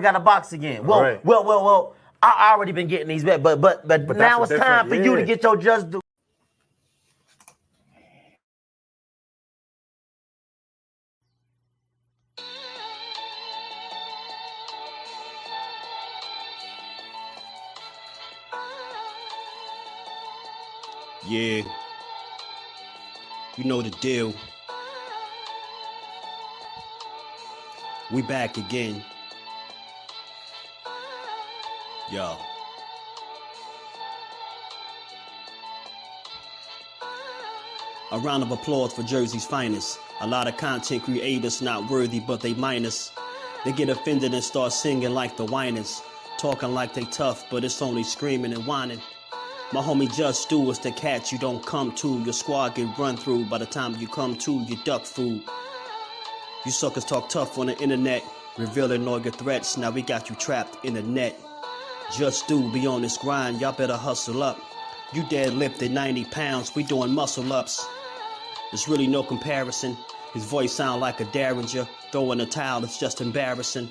got a box again. Well. I already been getting these bets, but now it's time for you to get your just do. Yeah, you know the deal. We back again. Yo. A round of applause for Jersey's finest. A lot of content creators not worthy, but they minus. They get offended and start singing like the whiners. Talking like they tough, but it's only screaming and whining. My homie JusDueBoxing is the cat you don't come to. Your squad get run through. By the time you come to, you duck food. You suckers talk tough on the internet, revealing all your threats. Now we got you trapped in the net. JusDueBoxing be on this grind, y'all better hustle up. You deadlifted 90 pounds, we doing muscle ups. There's really no comparison. His voice sound like a derringer. Throwing a towel, it's just embarrassing.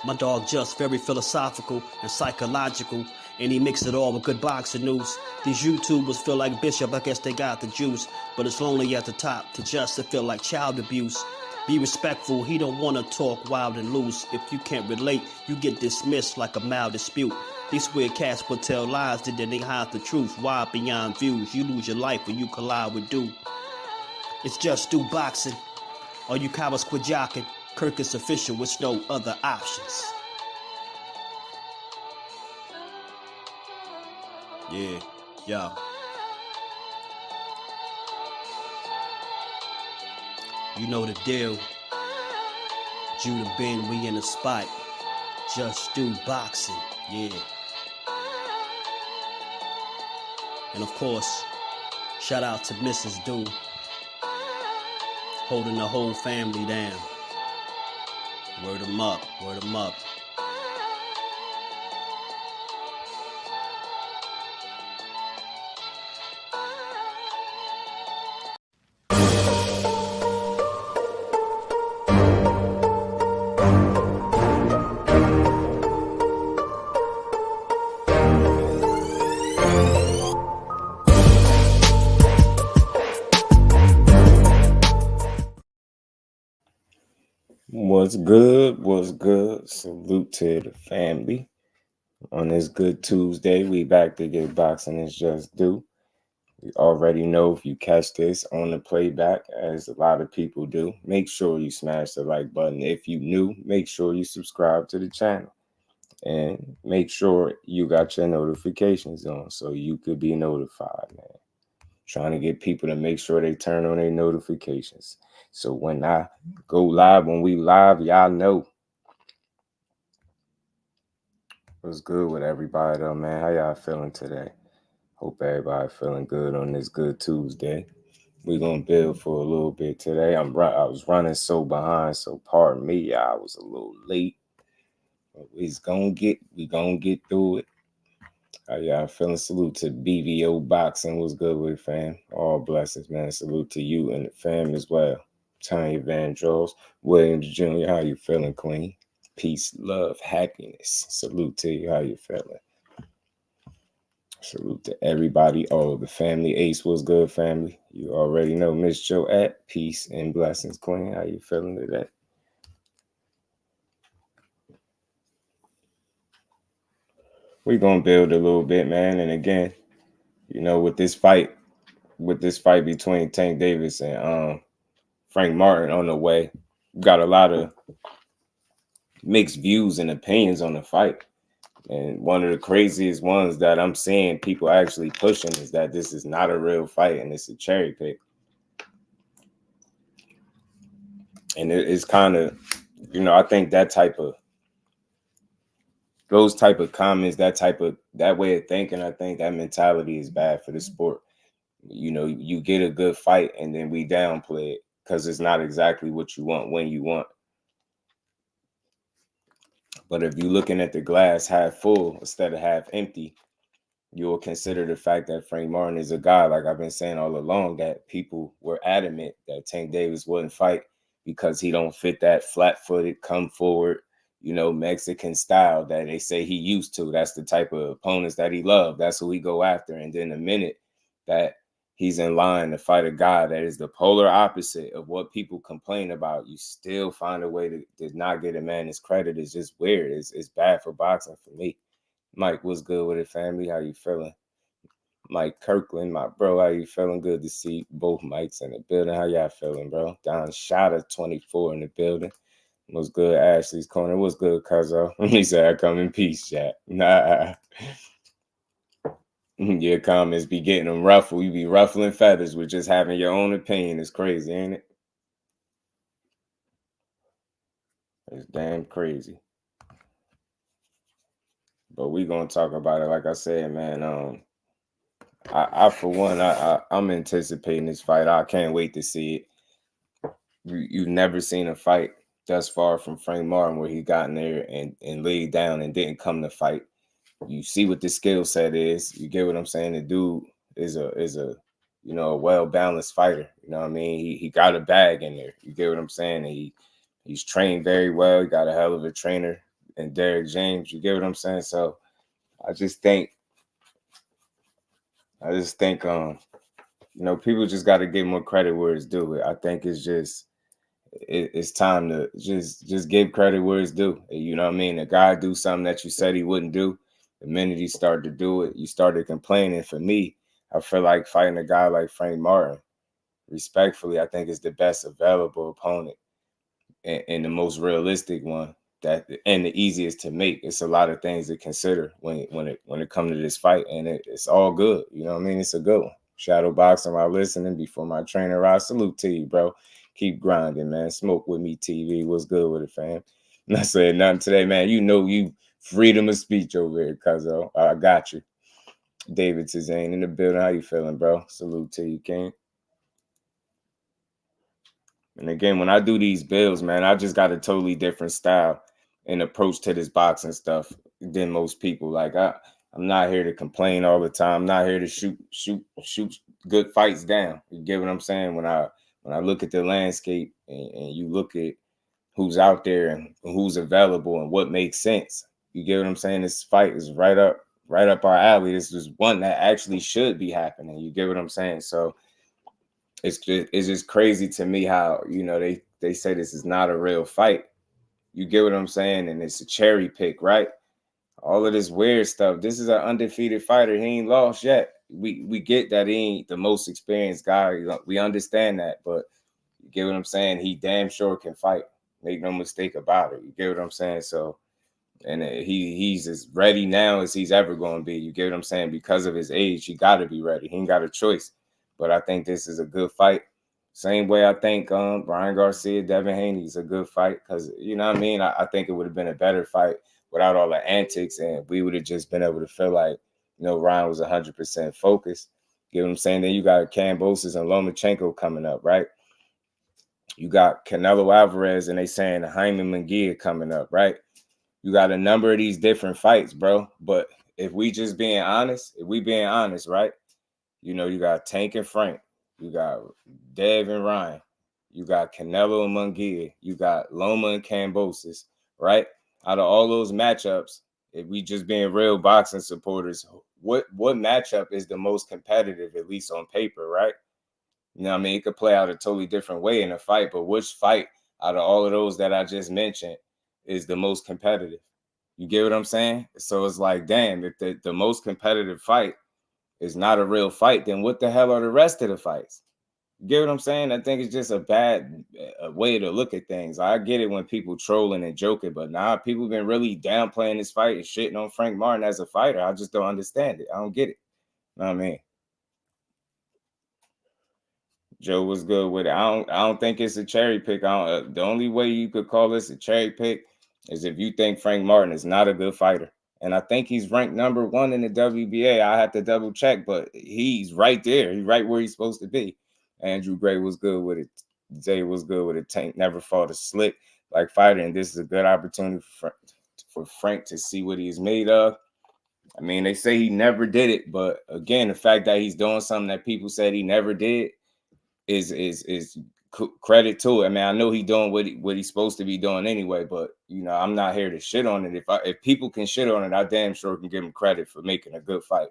My dog just very philosophical and psychological, and he mixed it all with good boxing news. These YouTubers feel like Bishop, I guess they got the juice, but it's lonely at the top to just to feel like child abuse. Be respectful, he don't want to talk wild and loose. If you can't relate, you get dismissed like a mild dispute. These weird cats will tell lies that they hide the truth. Why beyond views? You lose your life when you collide with dude. It's JusDueBoxing. All you cowards quit jocking. Kirk is official with no other options. Yeah, yeah. You know the deal. Judah Ben, we in the spot. JusDueBoxing, yeah. And of course, shout out to Mrs. Do, holding the whole family down. Word 'em up, word 'em up. What's good? What's good? Salute to the family. On this good Tuesday, we back to get boxing is just due. You already know if you catch this on the playback, as a lot of people do, make sure you smash the like button. If you new, make sure you subscribe to the channel. And make sure you got your notifications on so you could be notified, man. Trying to get people to make sure they turn on their notifications. So when I go live, when we live, y'all know. What's good with everybody though, man? How y'all feeling today? Hope everybody feeling good on this good Tuesday. We're gonna build for a little bit today. I was running so behind, so pardon me, I was a little late. But we gonna get through it. How y'all feeling? Salute to BVO Boxing. What's good with it, fam? All blessings, man. Salute to you and the fam as well. Tanya Van Draws, Williams Jr. How you feeling, Queen? Peace, love, happiness. Salute to you. How you feeling? Salute to everybody. Oh, the family. Ace, what's good, family? You already know Miss Joe at peace and blessings, Queen. How you feeling today? We're gonna build a little bit, man. And again, you know, with this fight between Tank Davis and Frank Martin on the way, got a lot of mixed views and opinions on the fight. And one of the craziest ones that I'm seeing people actually pushing is that this is not a real fight and it's a cherry pick. And it's kind of, you know, I think those type of comments, that way of thinking, I think that mentality is bad for the sport. You know, you get a good fight and then we downplay it because it's not exactly what you want when you want. But if you're looking at the glass half full instead of half empty, you'll consider the fact that Frank Martin is a guy, like I've been saying all along, that people were adamant that Tank Davis wouldn't fight because he don't fit that flat-footed, come forward, Mexican style that they say he used to. That's the type of opponents that he loved. That's who he go after. And then the minute that he's in line to fight a guy that is the polar opposite of what people complain about, you still find a way to not get a man his credit. Is just weird. It's bad for boxing for me. Mike, what's good with it, family? How you feeling? Mike Kirkland, my bro, how you feeling? Good to see both Mikes in the building. How y'all feeling, bro? Don Shotta 24 in the building. What's good, Ashley's Corner? What's good, Cuzzo? He said, I come in peace, chat. Nah. Your comments be getting them ruffled. You be ruffling feathers with just having your own opinion. It's crazy, ain't it? It's damn crazy. But we gonna talk about it. Like I said, man, I for one, I'm anticipating this fight. I can't wait to see it. You've never seen a fight thus far from Frank Martin where he got in there and laid down and didn't come to fight. You see what the skill set is. You get what I'm saying? The dude is a well-balanced fighter. You know what I mean? He got a bag in there. You get what I'm saying? He's trained very well. He got a hell of a trainer in Derek James. You get what I'm saying? So I just think people just got to give more credit where it's due. I think it's time to just give credit where it's due. You know what I mean? A guy do something that you said he wouldn't do. The minute he started to do it, you started complaining. For me, I feel like fighting a guy like Frank Martin, respectfully, I think is the best available opponent and the most realistic one and the easiest to make. It's a lot of things to consider when it comes to this fight, and it's all good. You know what I mean? It's a good one. Shadow boxing while listening before my trainer. I salute to you, bro. Keep grinding, man. Smoke with me, TV. What's good with it, fam? Not saying nothing today, man. You freedom of speech over here, cuzzo. I got you. David Tizane in the building. How you feeling, bro? Salute to you, King. And again, when I do these builds, man, I just got a totally different style and approach to this boxing stuff than most people. Like I'm not here to complain all the time. I'm not here to shoot good fights down. You get what I'm saying? When I look at the landscape and you look at who's out there and who's available and what makes sense, you get what I'm saying? This fight is right up our alley. This is one that actually should be happening. You get what I'm saying? So it's just crazy to me how, they say this is not a real fight. You get what I'm saying? And it's a cherry pick, right? All of this weird stuff. This is an undefeated fighter. He ain't lost yet. We get that he ain't the most experienced guy. We understand that, but you get what I'm saying? He damn sure can fight. Make no mistake about it. You get what I'm saying? So, and he's as ready now as he's ever going to be. You get what I'm saying? Because of his age, he got to be ready. He ain't got a choice. But I think this is a good fight. Same way I think Brian Garcia, Devin Haney is a good fight because, you know what I mean? I think it would have been a better fight without all the antics, and we would have just been able to feel like, Ryan was 100% focused. You know what I'm saying? Then you got Kambosos and Lomachenko coming up, right? You got Canelo Alvarez, and they saying Jaime Munguia coming up, right? You got a number of these different fights, bro. But if we being honest, right? You got Tank and Frank. You got Dev and Ryan. You got Canelo and Munguia. You got Loma and Kambosos, right? Out of all those matchups, if we just being real boxing supporters, what matchup is the most competitive, at least on paper, right? You know what I mean? It could play out a totally different way in a fight, but which fight out of all of those that I just mentioned is the most competitive? You get what I'm saying? So it's like, damn, if the most competitive fight is not a real fight, then what the hell are the rest of the fights? You get what I'm saying? I think it's just a bad way to look at things. I get it when people trolling and joking, but now people been really downplaying this fight and shitting on Frank Martin as a fighter. I just don't understand it. I don't get it. You know what I mean? Joe was good with it. I don't think it's a cherry pick. The only way you could call this a cherry pick is if you think Frank Martin is not a good fighter. And I think he's ranked number 1 in the WBA. I have to double check, but he's right there. He's right where he's supposed to be. Andrew Gray was good with it. Zay was good with it. Tank never fought a slick like fighter. And this is a good opportunity for Frank to see what he's made of. I mean, they say he never did it. But again, the fact that he's doing something that people said he never did is credit to it. I mean, I know he's doing what he's supposed to be doing anyway, but you know, I'm not here to shit on it. If people can shit on it, I damn sure can give him credit for making a good fight.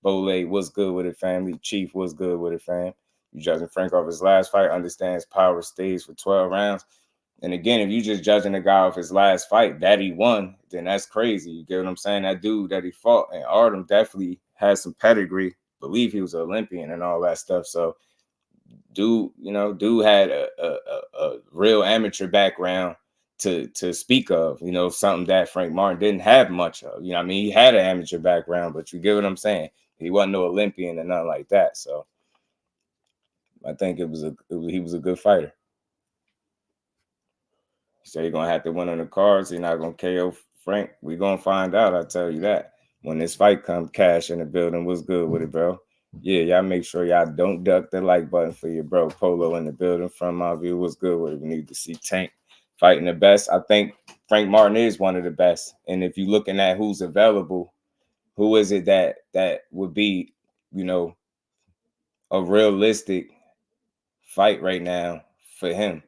Bole was good with it, family. Chief was good with it, fam. You judging Frank off his last fight, understands power stays for 12 rounds. And again, if you just judging a guy off his last fight that he won, then that's crazy. You get what I'm saying? That dude that he fought, and Artem definitely has some pedigree. Believe he was an Olympian and all that stuff. So dude had a real amateur background to speak of, you know, something that Frank Martin didn't have much of. You know what I mean? He had an amateur background, but you get what I'm saying? He wasn't no Olympian and nothing like that. So I think he was a good fighter. So you're gonna have to win on the cards. You're not gonna KO Frank. We're gonna find out, I tell you that. When this fight comes, Cash in the building. What's good with it, bro? Yeah, y'all make sure y'all don't duck the like button for your bro. Polo in the building. From my view, what's good with it? We need to see Tank fighting the best. I think Frank Martin is one of the best. And if you're looking at who's available, who is it that would be, you know, a realistic fight right now for him?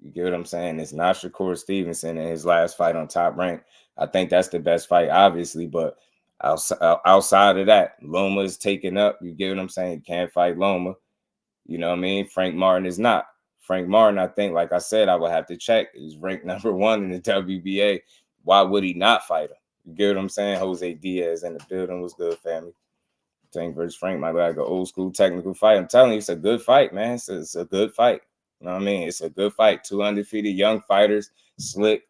You get what I'm saying? It's not Shakur Stevenson in his last fight on Top Rank. I think that's the best fight, obviously, but outside of that, Loma is taken up. You get what I'm saying? You can't fight Loma. You know what I mean? Frank Martin is not. Frank Martin, I think, like I said, I would have to check. He's ranked #1 in the WBA. Why would he not fight him? You get what I'm saying? Jose Diaz in the building. Was good, family. Tank versus Frank might be like an old school technical fight. I'm telling you, it's a good fight, man. It's a good fight. You know what I mean? It's a good fight. 2 undefeated young fighters, slick,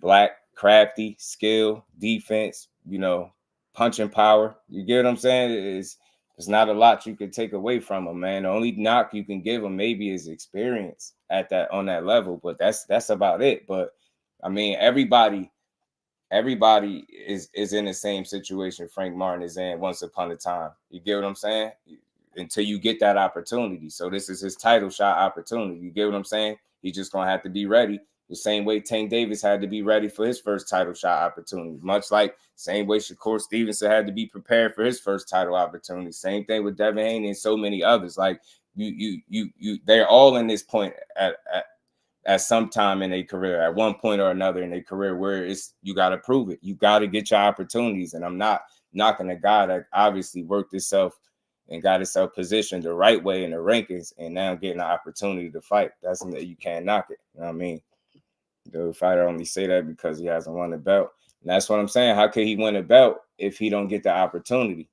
black, crafty, skill, defense, you know, punching power. You get what I'm saying? It's not a lot you can take away from them, man. The only knock you can give them maybe is experience on that level, but that's about it. But I mean, everybody is in the same situation Frank Martin is in once upon a time. You get what I'm saying? Until you get that opportunity. So this is his title shot opportunity. You get what I'm saying? He's just going to have to be ready the same way Tank Davis had to be ready for his first title shot opportunity. Much like same way Shakur Stevenson had to be prepared for his first title opportunity. Same thing with Devin Haney and so many others. Like they're all in this point at some time in their career, at one point or another in their career, where you got to prove it. You got to get your opportunities. And I'm not knocking a guy that obviously worked himself and got himself positioned the right way in the rankings and now getting the opportunity to fight. You can't knock it. You know what I mean? The fighter only say that because he hasn't won the belt. And that's what I'm saying. How could he win a belt if he don't get the opportunity?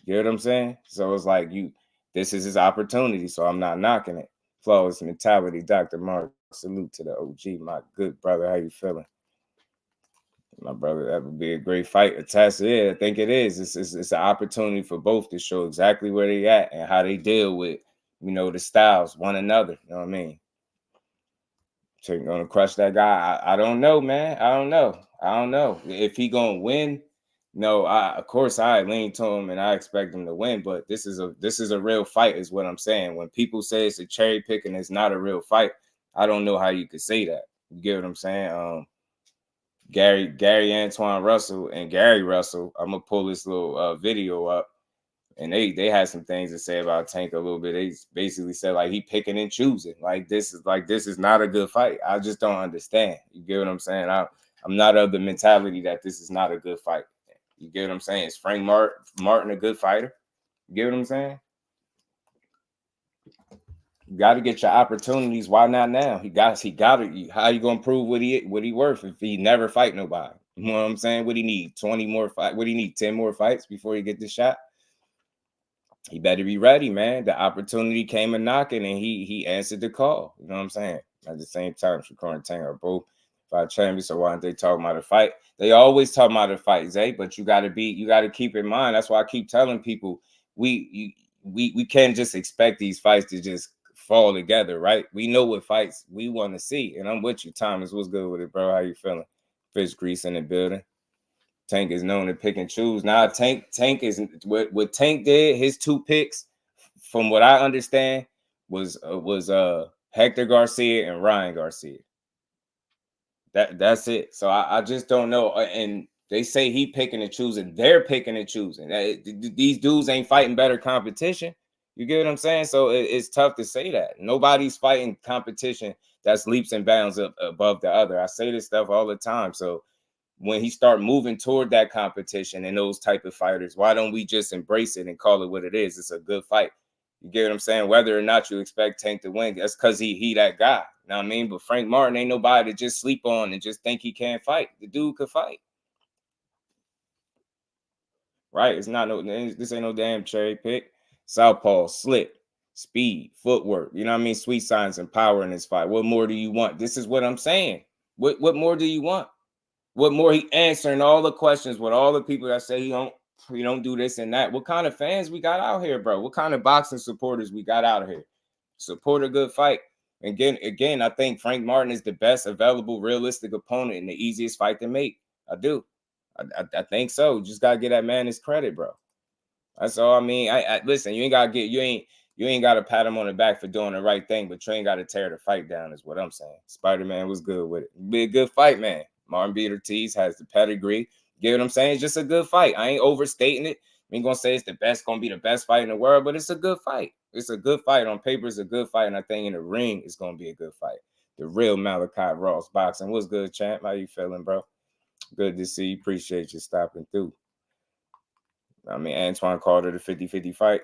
You know what I'm saying? So it's like this is his opportunity. So I'm not knocking it. Flawless mentality, Dr. Mark. Salute to the OG, my good brother. How you feeling? My brother, that would be a great fight. Attached, yeah, I think it is. It's an opportunity for both to show exactly where they at and how they deal with, you know, the styles, one another. You know what I mean? So you're gonna crush that guy. I don't know, man. I don't know if he gonna win. No, of course I lean to him and I expect him to win, but this is a real fight, is what I'm saying. When people say it's a cherry pick and it's not a real fight, I don't know how you could say that. You get what I'm saying? Gary Antuanne Russell and Gary Russell. I'm gonna pull this little video up, and they had some things to say about Tank a little bit. They basically said like he picking and choosing. Like this is not a good fight. I just don't understand. You get what I'm saying? I'm not of the mentality that this is not a good fight. You get what I'm saying? Is Frank Martin a good fighter? You get what I'm saying? You got to get your opportunities. Why not now? He got to. How you gonna prove what he worth if he never fight nobody? You know what I'm saying? What he need? 20 more fights? What he need? 10 more fights before he get the shot? He better be ready, man. The opportunity came a knocking, and he answered the call. You know what I'm saying? At the same time, Shakur and Tank are both fight champions. So why aren't they talking about a fight? They always talk about a fight, Zay. But you got to keep in mind. That's why I keep telling people we can't just expect these fights to just fall together, right? We know what fights we want to see, and I'm with you, Thomas. What's good with it, bro? How you feeling? Fish grease in the building. Tank is known to pick and choose. Now, Tank is what Tank did. His 2 picks, from what I understand, was Hector Garcia and Ryan Garcia. That's it. So I just don't know. And they say he picking and choosing. They're picking and choosing. These dudes ain't fighting better competition. You get what I'm saying? So it's tough to say that. Nobody's fighting competition that's leaps and bounds above the other. I say this stuff all the time. So when he start moving toward that competition and those type of fighters, why don't we just embrace it and call it what it is? It's a good fight. You get what I'm saying? Whether or not you expect Tank to win, that's because he that guy. You know what I mean? But Frank Martin ain't nobody to just sleep on and just think he can't fight. The dude could fight. Right? It's not this ain't no damn cherry pick. Southpaw, slip, speed, footwork. You know what I mean? Sweet signs and power in this fight. What more do you want? This is what I'm saying. What more do you want? What more? He answering all the questions with all the people that say he don't do this and that. What kind of fans we got out here, bro? What kind of boxing supporters we got out here? Support a good fight. Again, I think Frank Martin is the best available realistic opponent and the easiest fight to make. I do. I think so. You just gotta get that man his credit, bro. That's all. I mean, I listen. You ain't gotta pat him on the back for doing the right thing, but you ain't gotta tear the fight down. Is what I'm saying. Spider-Man was good with it. Be a good fight, man. Martin B. Ortiz has the pedigree. Get what I'm saying? It's just a good fight. I ain't overstating it. I ain't gonna say it's gonna be the best fight in the world, but it's a good fight. It's a good fight. On paper, it's a good fight, and I think in the ring, it's gonna be a good fight. The real Malachi Ross boxing. What's good, champ? How you feeling, bro? Good to see you. Appreciate you stopping through. I mean, Antuanne called it a 50-50 fight.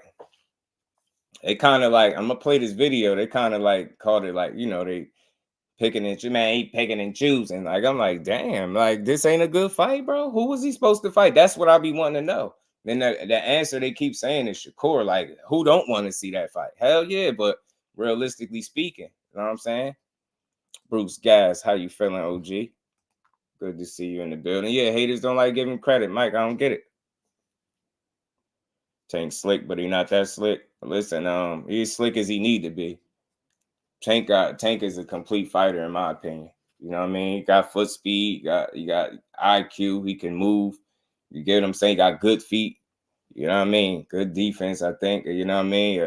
They kind of like, I'm going to play this video. They kind of like called it like, they picking and man, he picking and choosing. Like, I'm like, damn, like this ain't a good fight, bro. Who was he supposed to fight? That's what I be wanting to know. Then the answer they keep saying is Shakur. Like, who don't want to see that fight? Hell yeah, but realistically speaking, you know what I'm saying? Bruce Gas, how you feeling, OG? Good to see you in the building. Yeah, haters don't like giving credit. Mike, I don't get it. Tank slick, but he not that slick. Listen, he's slick as he need to be. Tank is a complete fighter, in my opinion. You know what I mean? He got foot speed, he got IQ, he can move. You get what I'm saying? He got good feet. You know what I mean? Good defense, I think. You know what I mean?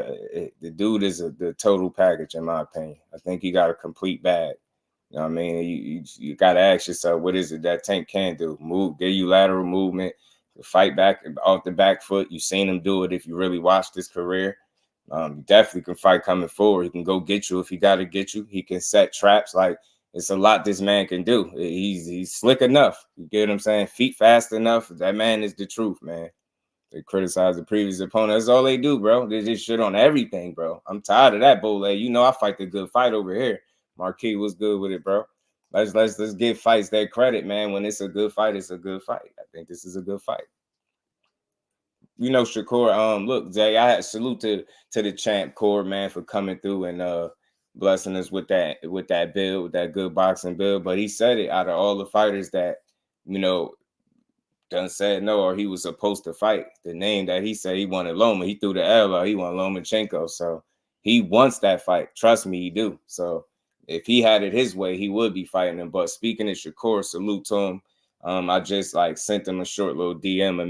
The dude is the total package, in my opinion. I think he got a complete bag. You know what I mean? You got to ask yourself, what is it that Tank can do? Move, give you lateral movement, fight back off the back foot. You've seen him do it if you really watched his career. Definitely can fight coming forward. He can go get you if he got to get you. He can set traps. Like, it's a lot this man can do. He's slick enough. You get what I'm saying? Feet fast enough. That man is the truth, man. They criticize the previous opponent. That's all they do, bro. They just shit on everything, bro. I'm tired of that, Bole. You know I fight the good fight over here. Marquis was good with it, bro. Let's give fights their credit, man. When it's a good fight, it's a good fight. I think this is a good fight. You know, Shakur, look, Jay, I had salute to the champ core, man, for coming through and blessing us with that build, with that good boxing build. But he said it, out of all the fighters that, done said no, or he was supposed to fight, the name that he said he wanted Loma, he threw the L out. He wanted Lomachenko. So he wants that fight. Trust me, he do. So if he had it his way, he would be fighting him. But speaking of Shakur, salute to him. I just sent him a short little DM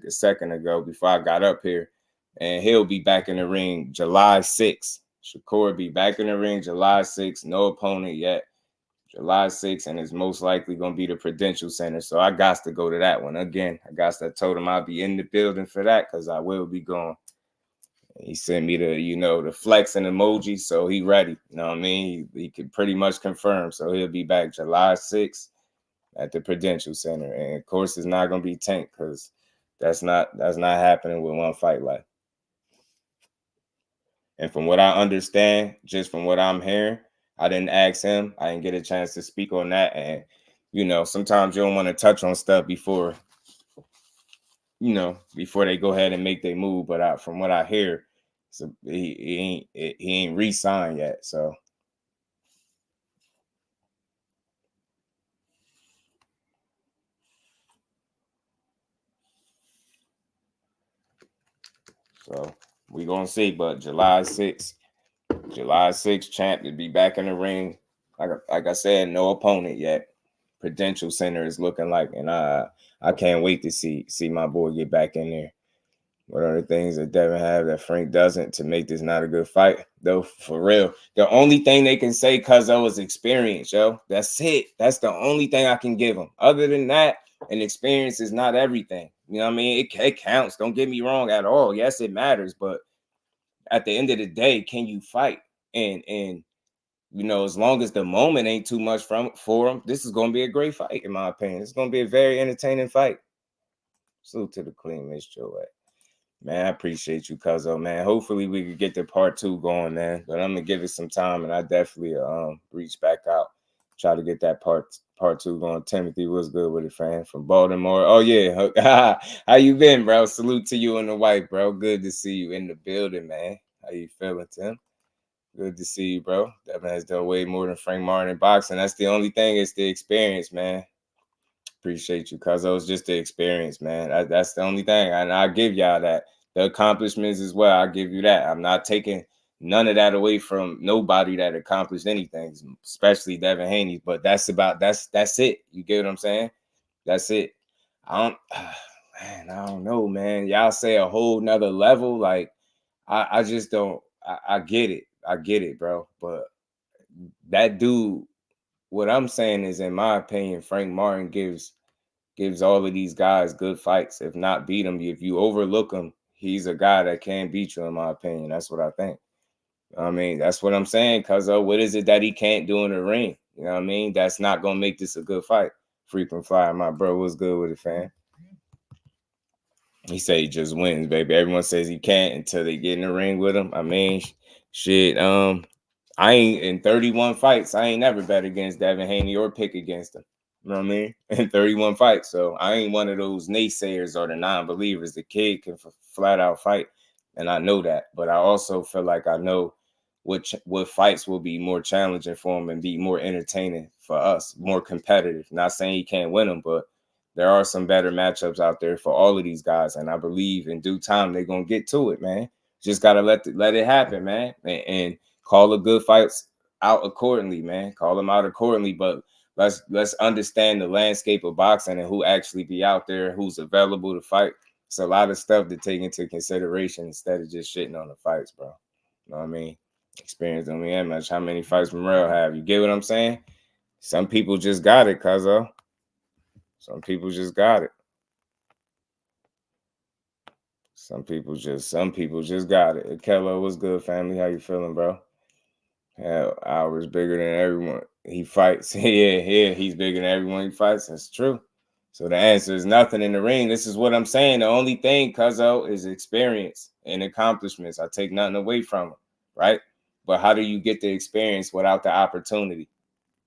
a second ago before I got up here, and he'll be back in the ring July 6th. Shakur be back in the ring July 6th. No opponent yet. July 6th, and it's most likely going to be the Prudential Center. So I got to go to that one. Again, I told him I'll be in the building for that because I will be going. He sent me the flexing emoji, so he ready. You know what I mean? He could pretty much confirm. So he'll be back July 6th at the Prudential Center. And of course, it's not going to be Tank because that's not happening with one fight left. And from what I understand, just from what I'm hearing, I didn't ask him. I didn't get a chance to speak on that. And, sometimes you don't want to touch on stuff before they go ahead and make their move. But from what I hear, so he ain't re-signed yet. So we gonna see. But July 6th, champ to be back in the ring. Like I said, no opponent yet. Prudential Center is looking like, and I can't wait to see my boy get back in there. What are the things that Devin have that Frank doesn't to make this not a good fight? Though, for real, the only thing they can say because of was experience, yo. That's it. That's the only thing I can give them. Other than that, and experience is not everything. You know what I mean? It counts. Don't get me wrong at all. Yes, it matters, but at the end of the day, can you fight? And you know, as long as the moment ain't too much for him, this is going to be a great fight, in my opinion. It's going to be a very entertaining fight. Salute to the Queen, Miss Joette. Man, I appreciate you, Cuzzo, man. Hopefully we could get the part 2 going, man. But I'm going to give it some time, and I definitely reach back out, try to get that part 2 going. Timothy, what's good with it, fam? From Baltimore. Oh, yeah. How you been, bro? Salute to you and the wife, bro. Good to see you in the building, man. How you feeling, Tim? Good to see you, bro. That man's done way more than Frank Martin in boxing. That's the only thing. It's the experience, man. Appreciate you, cuz it was just the experience, man. That's the only thing. And I give y'all that. The accomplishments as well, I give you that. I'm not taking none of that away from nobody that accomplished anything, especially Devin Haney. But that's it. You get what I'm saying? That's it. I don't know, man. Y'all say a whole nother level. Like, I just don't. I get it. I get it, bro. But that dude, what I'm saying is, in my opinion, Frank Martin gives all of these guys good fights. If not beat them, if you overlook him, he's a guy that can beat you, in my opinion. That's what I think. I mean, that's what I'm saying, cuz what is it that he can't do in the ring? You know what I mean? That's not going to make this a good fight. Frequent Flyer, my bro, what's good with it, fam? He said he just wins, baby. Everyone says he can't until they get in the ring with him. I mean, shit, I ain't in 31 fights. I ain't never bet against Devin Haney or pick against him. You know what I mean? In 31 fights. So I ain't one of those naysayers or the non-believers. The kid can flat out fight. And I know that. But I also feel like I know what fights will be more challenging for him and be more entertaining for us, more competitive. Not saying he can't win them, but there are some better matchups out there for all of these guys. And I believe in due time they're going to get to it, man. Just got to let it happen, man. And call the good fights out accordingly, man. Call them out accordingly. But let's understand the landscape of boxing and who actually be out there, who's available to fight. It's a lot of stuff to take into consideration instead of just shitting on the fights, bro. You know what I mean? Experience don't mean that much. How many fights Morel have? You get what I'm saying? Some people just got it, cuzzo. Some people just got it. Some people just got it. Kello, what's good, family? How you feeling, bro? Hell, Alvarez bigger than everyone he fights. Yeah, he's bigger than everyone he fights. That's true. So the answer is nothing in the ring. This is what I'm saying. The only thing, cuzzo, is experience and accomplishments. I take nothing away from him, right? But how do you get the experience without the opportunity?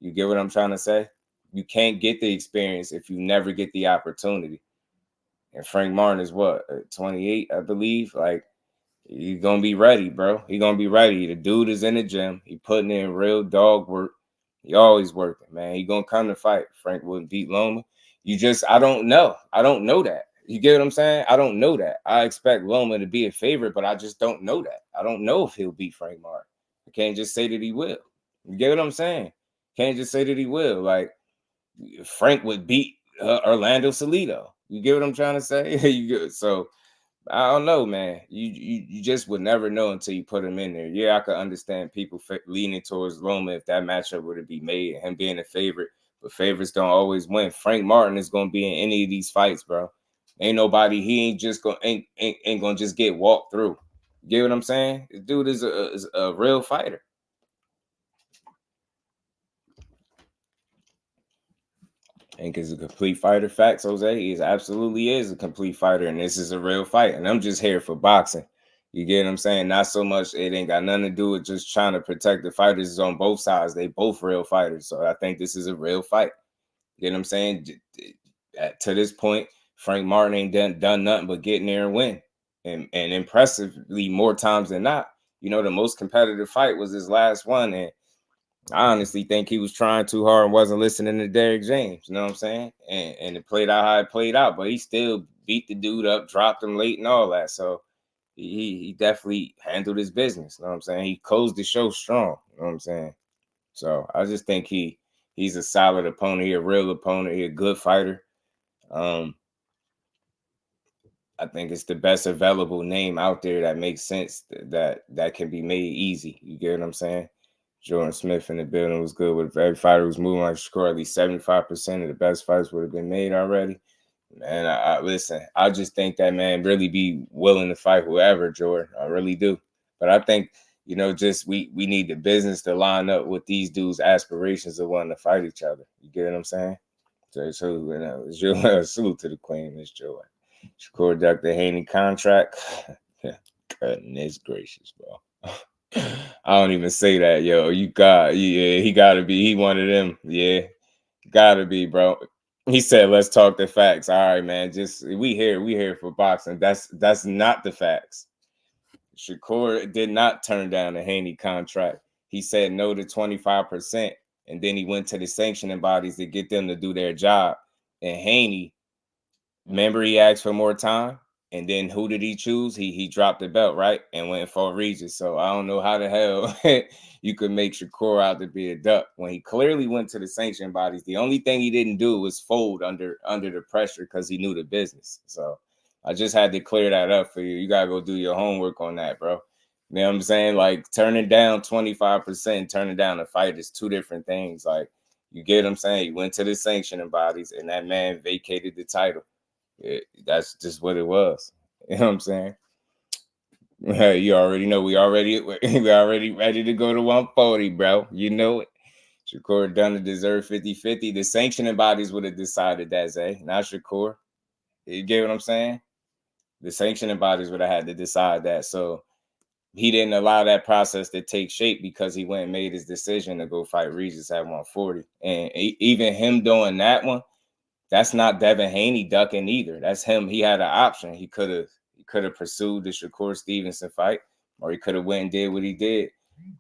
You get what I'm trying to say? You can't get the experience if you never get the opportunity. And Frank Martin is what, 28, I believe. Like, he's gonna be ready, bro. He's gonna be ready. The dude is in the gym. He putting in real dog work. He always working, man. He gonna come to fight. Frank wouldn't beat Loma. I don't know. I don't know that. You get what I'm saying? I don't know that. I expect Loma to be a favorite, but I just don't know that. I don't know if he'll beat Frank Martin. I can't just say that he will. You get what I'm saying? Can't just say that he will. Like, Frank would beat Orlando Salido. You get what I'm trying to say? So I don't know, man. You just would never know until you put him in there. Yeah, I could understand people leaning towards Loma if that matchup were to be made, him being a favorite. But favorites don't always win. Frank Martin is gonna be in any of these fights, bro. Ain't nobody. He ain't just gonna ain't gonna just get walked through. You get what I'm saying? This dude is a real fighter. Think is a complete fighter. Facts, Jose. He absolutely is a complete fighter, and this is a real fight. And I'm just here for boxing. You get what I'm saying? Not so much. It ain't got nothing to do with just trying to protect the fighters on both sides. They both real fighters. So I think this is a real fight. You get what I'm saying? To this point, Frank Martin ain't done nothing but get in there and win. And impressively more times than not. You know, the most competitive fight was his last one. And I honestly think he was trying too hard and wasn't listening to Derrick James. You know what I'm saying? And it played out how it played out. But he still beat the dude up, dropped him late and all that. So he definitely handled his business. You know what I'm saying? He closed the show strong. You know what I'm saying? So I just think he's a solid opponent. He a real opponent. He a good fighter. I think it's the best available name out there that makes sense that can be made easy. You get what I'm saying? Jordan Smith in the building was good with every fighter was moving like Shakur. At least 75% of the best fights would have been made already. Man, I listen. I just think that man really be willing to fight whoever, Jordan. I really do. But I think, you know, just we need the business to line up with these dudes' aspirations of wanting to fight each other. You get what I'm saying? So you know, salute to the queen, Miss Joy. Shakur ducked the Haney contract. Goodness gracious, bro. I don't even say that, yo. He gotta be. He one of them. Yeah, gotta be, bro. He said, "Let's talk the facts." All right, man. Just we here for boxing. That's not the facts. Shakur did not turn down the Haney contract. He said no to 25%, and then he went to the sanctioning bodies to get them to do their job. And Haney, remember, he asked for more time, and then who did he choose? He dropped the belt, right, and went for Regis. So I don't know how the hell you could make Shakur out to be a duck when he clearly went to the sanction bodies. The only thing he didn't do was fold under the pressure because he knew the business. So I just had to clear that up for you. You gotta go do your homework on that, bro. You know what I'm saying? Like turning down 25%, turning down a fight is two different things. Like, you get what I'm saying? He went to the sanctioning bodies, and that man vacated the title. That's just what it was. You know what I'm saying? You already know we already ready to go to 140, bro. You know it. Shakur done to deserve 50-50. The sanctioning bodies would have decided that, Zay, not Shakur. You get what I'm saying? The sanctioning bodies would have had to decide that. So he didn't allow that process to take shape because he went and made his decision to go fight Regis at 140. And even him doing that one, that's not Devin Haney ducking either. That's him. He had an option. He could have pursued the Shakur Stevenson fight, or he could have went and did what he did.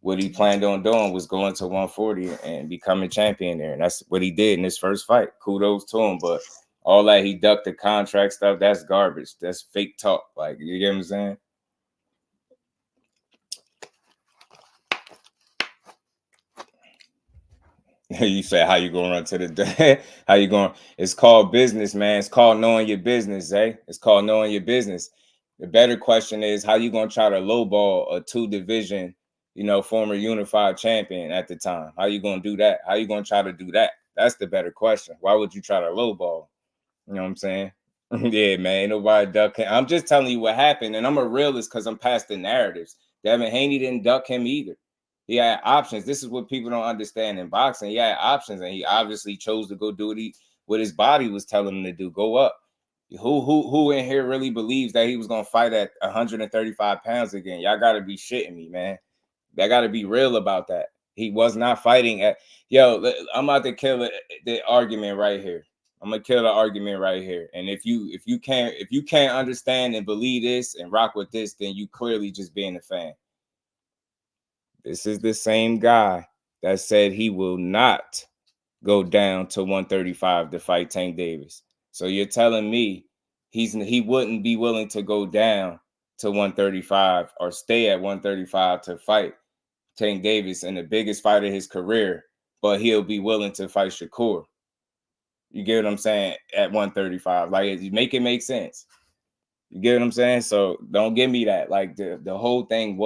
What he planned on doing was going to 140 and becoming champion there. And that's what he did in his first fight. Kudos to him. But all that he ducked the contract stuff, that's garbage. That's fake talk. Like, you get what I'm saying? You say, how you gonna run to the how you going? It's called business, man. It's called knowing your business, eh? It's called knowing your business. The better question is, how you gonna try to lowball a 2-division, former unified champion at the time? How you gonna do that? How you gonna try to do that? That's the better question. Why would you try to lowball? You know what I'm saying? Yeah, man. Ain't nobody ducking. I'm just telling you what happened, and I'm a realist because I'm past the narratives. Devin Haney didn't duck him either. He had options. This is what people don't understand in boxing. He had options, and he obviously chose to go do what his body was telling him to do. Go up. Who in here really believes that he was gonna fight at 135 pounds again? Y'all gotta be shitting me, man. I gotta be real about that. He was not fighting at. Yo, I'm about to kill the argument right here. I'm gonna kill the argument right here. And if you can't understand and believe this and rock with this, then you clearly just being a fan. This is the same guy that said he will not go down to 135 to fight Tank Davis. So you're telling me he wouldn't be willing to go down to 135 or stay at 135 to fight Tank Davis in the biggest fight of his career, but he'll be willing to fight Shakur. You get what I'm saying? At 135. Like, make it make sense. You get what I'm saying? So don't give me that. Like, the whole thing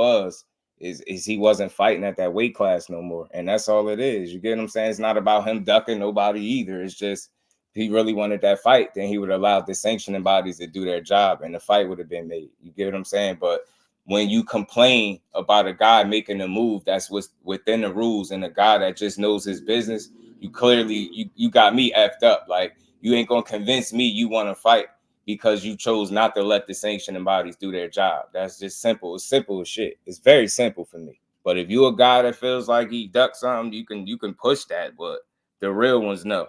is he wasn't fighting at that weight class no more. And that's all it is. You get what I'm saying? It's not about him ducking nobody either. It's just, if he really wanted that fight, then he would allow the sanctioning bodies to do their job and the fight would have been made. You get what I'm saying? But when you complain about a guy making a move that's within the rules and a guy that just knows his business, you clearly, you got me effed up. Like, you ain't going to convince me you want to fight because you chose not to let the sanctioning bodies do their job. That's just simple. It's simple as shit. It's very simple for me. But if you're a guy that feels like he ducked something, you can push that. But the real ones know.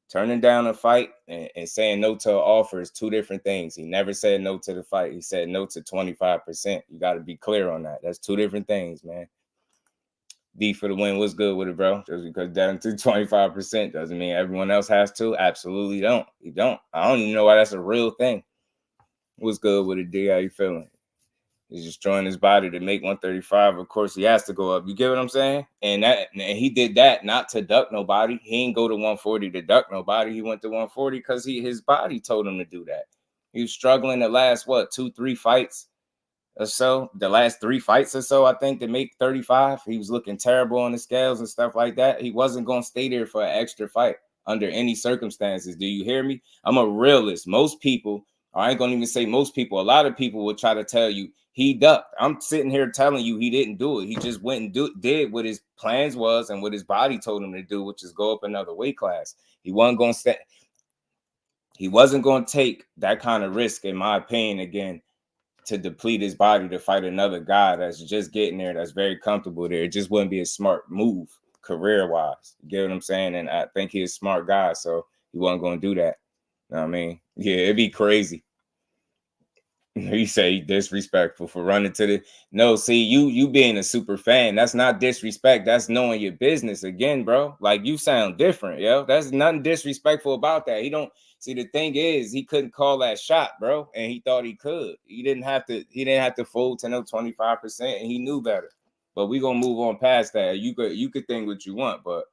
Turning down a fight and saying no to an offer is two different things. He never said no to the fight. He said no to 25%. You got to be clear on that. That's two different things, man. D for the win. What's good with it, bro? Just because down to 25% doesn't mean everyone else has to. Absolutely don't. You don't. I don't even know why that's a real thing. What's good with it, D? How you feeling? He's destroying his body to make 135. Of course, he has to go up. You get what I'm saying? And he did that not to duck nobody. He ain't go to 140 to duck nobody. He went to 140 because his body told him to do that. He was struggling the last, 2-3 fights or so. The last 3 fights or so, I think, to make 35. He was looking terrible on the scales and stuff like that. He wasn't going to stay there for an extra fight under any circumstances. Do you hear me? I'm a realist. Most people, I ain't going to even say most people, a lot of people will try to tell you He ducked. I'm sitting here telling you he didn't do it. He just went and did what his plans was and what his body told him to do, which is go up another weight class. He wasn't going to He wasn't going to take that kind of risk, in my opinion, again, to deplete his body to fight another guy that's just getting there, that's very comfortable there. It just wouldn't be a smart move career-wise. You get what I'm saying? And I think he's a smart guy, so he wasn't going to do that. You know what I mean? Yeah, it'd be crazy. You say disrespectful for running to the no. See, you being a super fan, that's not disrespect. That's knowing your business again, bro. Like, you sound different, yo. That's nothing disrespectful about that. He don't see, the thing is, he couldn't call that shot, bro, and he thought he could. He didn't have to fold to no 25%, and he knew better. But we gonna move on past that. You could think what you want, but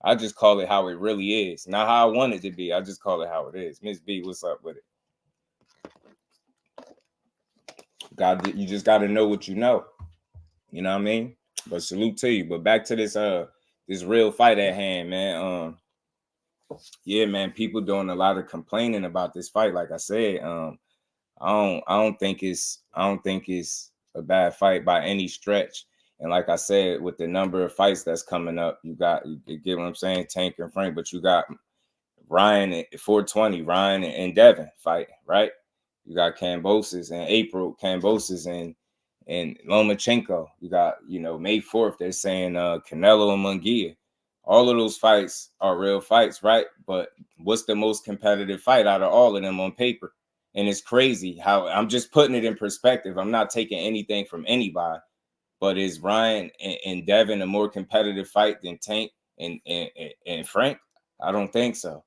I just call it how it really is, not how I want it to be. I just call it how it is. Miss B, what's up with it? You just got to know what you know. You know what I mean? But salute to you. But back to this real fight at hand, man. Yeah, man, people doing a lot of complaining about this fight. Like I said, I don't think it's a bad fight by any stretch. And like I said, with the number of fights that's coming up, you get what I'm saying, Tank and Frank, but you got Ryan at 420, Ryan and Devin fighting, right? You got Kambosos in April, Kambosos and Lomachenko. You got, May 4th, they're saying Canelo and Munguia. All of those fights are real fights, right? But what's the most competitive fight out of all of them on paper? And it's crazy how I'm just putting it in perspective. I'm not taking anything from anybody. But is Ryan and Devin a more competitive fight than Tank and Frank? I don't think so.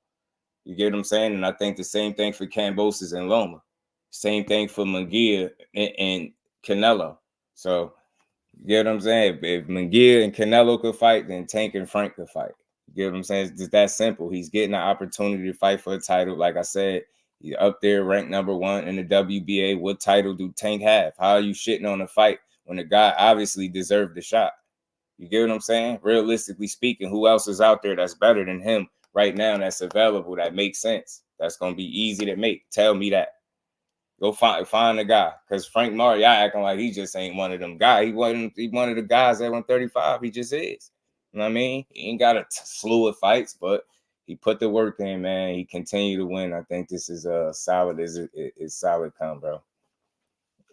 You get what I'm saying? And I think the same thing for Kambosos and Loma. Same thing for Munguia and Canelo. So, you get what I'm saying? If Munguia and Canelo could fight, then Tank and Frank could fight. You get what I'm saying? It's just that simple. He's getting an opportunity to fight for a title. Like I said, he's up there, ranked number 1 in the WBA. What title do Tank have? How are you shitting on a fight when the guy obviously deserved the shot? You get what I'm saying? Realistically speaking, who else is out there that's better than him right now that's available, that makes sense, that's going to be easy to make? Tell me that. Go find a guy, because Frank Mar, y'all acting like he just ain't one of them guys. He one of the guys at 135. He just is. You know what I mean? He ain't got a slew of fights, but he put the work in, man. He continued to win. I think this is solid. It's solid come, bro.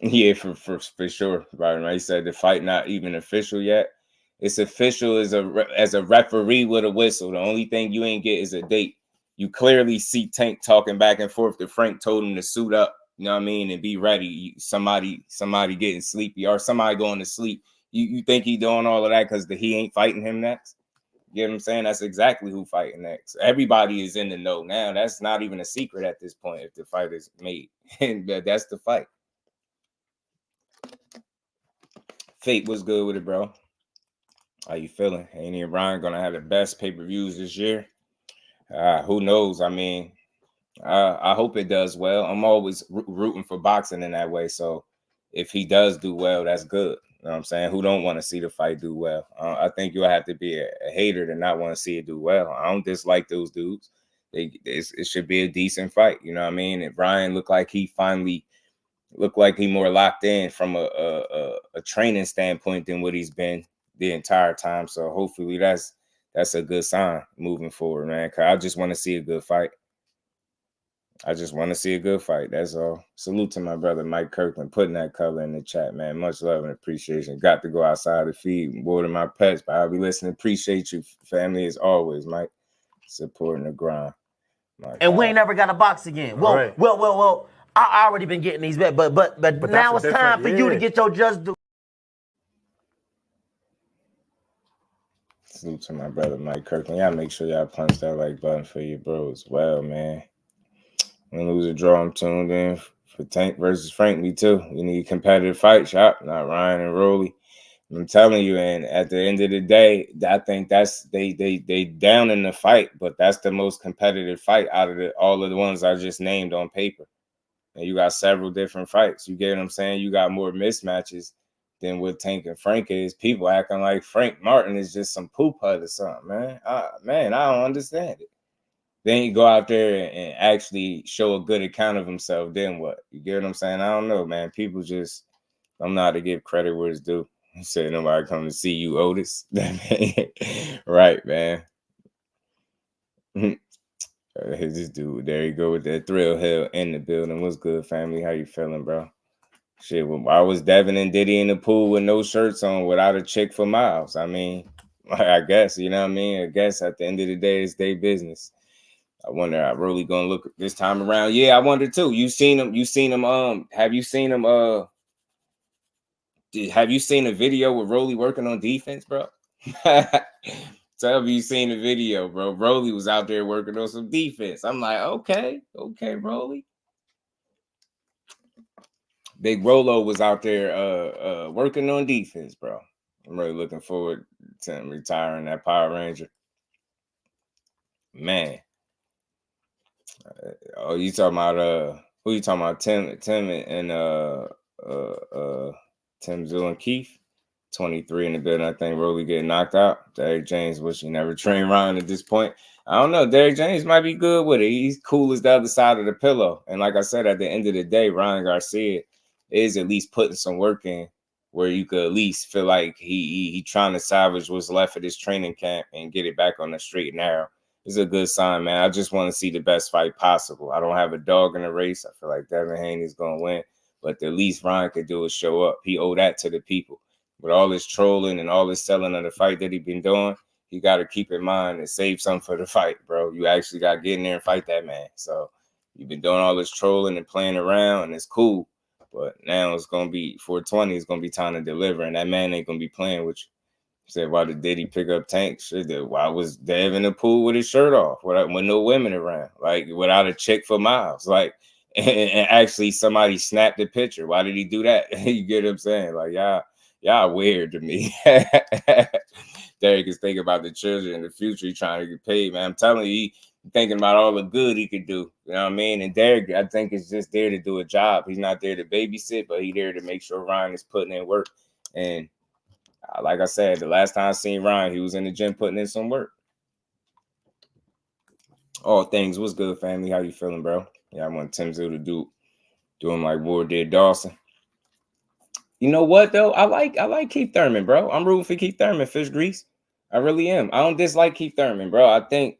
Yeah, for sure. Right. He said the fight not even official yet. It's official as a referee with a whistle. The only thing you ain't get is a date. You clearly see Tank talking back and forth to Frank, told him to suit up. You know what I mean? And be ready. Somebody getting sleepy or somebody going to sleep. You think he doing all of that because he ain't fighting him next? You know what I'm saying? That's exactly who fighting next. Everybody is in the know now. That's not even a secret at this point if the fight is made. And that's the fight. Fate was good with it, bro. How you feeling? Ain't he and Ryan gonna have the best pay-per-views this year? Who knows? I mean, I hope it does well. I'm always rooting for boxing in that way. So if he does do well, that's good. You know what I'm saying? Who don't want to see the fight do well? I think you'll have to be a hater to not want to see it do well. I don't dislike those dudes. It should be a decent fight. You know what I mean? And Ryan looked like he more locked in from a training standpoint than what he's been the entire time. So hopefully that's a good sign moving forward, man. Cause I just want to see a good fight. That's all. Salute to my brother Mike Kirkland putting that color in the chat, man. Much love and appreciation. Got to go outside to feed and water my pets, but I'll be listening. Appreciate you, family, as always, Mike. Supporting the grind. And we ain't never got a box again. Well, right. well. I already been getting these bets, but now it's time for you to get your just due. Salute to my brother Mike Kirkland. Y'all make sure y'all punch that like button for your bro as well, man. Win, lose, or draw, I'm tuned in for Tank versus Frank. Me too. We need a competitive fight, shop, not Ryan and Rolly. I'm telling you, and at the end of the day, I think that's they down in the fight, but that's the most competitive fight out of all of the ones I just named on paper. And you got several different fights. You get what I'm saying? You got more mismatches than what Tank and Frank is. People acting like Frank Martin is just some poop hut or something, man. I don't understand it. Then he go out there and actually show a good account of himself. Then what? You get what I'm saying? I don't know, man. People just I'm not to give credit where it's due. He said nobody come to see you, Otis. Right, man. This dude, there you go with that Thrill Hill in the building. What's good, family? How you feeling, bro? Shit, why was Devin and Diddy in the pool with no shirts on without a chick for miles? I mean, I guess, you know what I mean? I guess at the end of the day, it's their business. I wonder how Rolly gonna look this time around. Yeah, I wonder too. You seen him? Have you seen him? Have you seen a video with Rolly working on defense, bro? Tell me you seen the video, bro. Rolly was out there working on some defense. I'm like, okay, Rolly. Big Rolo was out there working on defense, bro. I'm really looking forward to him retiring that Power Ranger. Man. Oh, you talking about who you talking about? Tim and Tim Zoo and Keith. 23 in the building. I think Rolly getting knocked out. Derrick James wish he never trained Ryan at this point. I don't know. Derrick James might be good with it. He's cool as the other side of the pillow. And like I said, at the end of the day, Ryan Garcia is at least putting some work in where you could at least feel like he trying to salvage what's left of this training camp and get it back on the straight and narrow. It's a good sign, man. I just want to see the best fight possible. I don't have a dog in the race. I feel like Devin Haney's going to win. But the least Ryan could do is show up. He owe that to the people. With all this trolling and all this selling of the fight that he been doing, you got to keep in mind and save something for the fight, bro. You actually got to get in there and fight that man. So you've been doing all this trolling and playing around, and it's cool. But now it's going to be 420. It's going to be time to deliver, and that man ain't going to be playing with you. Said, why did he pick up Tank? Why was Dev in the pool with his shirt off? With no women around? Like, without a chick for miles? Like, and actually somebody snapped the picture. Why did he do that? You get what I'm saying? Like, y'all weird to me. Derrick is thinking about the children in the future. He's trying to get paid, man. I'm telling you, he thinking about all the good he could do. You know what I mean? And Derrick, I think, is just there to do a job. He's not there to babysit, but he's there to make sure Ryan is putting in work. And like I said, the last time I seen Ryan, he was in the gym putting in some work. All things, what's good, family? How you feeling, bro? Yeah, I want Tim Zoo to do him like Ward did Dawson. You know what though? I like Keith Thurman, bro. I'm rooting for Keith Thurman, fish grease. I really am. I don't dislike Keith Thurman, bro. I think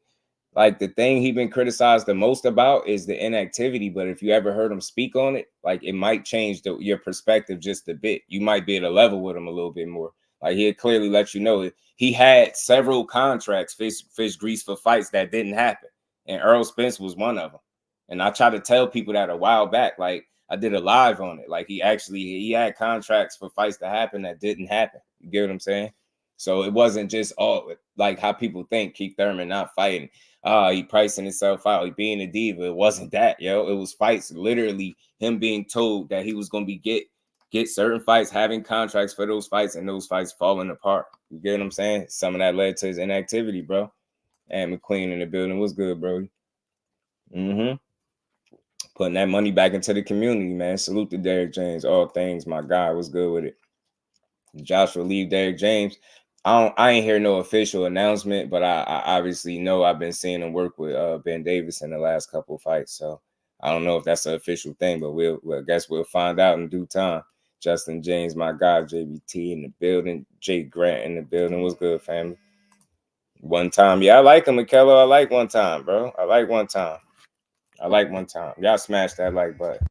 like the thing he been criticized the most about is the inactivity. But if you ever heard him speak on it, like it might change your perspective just a bit. You might be at a level with him a little bit more. Like he'll clearly let you know he had several contracts, fish grease for fights that didn't happen. And Earl Spence was one of them. And I try to tell people that a while back, like I did a live on it. Like he had contracts for fights that happened that didn't happen. You get what I'm saying? So it wasn't just all like how people think Keith Thurman not fighting. He pricing himself out. He being a diva. It wasn't that, yo. It was fights. Literally him being told that he was going to be get certain fights, having contracts for those fights, and those fights falling apart. You get what I'm saying? Some of that led to his inactivity, bro. And McQueen in the building. What's good, bro? Putting that money back into the community, man. Salute to Derrick James. All things, my guy. Was good with it. Joshua leave Derrick James. I ain't hear no official announcement, but I obviously know I've been seeing him work with Ben Davis in the last couple of fights. So I don't know if that's an official thing, but I guess we'll find out in due time. Justin James, my guy, JBT in the building. Jake Grant in the building. What's good, family? One time. Yeah, I like him, McKellar. I like one time, bro. I like one time. Y'all smash that like button.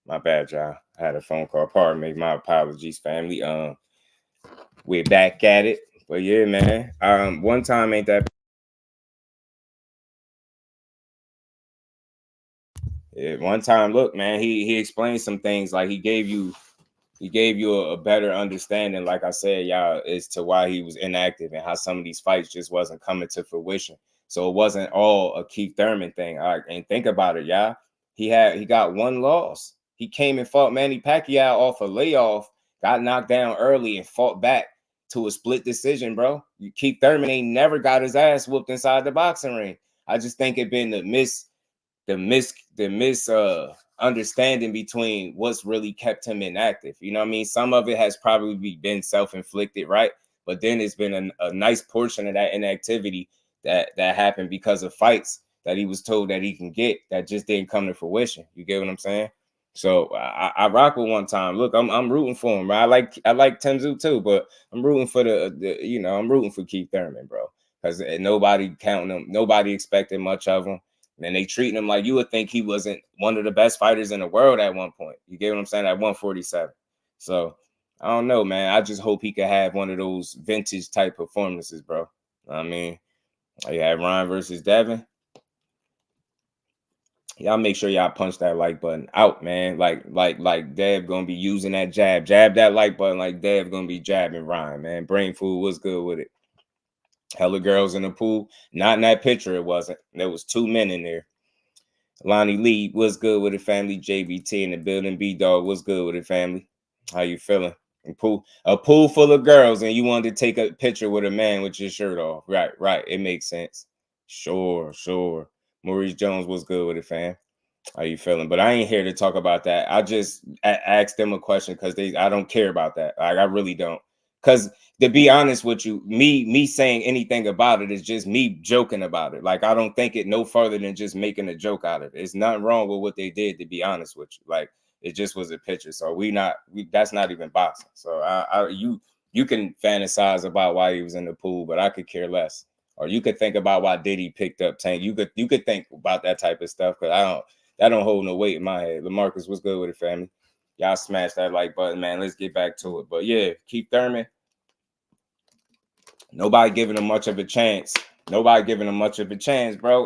My bad, y'all. I had a phone call. Pardon me. My apologies, family. We're back at it. But yeah, man. One time ain't that. Yeah, one time, look, man. He explained some things. Like he gave you a better understanding. Like I said, y'all, as to why he was inactive and how some of these fights just wasn't coming to fruition. So it wasn't all a Keith Thurman thing. And think about it, y'all. He got one loss. He came and fought Manny Pacquiao off a layoff, got knocked down early, and fought back to a split decision, bro. Keith Thurman ain't never got his ass whooped inside the boxing ring. I just think it been the understanding between what's really kept him inactive. You know what I mean? Some of it has probably been self-inflicted, right? But then it's been a nice portion of that inactivity that happened because of fights that he was told that he can get that just didn't come to fruition. You get what I'm saying? So I rock with one time. Look, I'm rooting for him. I like Tim Tszyu too, but I'm rooting for I'm rooting for Keith Thurman, bro, because nobody counting him, nobody expected much of him, and they treating him like you would think he wasn't one of the best fighters in the world at one point. You get what I'm saying? At 147. So I don't know, man. I just hope he could have one of those vintage type performances, bro. I mean, you had Ryan versus Devin. Y'all make sure y'all punch that like button out, man. Like Dev gonna be using that jab that like button like Dev gonna be jabbing Ryan, man. Brain food was good with it. Hella girls in the pool. Not in that picture, it wasn't. There was 2 men in there. Lonnie Lee was good with the family. JBT in the building. B-Dog was good with the family. How you feeling? A pool full of girls, and you wanted to take a picture with a man with your shirt off. Right. It makes sense. Sure. Maurice Jones was good with it, fam. How you feeling? But I ain't here to talk about that. I just asked them a question because I don't care about that. Like, I really don't. Because to be honest with you, me saying anything about it is just me joking about it. Like, I don't think it no further than just making a joke out of it. It's nothing wrong with what they did, to be honest with you. Like, it just was a picture. So that's not even boxing. So you can fantasize about why he was in the pool, but I could care less. Or you could think about why Diddy picked up Tank. You could think about that type of stuff, because that don't hold no weight in my head. LaMarcus, what's good with it, family? Y'all smash that like button, man. Let's get back to it. But yeah, Keith Thurman. Nobody giving him much of a chance. Bro.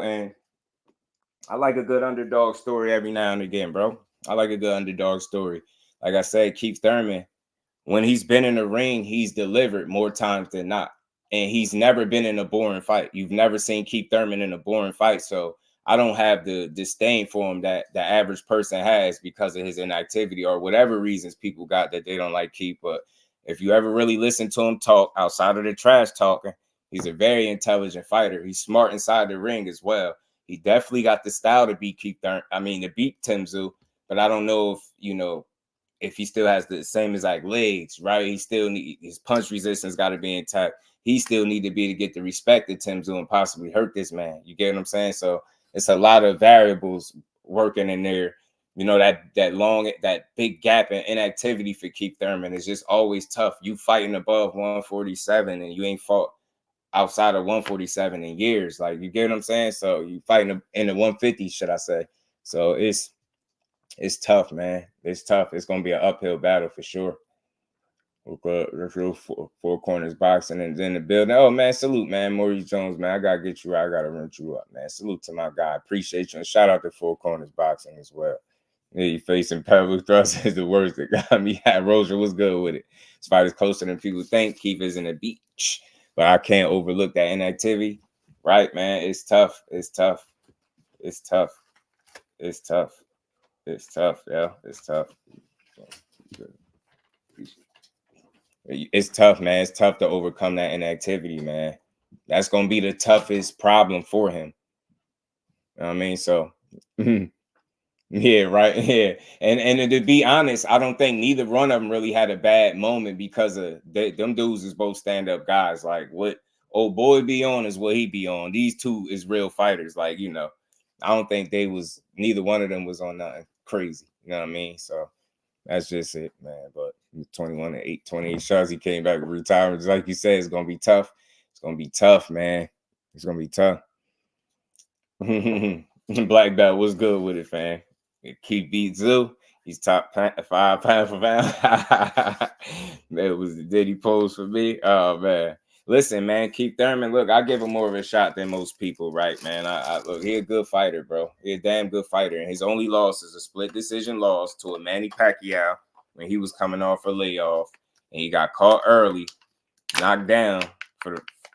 And I like a good underdog story every now and again, bro. I like a good underdog story. Like I said, Keith Thurman, when he's been in the ring, he's delivered more times than not. And he's never been in a boring fight. You've never seen Keith Thurman in a boring fight. So I don't have the disdain for him that the average person has because of his inactivity or whatever reasons people got that they don't like Keith. But if you ever really listen to him talk outside of the trash talking, he's a very intelligent fighter. He's smart inside the ring as well. He definitely got the style to beat Keith Thurman. I mean, to beat Tim Tszyu. But I don't know if he still has the same exact legs, right? He still his punch resistance got to be intact. He still need to be to get the respect that Tim Tszyu and possibly hurt this man. You get what I'm saying? So it's a lot of variables working in there. That big gap in inactivity for Keith Thurman is just always tough. You fighting above 147 and you ain't fought outside of 147 in years. Like, you get what I'm saying? So you fighting in the 150, should I say. So it's tough, man. It's tough. It's going to be an uphill battle for sure. Let's go four corners boxing and then the building. Oh, man, salute, man. Maurice Jones, man. I got to get you out. I got to rent you up, man. Salute to my guy. Appreciate you. And shout out to Four Corners Boxing as well. Yeah, you facing Pebble Thrust is the worst that got me. Roger was good with it. This fight is closer than people think. Keith is in the beach. But I can't overlook that inactivity. Right, man. It's tough. Yeah. It's tough. It's tough, man. It's tough to overcome that inactivity, man. That's going to be the toughest problem for him. You know what I mean? So, yeah, right. Yeah. And to be honest, I don't think neither one of them really had a bad moment because of them dudes is both stand-up guys. Like, what old boy be on is what he be on. These two is real fighters. Like, I don't think neither one of them was on nothing crazy. You know what I mean? So that's just it, man. But 21-8, 28 shots. He came back with retirement. Just like you said, it's gonna be tough. It's gonna be tough, man. It's gonna be tough. Black Belt was good with it, fam. Keith beat Tszyu. He's top 5 pound for pound. That was the Diddy pose for me. Oh man. Listen, man, Keith Thurman, look, I give him more of a shot than most people, right, man? Look, he's a good fighter, bro. He's a damn good fighter. And his only loss is a split decision loss to a Manny Pacquiao when he was coming off a layoff. And he got caught early, knocked down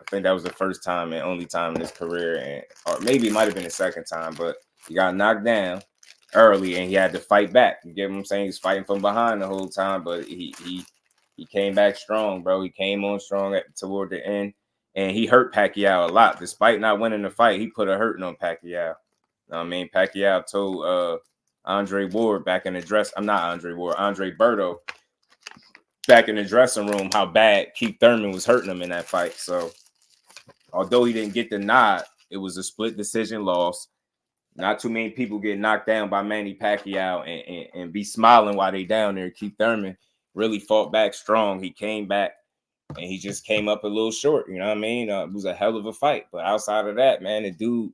I think that was the first time and only time in his career, or maybe it might have been the second time, but he got knocked down early and he had to fight back. You get what I'm saying? He's fighting from behind the whole time, but he came back strong, bro. He came on strong toward the end, and he hurt Pacquiao a lot. Despite not winning the fight, he put a hurting on Pacquiao. I mean, Pacquiao told Andre Ward back in the dress. I'm not Andre Ward, Andre Berto back in the dressing room how bad Keith Thurman was hurting him in that fight. So although he didn't get the nod, it was a split decision loss. Not too many people get knocked down by Manny Pacquiao and be smiling while they down there. Keith Thurman really fought back strong. He came back and he just came up a little short. You know what I mean? It was a hell of a fight. But outside of that, man, the dude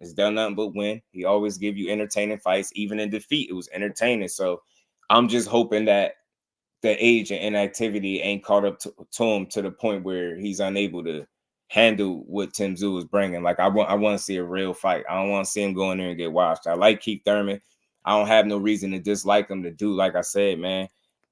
has done nothing but win. He always give you entertaining fights. Even in defeat, it was entertaining. So I'm just hoping that the age and inactivity ain't caught up to him to the point where he's unable to handle what Tim Tszyu is bringing. Like I want to see a real fight. I don't want to see him go in there and get washed. I like Keith Thurman. I don't have no reason to dislike him. To do, like I said, man,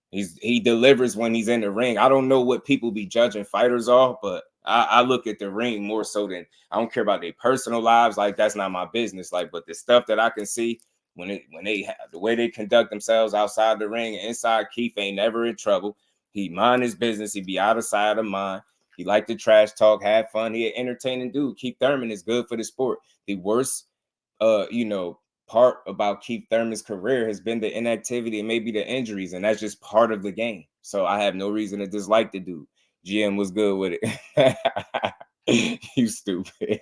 he delivers when he's in the ring. I don't know what people be judging fighters off, but I look at the ring more so than I don't care about their personal lives. Like that's not my business. Like, but the stuff that I can see when they have the way they conduct themselves outside the ring and inside, Keith ain't never in trouble. He mind his business. He be out of sight of mind. He like to trash talk, have fun. He an entertaining dude. Keith Thurman is good for the sport. The worst, part about Keith Thurman's career has been the inactivity and maybe the injuries, and that's just part of the game. So I have no reason to dislike the dude. GM was good with it. You stupid.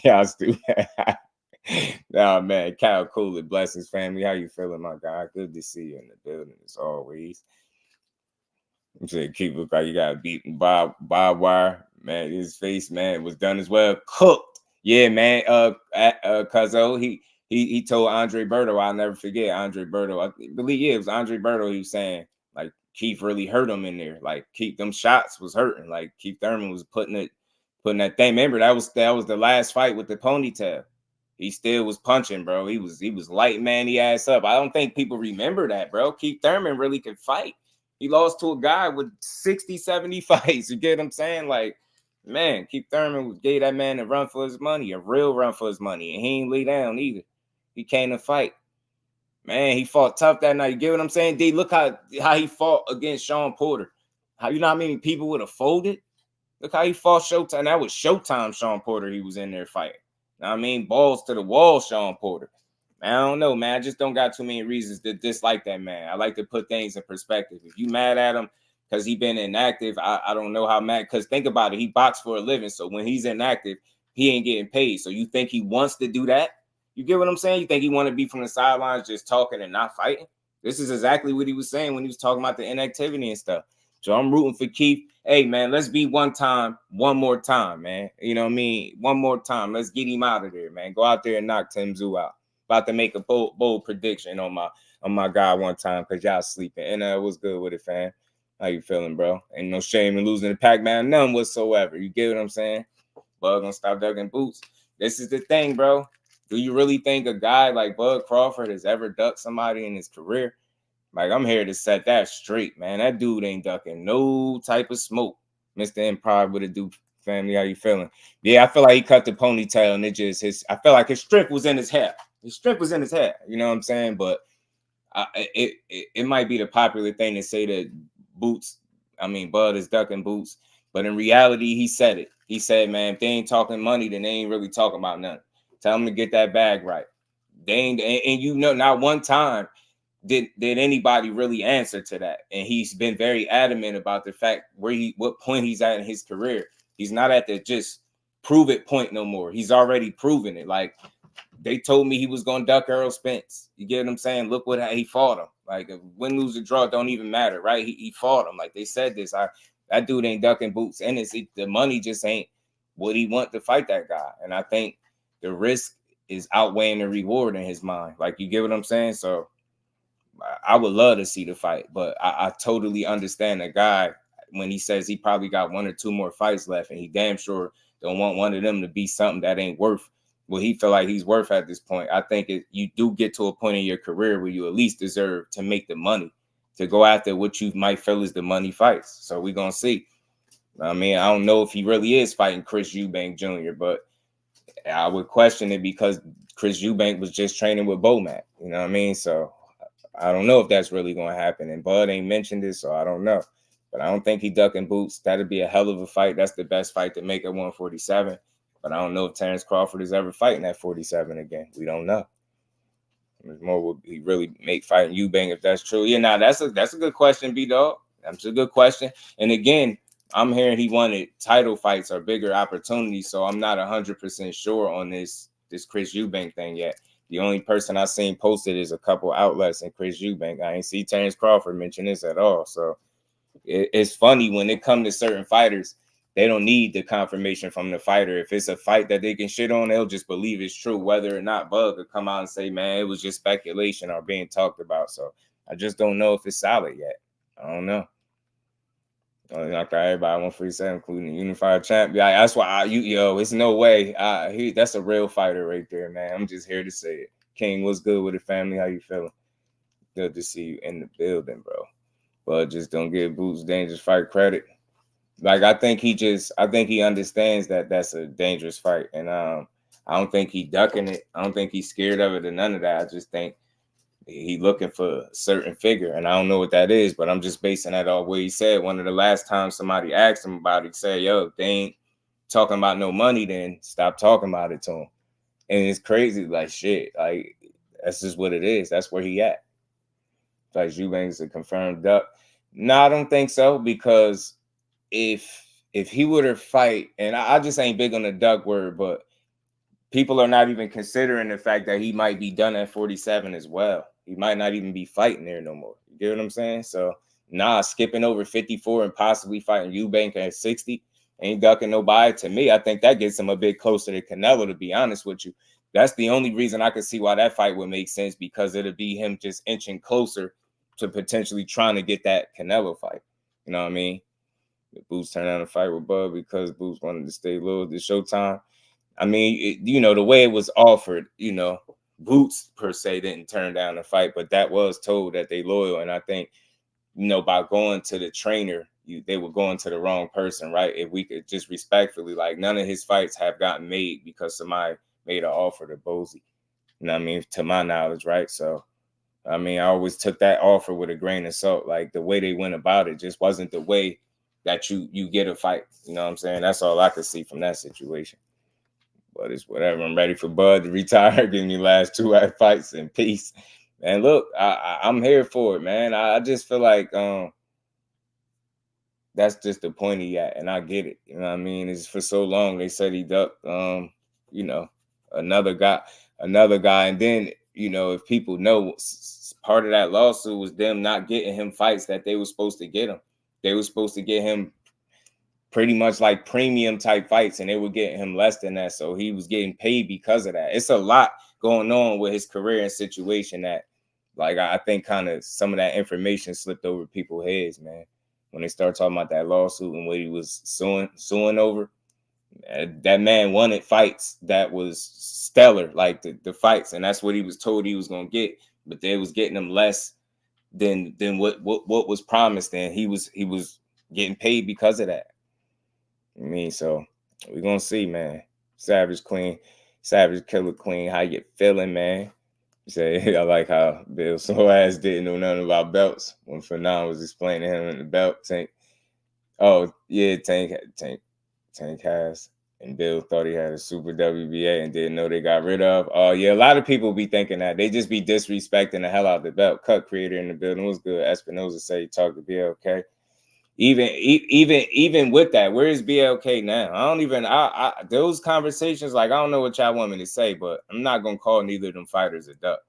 Y'all stupid. Nah, man. Kyle Cooley, blessings, family. How you feeling, my guy? Good to see you in the building as always. I'm saying, keep look like you got beaten by wire, man. His face, man, was done as well. Cooked, yeah, man. Cuzzo, he told Andre Berto, I'll never forget Andre Berto. I believe it was Andre Berto. He was saying like Keith really hurt him in there. Like Keith, them shots was hurting. Like Keith Thurman was putting that thing. Remember that was the last fight with the ponytail. He still was punching, bro. He was light man the ass up. I don't think people remember that, bro. Keith Thurman really could fight. He lost to a guy with 60, 70 fights. You get what I'm saying? Like, man, Keith Thurman gave that man a run for his money, a real run for his money. And he ain't lay down either. He came to fight. Man, he fought tough that night. You get what I'm saying? D, look how he fought against Sean Porter. How you know how many people would have folded? Look how he fought Showtime. That was Showtime Sean Porter he was in there fighting. You know what I mean? Balls to the wall, Sean Porter. I don't know, man. I just don't got too many reasons to dislike that man. I like to put things in perspective. If you mad at him because he been inactive, I don't know how mad. Because think about it. He boxed for a living. So when he's inactive, he ain't getting paid. So you think he wants to do that? You get what I'm saying? You think he want to be from the sidelines just talking and not fighting? This is exactly what he was saying when he was talking about the inactivity and stuff. So I'm rooting for Keith. Hey, man, let's be one more time, man. You know what I mean? One more time. Let's get him out of there, man. Go out there and knock Tim Tszyu out. About to make a bold prediction on my guy one time because y'all sleeping. And what's good with it, fam? How you feeling, bro? Ain't no shame in losing the Pac-Man, none whatsoever. You get what I'm saying? Bud gonna stop ducking boots. This is the thing, bro. Do you really think a guy like Bud Crawford has ever ducked somebody in his career? Like, I'm here to set that straight, man. That dude ain't ducking no type of smoke. Mr. Improv with a dude. Family, how you feeling? Yeah, I feel like he cut the ponytail and I feel like his strip was in his hair. His strip was in his hair. You know what I'm saying? But it might be the popular thing to say that Bud is ducking boots. But in reality, he said it. He said, man, if they ain't talking money, then they ain't really talking about nothing. Tell them to get that bag right. They ain't, and you know, not one time did anybody really answer to that. And he's been very adamant about the fact what point he's at in his career. He's not at the just prove it point no more. He's already proven it. Like, they told me he was going to duck Errol Spence. You get what I'm saying? Look how he fought him. Like, win, lose, or draw don't even matter, right? He fought him. Like, they said this. That dude ain't ducking boots. And the money just ain't what he want to fight that guy. And I think the risk is outweighing the reward in his mind. Like, you get what I'm saying? So I would love to see the fight. But I totally understand a guy when he says he probably got 1 or 2 more fights left, and he damn sure don't want one of them to be something that ain't worth what he feel like he's worth at this point. I think you do get to a point in your career where you at least deserve to make the money to go after what you might feel is the money fights. So we're going to see. I mean, I don't know if he really is fighting Chris Eubank Jr., but I would question it because Chris Eubank was just training with Bomac. You know what I mean? So I don't know if that's really going to happen. And Bud ain't mentioned it, so I don't know. But I don't think he ducking Boots. That'd be a hell of a fight. That's the best fight to make at 147. But I don't know if Terrence Crawford is ever fighting at 47 again. We don't know. More would he really make fighting Eubank if that's true? Yeah, now that's a good question, B-Dog. That's a good question. And again, I'm hearing he wanted title fights or bigger opportunities, so I'm not 100% sure on this Chris Eubank thing yet. The only person I've seen posted is a couple outlets and Chris Eubank. I ain't see Terrence Crawford mention this at all. So it's funny when it comes to certain fighters, they don't need the confirmation from the fighter. If it's a fight that they can shit on, they'll just believe it's true, whether or not Bug will come out and say, man, it was just speculation or being talked about. So I just don't know if it's solid yet. I don't know. Like everybody 147, including the unified champ. Yeah, that's why it's no way. That's a real fighter right there, man. I'm just here to say it. King, what's good with the family? How you feeling? Good to see you in the building, bro. But just don't give Boots dangerous fight credit. Like I think he understands that that's a dangerous fight, and I don't think he ducking it. I don't think he's scared of it or none of that. I just think he looking for a certain figure, and I don't know what that is, but I'm just basing that off what he said. One of the last times somebody asked him about it, he said, yo, if they ain't talking about no money, then stop talking about it to him. And it's crazy, like shit. Like that's just what it is. That's where he at. Like Eubank's a confirmed duck. No, I don't think so, because if he were to fight, and I just ain't big on the duck word, but people are not even considering the fact that he might be done at 47 as well. He might not even be fighting there no more. You get what I'm saying? So, skipping over 54 and possibly fighting Eubank at 60, ain't ducking nobody. To me, I think that gets him a bit closer to Canelo, to be honest with you. That's the only reason I could see why that fight would make sense, because it'll be him just inching closer to potentially trying to get that Canelo fight. You know what I mean? Boots turned down a fight with Bud because Boots wanted to stay loyal to Showtime. I mean, the way it was offered, Boots per se didn't turn down the fight, but that was told that they loyal. And I think, by going to the trainer, they were going to the wrong person, right? If we could just respectfully, like, none of his fights have gotten made because somebody made an offer to Bozy. You know what I mean? To my knowledge, right? So, I mean, I always took that offer with a grain of salt. Like, the way they went about it just wasn't the way that you get a fight. You know what I'm saying? That's all I could see from that situation. But it's whatever. I'm ready for Bud to retire. Give me last 2 fights in peace. And look, I'm here for it, man. I just feel like that's just the point he at, and I get it. You know what I mean? It's for so long they said he ducked another guy, and then if people know, part of that lawsuit was them not getting him fights that they were supposed to get him. They were supposed to get him pretty much like premium type fights, and they were getting him less than that. So he was getting paid because of that. It's a lot going on with his career and situation that, like, I think kind of some of that information slipped over people's heads, man. When they start talking about that lawsuit and what he was suing over, that man wanted fights that was stellar, like the fights, and that's what he was told he was going to get, but they was getting him less than what was promised, and he was getting paid because of that. I mean, so we're gonna see, man. Savage Killer Queen, how you feeling, man? You say, I like how Bill so ass didn't know nothing about belts when Fernand was explaining to him in the belt tank. Oh yeah, Tank has, and Bill thought he had a super WBA and didn't know they got rid of. Oh yeah, a lot of people be thinking that. They just be disrespecting the hell out of the belt. Cut creator in the building was good. Espinoza say he talked to BLK. Even with that, where is BLK now? I don't even those conversations, like, I don't know what y'all want me to say, but I'm not gonna call neither of them fighters a duck.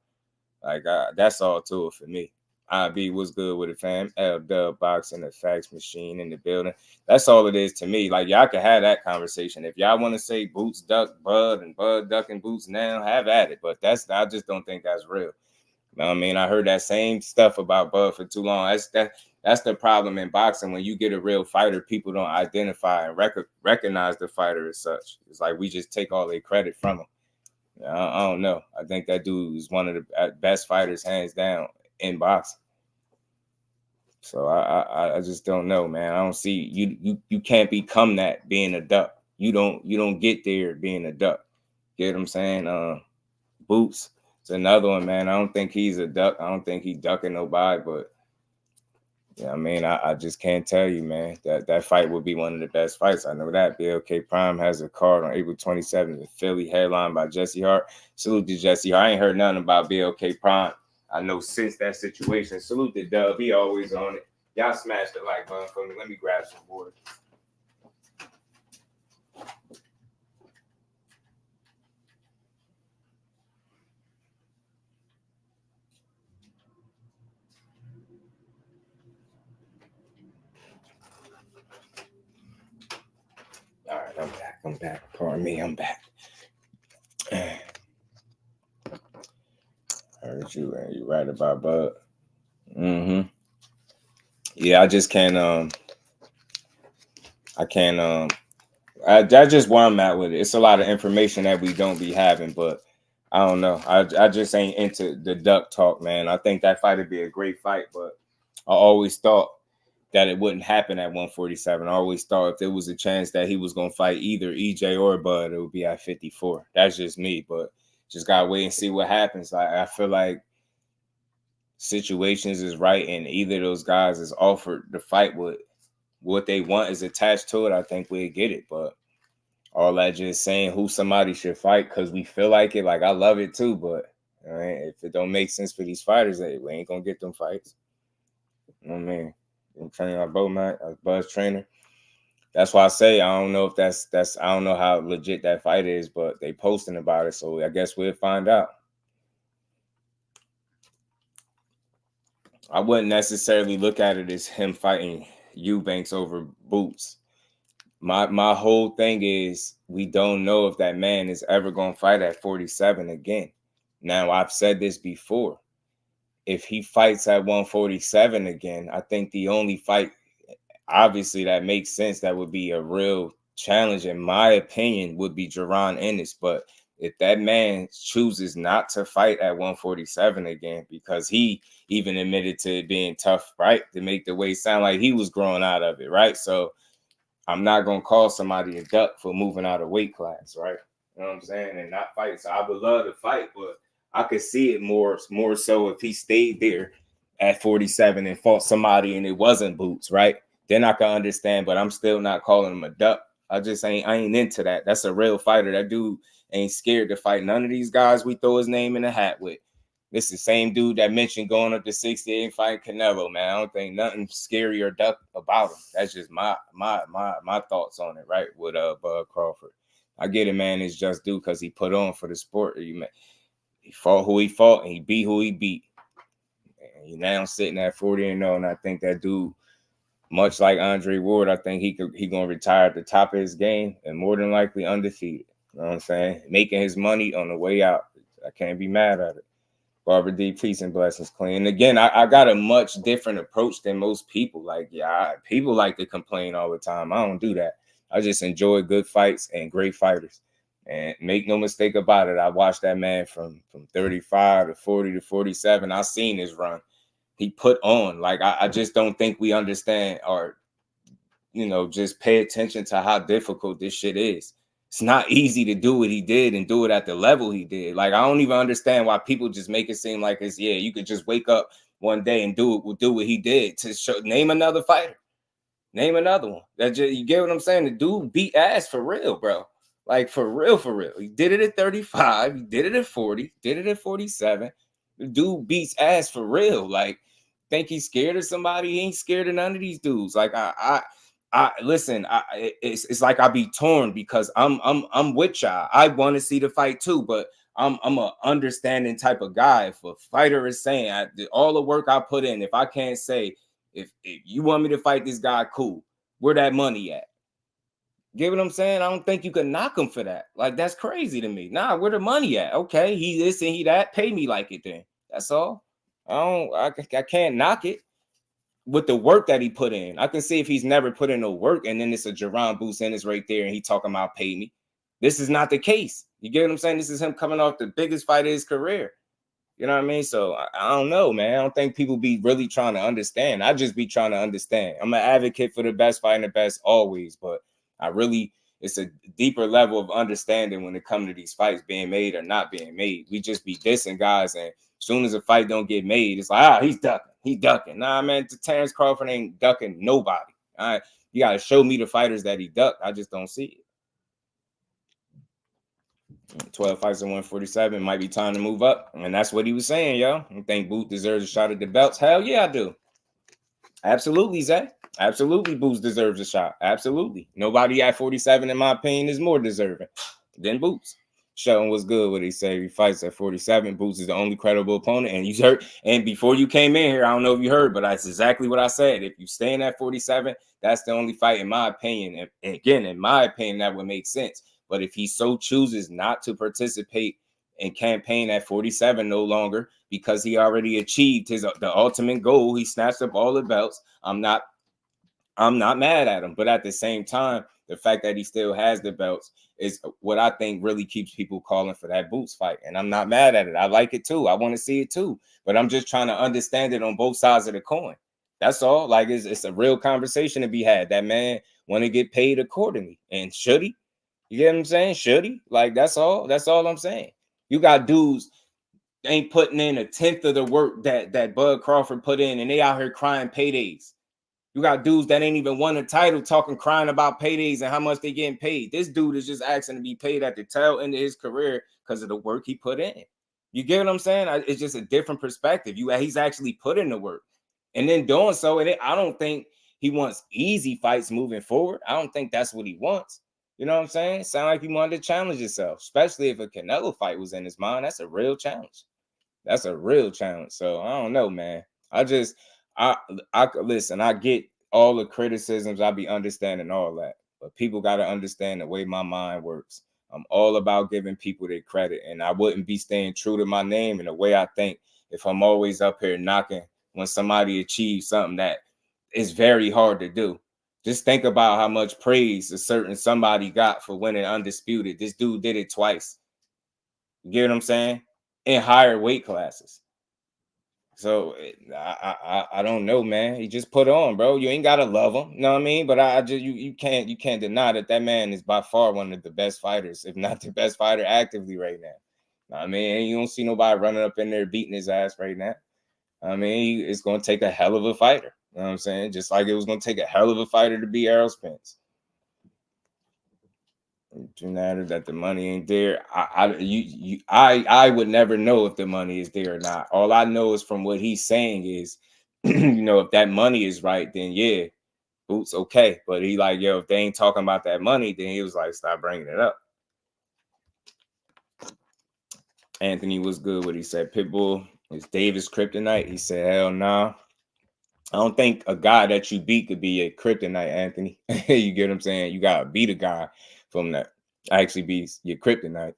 Like, that's all to it for me. IB was good with it, fam. LWBoxing, the fax machine in the building. That's all it is to me. Like, y'all can have that conversation. If y'all want to say Boots duck Bud and Bud ducking Boots now, have at it. But I just don't think that's real. You know what I mean? I heard that same stuff about Bud for too long. That's the problem in boxing. When you get a real fighter, people don't identify and recognize the fighter as such. It's like we just take all their credit from him. I don't know. I think that dude is one of the best fighters, hands down, in boxing. So I just don't know, man. I don't see you can't become that being a duck. You don't get there being a duck. Get what I'm saying? Boots. It's another one, man. I don't think he's a duck. I don't think he's ducking nobody, but yeah, I mean, I just can't tell you, man. That fight would be one of the best fights. I know that. BLK Prime has a card on April 27th in Philly, headlined by Jesse Hart. Salute to Jesse Hart. I ain't heard nothing about BLK Prime. I know since that situation. Salute to Dub. He always on it. Y'all smash the like button for me. Let me grab some water. All right, I'm back. Pardon me, I'm back. Heard you, man. You right about Bud. Yeah, I just can't. That's just where I'm at with it. It's a lot of information that we don't be having, but I don't know. I just ain't into the duck talk, man. I think that fight would be a great fight, but I always thought that it wouldn't happen at 147. I always thought if there was a chance that he was going to fight either EJ or Bud, it would be at 54. That's just me, but just got to wait and see what happens. I feel like situations is right, and either of those guys is offered the fight with what they want is attached to it. I think we'll get it, but all that just saying who somebody should fight because we feel like it, like I love it too, but if it don't make sense for these fighters, we ain't going to get them fights. You know what I mean? I'm training our boat, man, a Buzz trainer. That's why I say I don't know if that's I don't know how legit that fight is, but they posting about it, so I guess we'll find out. I wouldn't necessarily look at it as him fighting Eubanks over Boots. My whole thing is we don't know if that man is ever going to fight at 47 again. Now, I've said this before. If he fights at 147 again, I think the only fight, obviously, that makes sense, that would be a real challenge, in my opinion, would be Jaron Ennis. But if that man chooses not to fight at 147 again, because he even admitted to it being tough, right, to make the weight sound like he was growing out of it, right? So I'm not going to call somebody a duck for moving out of weight class, right? You know what I'm saying? And not fight. So I would love to fight, but I could see it more so if he stayed there at 47 and fought somebody and it wasn't Boots, right? Then I can understand, but I'm still not calling him a duck. I ain't into that. That's a real fighter. That dude ain't scared to fight none of these guys we throw his name in the hat with. This is the same dude that mentioned going up to 68 fighting Canelo, man. I don't think nothing scary or duck about him. That's just my thoughts on it, right? With Bud Crawford. I get it, man. It's just due because he put on for the sport. He fought who he fought and he beat who he beat. And he now sitting at 40-0, and I think that dude, much like Andre Ward, I think he gonna retire at the top of his game and more than likely undefeated. You know what I'm saying? Making his money on the way out. I can't be mad at it. Barbara D, peace and blessings, Clean. And again, I got a much different approach than most people. Like, people like to complain all the time. I don't do that. I just enjoy good fights and great fighters. And make no mistake about it, I watched that man from 35 to 40 to 47. I seen his run. He put on. Like, I just don't think we understand or, just pay attention to how difficult this shit is. It's not easy to do what he did and do it at the level he did. Like, I don't even understand why people just make it seem like it's, you could just wake up one day and do what he did. Name another fighter. Name another one. You get what I'm saying? The dude beat ass for real, bro. Like, for real, for real. He did it at 35. He did it at 40. Did it at 47. The dude beats ass for real. Like, think he's scared of somebody? He ain't scared of none of these dudes. Like, listen, it's like I be torn because I'm with y'all. I want to see the fight too, but I'm a understanding type of guy. If a fighter is saying all the work I put in, if I can't say, if you want me to fight this guy, cool, where that money at? Get what I'm saying? I don't think you can knock him for that. Like, that's crazy to me. Nah, where the money at? Okay, he this and he that. Pay me like it then. That's all. I can't knock it with the work that he put in. I can see if he's never put in no work and then it's a Jaron Boots Ennis right there and he talking about pay me. This is not the case. You get what I'm saying? This is him coming off the biggest fight of his career. You know what I mean? So I don't know, man. I don't think people be really trying to understand. I just be trying to understand. I'm an advocate for the best fighting the best always, but it's a deeper level of understanding when it comes to these fights being made or not being made. We just be dissing guys, and as soon as a fight don't get made, it's like, he's ducking. Nah, man, Terrence Crawford ain't ducking nobody. All right, you gotta show me the fighters that he ducked. I just don't see it. 12 fights at 147, might be time to move up. And that's what he was saying, yo. You think Boots deserves a shot at the belts? Hell yeah, I do. Absolutely, Zach. Absolutely, Boots deserves a shot. Absolutely. Nobody at 47, in my opinion, is more deserving than Boots. Shelton was good what he said. He fights at 47. Boots is the only credible opponent. And you heard, and before you came in here, I don't know if you heard, but that's exactly what I said. If you staying at 47, that's the only fight, in my opinion. And again, in my opinion, that would make sense. But if he so chooses not to participate in campaign at 47 no longer, because he already achieved the ultimate goal, he snatched up all the belts, I'm not mad at him. But at the same time, the fact that he still has the belts is what I think really keeps people calling for that Boots fight. And I'm not mad at it. I like it too. I want to see it too. But I'm just trying to understand it on both sides of the coin. That's all. Like, it's a real conversation to be had. That man want to get paid accordingly. And should he? You get what I'm saying? Should he? Like, that's all. That's all I'm saying. You got dudes ain't putting in a tenth of the work that Bud Crawford put in, and they out here crying paydays. You got dudes that ain't even won a title crying about paydays and how much they getting paid. This dude is just asking to be paid at the tail end of his career because of the work he put in. You get what I'm saying? It's just a different perspective. He's actually put in the work. And then doing so, and I don't think he wants easy fights moving forward. I don't think that's what he wants. You know what I'm saying? Sound like he wanted to challenge himself, especially if a Canelo fight was in his mind. That's a real challenge. That's a real challenge. So I don't know, man. I listen, I get all the criticisms. I be understanding all that. But people got to understand the way my mind works. I'm all about giving people their credit. And I wouldn't be staying true to my name and the way I think if I'm always up here knocking when somebody achieves something that is very hard to do. Just think about how much praise a certain somebody got for winning undisputed. This dude did it twice. You get what I'm saying? In higher weight classes. So I don't know, man. He just put on, bro. You ain't gotta love him, you know what I mean? But I just you can't deny that man is by far one of the best fighters, if not the best fighter actively right now. I mean, you don't see nobody running up in there beating his ass right now. I mean, it's gonna take a hell of a fighter. You know what I'm saying? Just like it was gonna take a hell of a fighter to beat Errol Spence. Do matter that the money ain't there. I would never know if the money is there or not. All I know is from what he's saying is, if that money is right, then yeah, Boots okay. But he like, yo, if they ain't talking about that money, then he was like, stop bringing it up. Anthony was good. What he said, Pitbull is Davis kryptonite. He said, hell no. Nah. I don't think a guy that you beat could be a kryptonite, Anthony. You get what I'm saying? You gotta beat a guy from that actually beats your kryptonite.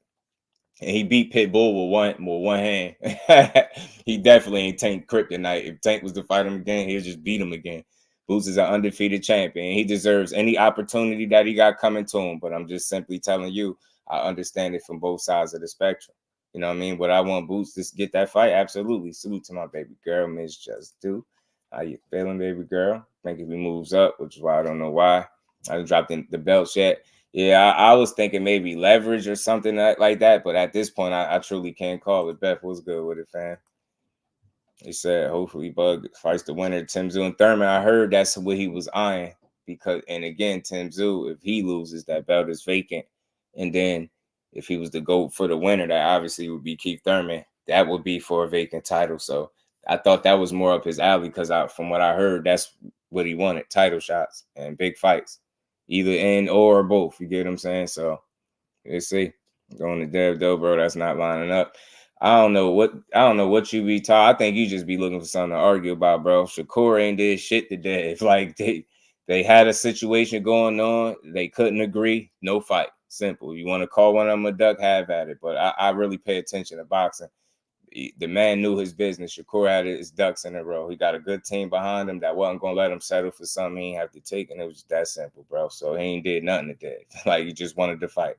And he beat Pitbull with one hand. He definitely ain't Tank kryptonite. If Tank was to fight him again, he'll just beat him again. Boots is an undefeated champion. He deserves any opportunity that he got coming to him. But I'm just simply telling you, I understand it from both sides of the spectrum. You know what I mean? Would I want Boots to get that fight? Absolutely. Salute to my baby girl, Miss JusDueBoxing. How you feeling, baby girl? I think if he moves up, which is why I don't know why I haven't dropped in the belts yet. Yeah, I was thinking maybe leverage or something like that, but at this point, I truly can't call it. Beth, what's good with it, fam? He said, hopefully Bug fights the winner, Tim Tszyu and Thurman. I heard that's what he was eyeing and again, Tim Tszyu, if he loses, that belt is vacant. And then if he was to go for the winner, that obviously would be Keith Thurman. That would be for a vacant title. So I thought that was more up his alley because from what I heard, that's what he wanted, title shots and big fights. Either in or both, you get what I'm saying? So let's see. Going to Dev though, bro, that's not lining up. I don't know what you be taught. I think you just be looking for something to argue about, bro. Shakur ain't did shit today. If like they had a situation going on, they couldn't agree, no fight. Simple. You want to call one of them a duck, have at it. But I really pay attention to boxing. The man knew his business. Shakur had his ducks in a row. He got a good team behind him that wasn't gonna let him settle for something he ain't have to take, and it was that simple, bro. So he ain't did nothing today. Like he just wanted to fight.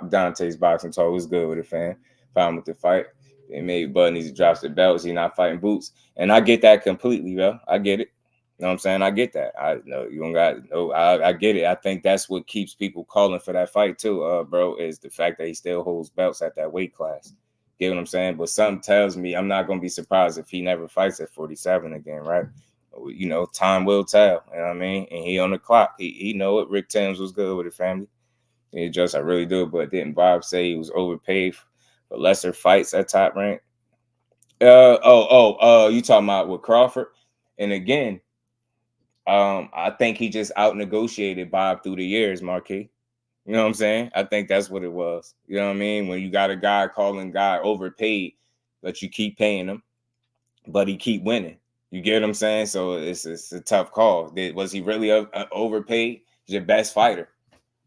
Dante's boxing talk was good with it, fam. Fine with the fight. They made Budnies, he drops the belts, he's not fighting Boots. And I get that completely, bro. I get it. You know what I'm saying? I get that. I know you don't got no. I get it. I think that's what keeps people calling for that fight too, bro, is the fact that he still holds belts at that weight class. You get what I'm saying? But something tells me I'm not gonna be surprised if he never fights at 47 again, right? You know, time will tell. You know what I mean? And he on the clock. He know it. Rick Thames was good with the family. He just, I really do. But didn't Bob say he was overpaid for lesser fights at Top Rank? You talking about with Crawford? And again, I think he just out negotiated Bob through the years, Marquis. You know what I'm saying? I think that's what it was. You know what I mean? When you got a guy calling guy overpaid, but you keep paying him, but he keep winning. You get what I'm saying? So it's a tough call. Was he really overpaid? He's your best fighter.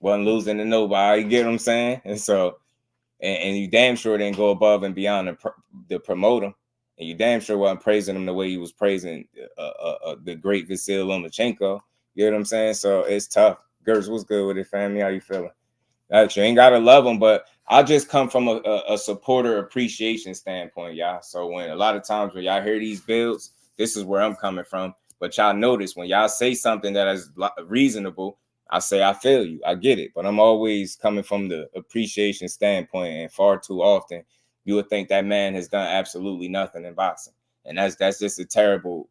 Wasn't losing to nobody. You get what I'm saying? And so, and you damn sure didn't go above and beyond the promoter. And you damn sure wasn't praising him the way he was praising the great Vasil Lomachenko. You know what I'm saying? So it's tough. Gertz, what's good with it, family? How you feeling? You ain't got to love him, but I just come from a supporter appreciation standpoint, y'all. So when a lot of times when y'all hear these builds, this is where I'm coming from. But y'all notice when y'all say something that is reasonable, I say I feel you. I get it. But I'm always coming from the appreciation standpoint, and far too often you would think that man has done absolutely nothing in boxing. And that's just a terrible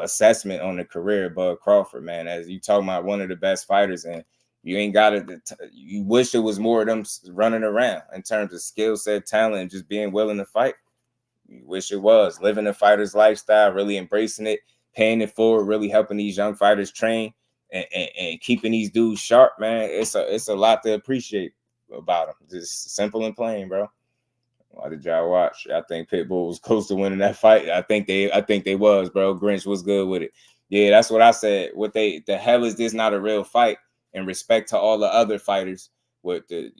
assessment on the career of Bud Crawford, man. As you talking about one of the best fighters, and you ain't got it. You wish it was more of them running around in terms of skill set, talent, and just being willing to fight. You wish it was living a fighter's lifestyle, really embracing it, paying it forward, really helping these young fighters train and keeping these dudes sharp, man. It's a lot to appreciate about them. Just simple and plain, bro. Why did y'all watch? I think Pitbull was close to winning that fight. I think they was, bro. Grinch was good with it. Yeah, that's what I said. The hell is this not a real fight? In respect to all the other fighters with the,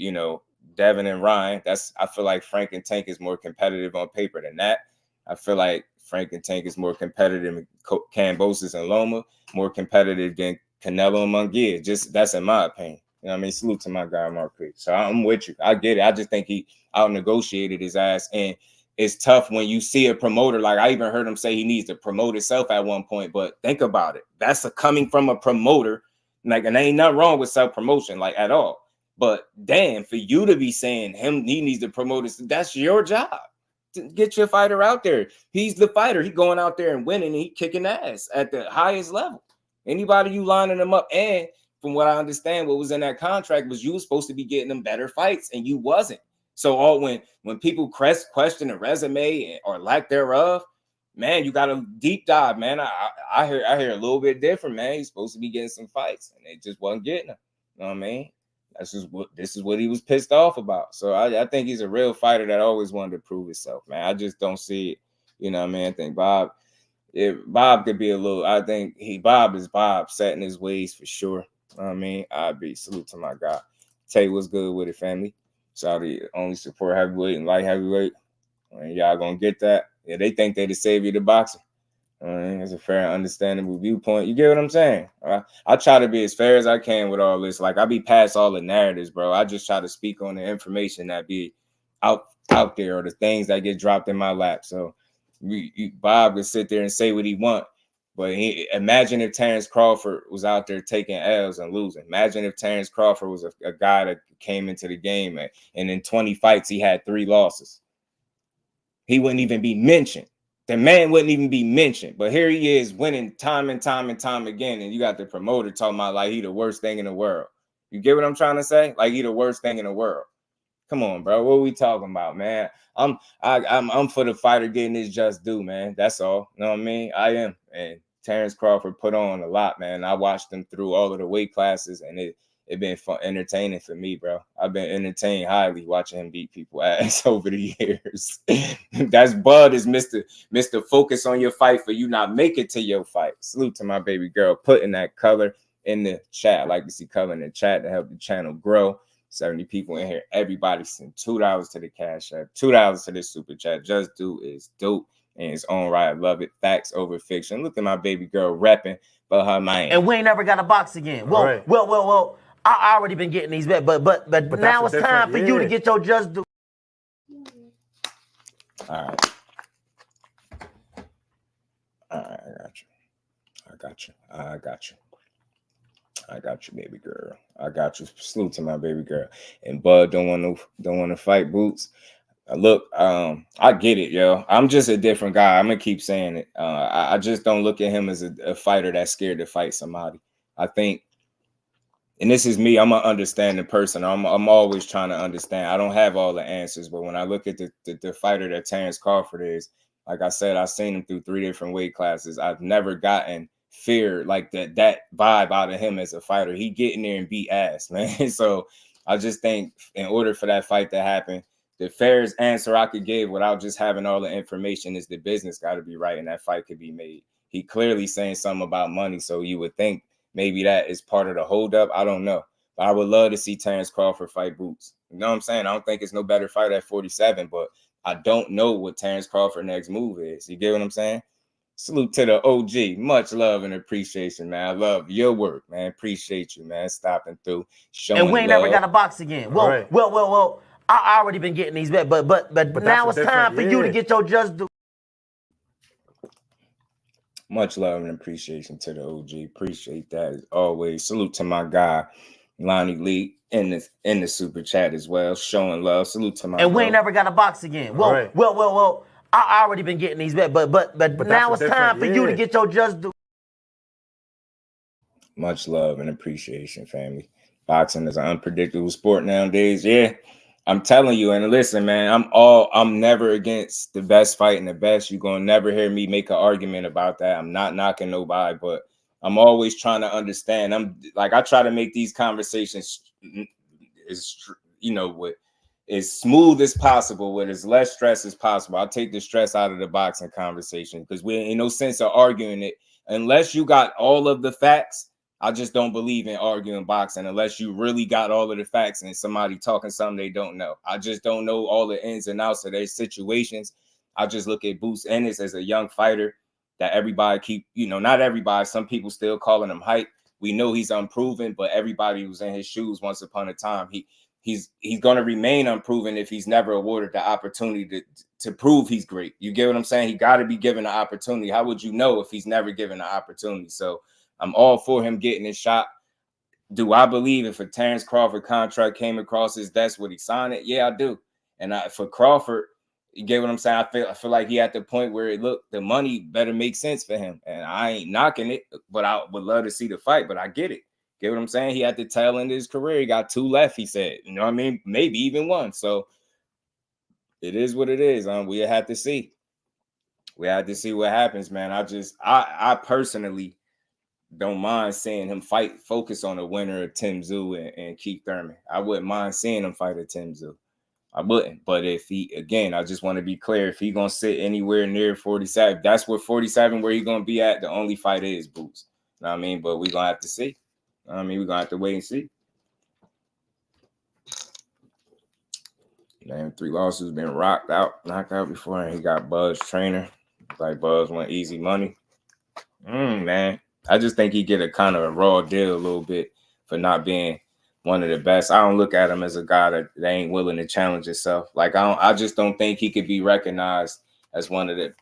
Devin and Ryan, I feel like Frank and Tank is more competitive on paper than that. I feel like Frank and Tank is more competitive than Kambosos and Loma, more competitive than Canelo and Munguia. Just that's in my opinion. You know what I mean? Salute to my guy, Marquis. So I'm with you. I get it. I just think he out-negotiated his ass. And it's tough when you see a promoter. Like, I even heard him say he needs to promote himself at one point. But think about it. That's coming from a promoter. Like, and there ain't nothing wrong with self-promotion, like, at all. But damn, for you to be saying he needs to promote himself, that's your job. To get your fighter out there. He's the fighter. He going out there and winning, and he kicking ass at the highest level. Anybody you lining them up, and from what I understand, what was in that contract was you was supposed to be getting them better fights, and you wasn't. So when people question the resume or lack thereof, man, you got a deep dive, man. I hear a little bit different, man. He's supposed to be getting some fights, and they just wasn't getting them. You know what I mean? This is what he was pissed off about. So I think he's a real fighter that always wanted to prove himself, man. I just don't see it. You know what I mean? I think Bob could be a little. I think Bob is Bob, set in his ways for sure. You know what I mean? I'd be salute to my guy. Tay, what's good with it, family? Saudi only support heavyweight and light heavyweight. And y'all gonna get that? Yeah, they think they the savior of the boxing. It's a fair and understandable viewpoint. You get what I'm saying? I try to be as fair as I can with all this. Like, I be past all the narratives, bro. I just try to speak on the information that be out there or the things that get dropped in my lap. So Bob could sit there and say what he want. But imagine if Terrence Crawford was out there taking L's and losing. Imagine if Terrence Crawford was a guy that came into the game and in 20 fights, he had 3 losses. He wouldn't even be mentioned. The man wouldn't even be mentioned. But here he is winning time and time and time again. And you got the promoter talking about like he the worst thing in the world. You get what I'm trying to say? Like he the worst thing in the world. Come on, bro. What are we talking about, man? I'm for the fighter getting his just due, man. That's all. You know what I mean? I am. And Terrence Crawford put on a lot, man. I watched him through all of the weight classes, and it been fun, entertaining for me, bro. I've been entertained highly watching him beat people ass over the years. That's Bud is Mr. Focus on your fight for you not make it to your fight. Salute to my baby girl putting that color in the chat. I like to see color in the chat to help the channel grow. 70 people in here. Everybody sent $2 to the Cash App, $2 to the Super Chat. Just Do is dope in its own right. I love it. Facts over fiction. Look at my baby girl repping for her man. And we ain't never got a box again. Well. I already been getting these bet, but now it's time for you to get your just due. All right. All right, I got you. I got you. I got you. I got you, baby girl. I got you. Salute to my baby girl. And Bud don't want to fight Boots. Look, I get it, yo. I'm just a different guy. I'm gonna keep saying it. I just don't look at him as a fighter that's scared to fight somebody. I think, and this is me, I'm an understanding person. I'm always trying to understand. I don't have all the answers, but when I look at the fighter that Terrence Crawford is, like I said, I've seen him through 3 different weight classes. I've never gotten fear like that vibe out of him as a fighter. He get in there and beat ass, man. So I just think in order for that fight to happen, the fairest answer I could give without just having all the information is the business got to be right and that fight could be made. He clearly saying something about money, so you would think maybe that is part of the holdup. I don't know. But I would love to see Terrence Crawford fight Boots. You know what I'm saying? I don't think it's no better fight at 47, but I don't know what Terrence Crawford's next move is. You get what I'm saying? Salute to the OG. Much love and appreciation, man. I love your work, man. Appreciate you, man. Stopping through, showing and we ain't love. never got to box again. Well. I already been getting these bet, but now it's time for you to get your JusDueBoxing. Much love and appreciation to the OG. Appreciate that as always. Salute to my guy, Lonnie Lee, in the super chat as well, showing love. Salute to my and we ain't never got to box again. Well. I already been getting these bet, but now it's time for you to get your JusDueBoxing. Much love and appreciation, family. Boxing is an unpredictable sport nowadays. Yeah. I'm telling you, and listen, man, I'm never against the best fighting the best. You're gonna never hear me make an argument about that. I'm not knocking nobody, but I'm always trying to understand. I try to make these conversations with as smooth as possible, with as less stress as possible. I'll take the stress out of the boxing conversation because we ain't no sense of arguing it unless you got all of the facts. I just don't believe in arguing boxing unless you really got all of the facts and somebody talking something they don't know. I just don't know all the ins and outs of their situations. I just look at Boots Ennis as a young fighter that everybody not everybody, some people still calling him hype. We know he's unproven, but everybody was in his shoes once upon a time. He's going to remain unproven if he's never awarded the opportunity to prove he's great. You get what I'm saying? He got to be given the opportunity. How would you know if he's never given the opportunity? So I'm all for him getting his shot. Do I believe if a Terrence Crawford contract came across his desk, would he sign it? Yeah, I do. And for Crawford, you get what I'm saying? I feel like he at the point where the money better make sense for him. And I ain't knocking it, but I would love to see the fight. But I get it. Get what I'm saying? He at the tail end of his career. He got 2 left, he said. You know what I mean? Maybe even 1. So it is what it is. We have to see. We have to see what happens, man. I personally don't mind seeing him focus on a winner of Tim Tszyu and Keith Thurman. I wouldn't mind seeing him fight a Tim Tszyu. I wouldn't. But if I just want to be clear, if he's going to sit anywhere near 47, that's where 47, where he's going to be at, the only fight is Boots. You know what I mean? But we're going to have to see. We're going to have to wait and see. Man, 3 losses, been knocked out before, and he got Buzz trainer. Like Buzz want easy money. Man. I just think he get a kind of a raw deal a little bit for not being one of the best. I don't look at him as a guy that ain't willing to challenge himself. Like I just don't think he could be recognized as one of the,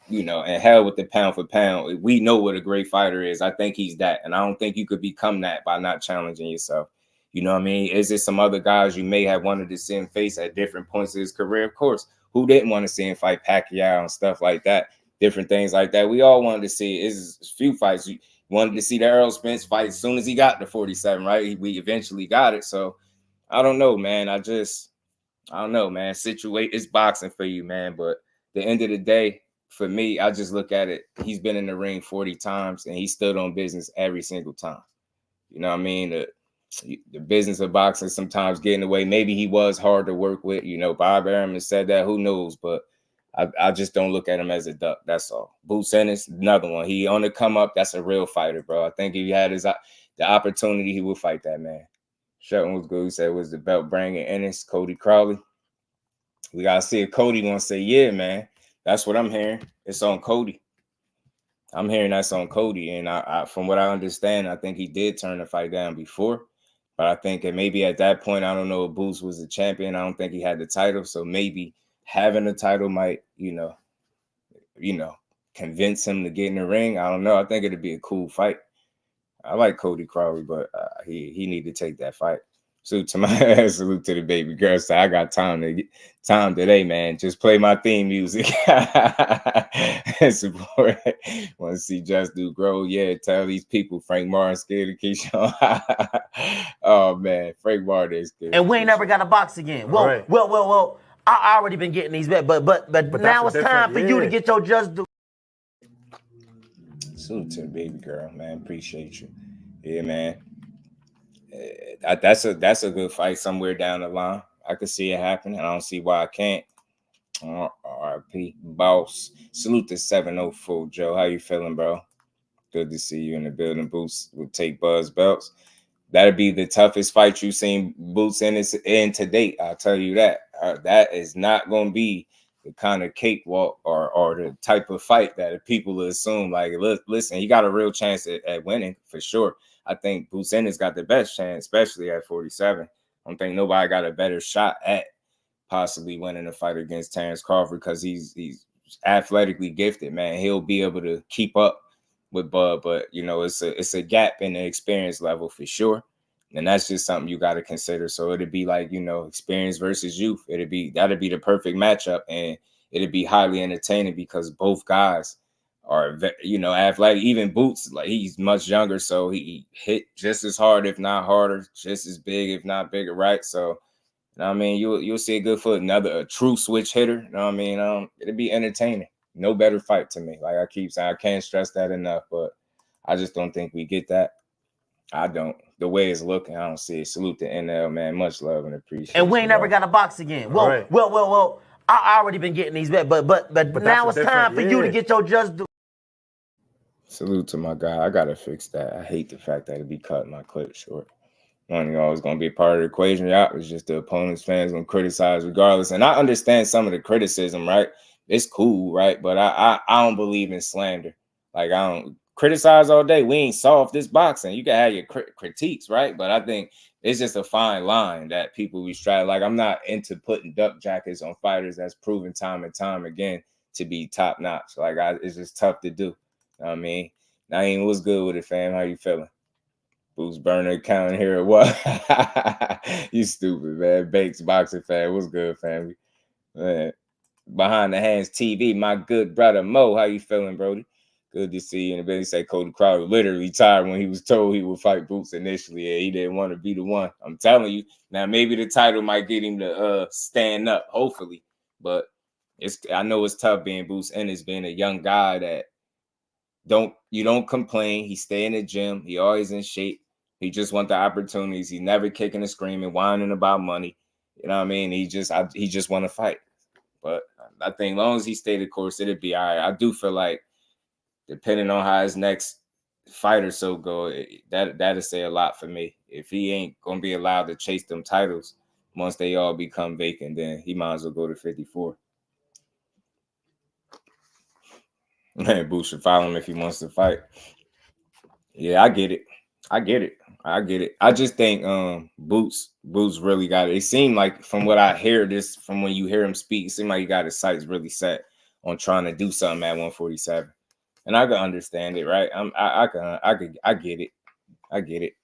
and hell with the pound for pound. We know what a great fighter is. I think he's that. And I don't think you could become that by not challenging yourself. You know what I mean? Is there some other guys you may have wanted to see him face at different points of his career? Of course. Who didn't want to see him fight Pacquiao and stuff like that? Different things like that. We all wanted to see it. It's a few fights. Wanted to see the Errol Spence fight as soon as he got to 47, right? We eventually got it. So I don't know, man. I don't know, man. It's boxing for you, man. But the end of the day, for me, I just look at it. He's been in the ring 40 times and he stood on business every single time. You know what I mean? The business of boxing sometimes getting away. Maybe he was hard to work with. Bob Arum has said that. Who knows? But I just don't look at him as a duck. That's all. Boots Ennis, another one. He on the come up. That's a real fighter, bro. I think if he had the opportunity, he would fight that man. Shelton was good. He said, was the belt bringing Ennis, Cody Crowley? We got to see if Cody going to say, yeah, man. That's what I'm hearing. It's on Cody. I'm hearing that's on Cody. And I from what I understand, I think he did turn the fight down before. But I think that maybe at that point, I don't know if Boots was the champion. I don't think he had the title. So maybe having a title might, convince him to get in the ring. I don't know. I think it'd be a cool fight. I like Cody Crowley, but he need to take that fight. Salute to the baby girl. So I got time today, man. Just play my theme music. Support. Want to see Just Do grow? Yeah, tell these people Frank Martin scared of Keyshawn. Oh man, Frank Martin is scared. And we ain't never got a box again. Well. I already been getting these bets, but now it's time for you to get your Just Do. Salute to the baby girl, man. Appreciate you. Yeah, man. That's a good fight somewhere down the line. I could see it happening. I don't see why I can't. RP boss. Salute to 704 Joe. How you feeling, bro? Good to see you in the building. Boots will take Buzz belts. That'd be the toughest fight you've seen Boots in to date. I'll tell you that. That is not going to be the kind of cakewalk or the type of fight that people will assume. Like, listen, he got a real chance at winning for sure. I think Boots Ennis got the best chance, especially at 47. I don't think nobody got a better shot at possibly winning a fight against Terrence Crawford because he's athletically gifted, man. He'll be able to keep up with Bud, but it's a gap in the experience level for sure. And that's just something you got to consider. So it'd be like, experience versus youth. That'd be the perfect matchup, and it'd be highly entertaining because both guys are, athletic. Even Boots, like, he's much younger, so he hit just as hard, if not harder, just as big, if not bigger, right? So, you'll see a good foot, a true switch hitter. It'd be entertaining. No better fight to me. Like I keep saying, I can't stress that enough, but I just don't think we get that. I don't. The way it's looking, I don't see it. Salute to NL, man. Much love and appreciation. And we ain't never got a box again. Well. I already been getting these bets, but now it's time for you to get your Just Do. Salute to my guy. I gotta fix that. I hate the fact that it'd be cutting my clip short. One always gonna be a part of the equation. Yeah, it's just the opponent's fans gonna criticize regardless. And I understand some of the criticism, right? It's cool, right? But I don't believe in slander. Like, I don't criticize all day. We ain't soft this boxing. You can have your critiques, right? But I think it's just a fine line that people we strive. Like, I'm not into putting duck jackets on fighters that's proven time and time again to be top notch. Like, it's just tough to do. You know what I mean? Naeem, what's good with it, fam? How you feeling? Boots burner account here or what? You stupid, man. Bakes boxing fan. What's good, family? Man. Behind the Hands TV, my good brother Mo. How you feeling, Brody? Good to see you. And then he said Cody Crowder literally retired when he was told he would fight Boots initially. Yeah, he didn't want to be the one. I'm telling you. Now, maybe the title might get him to stand up, hopefully. But I know it's tough being Boots Ennis, being a young guy that you don't complain. He stay in the gym. He always in shape. He just want the opportunities. He never kicking and screaming, whining about money. You know what I mean? He just want to fight. But I think as long as he stayed the course, it'd be all right. I do feel like, depending on how his next fight or so go, that'll say a lot for me. If he ain't gonna be allowed to chase them titles once they all become vacant, then he might as well go to 54. Man, Boots should follow him if he wants to fight. Yeah, I get it. I just think Boots really got it. It seemed like, from what I hear, from when you hear him speak, it seemed like he got his sights really set on trying to do something at 147. And I can understand it, right? I get it. I get it.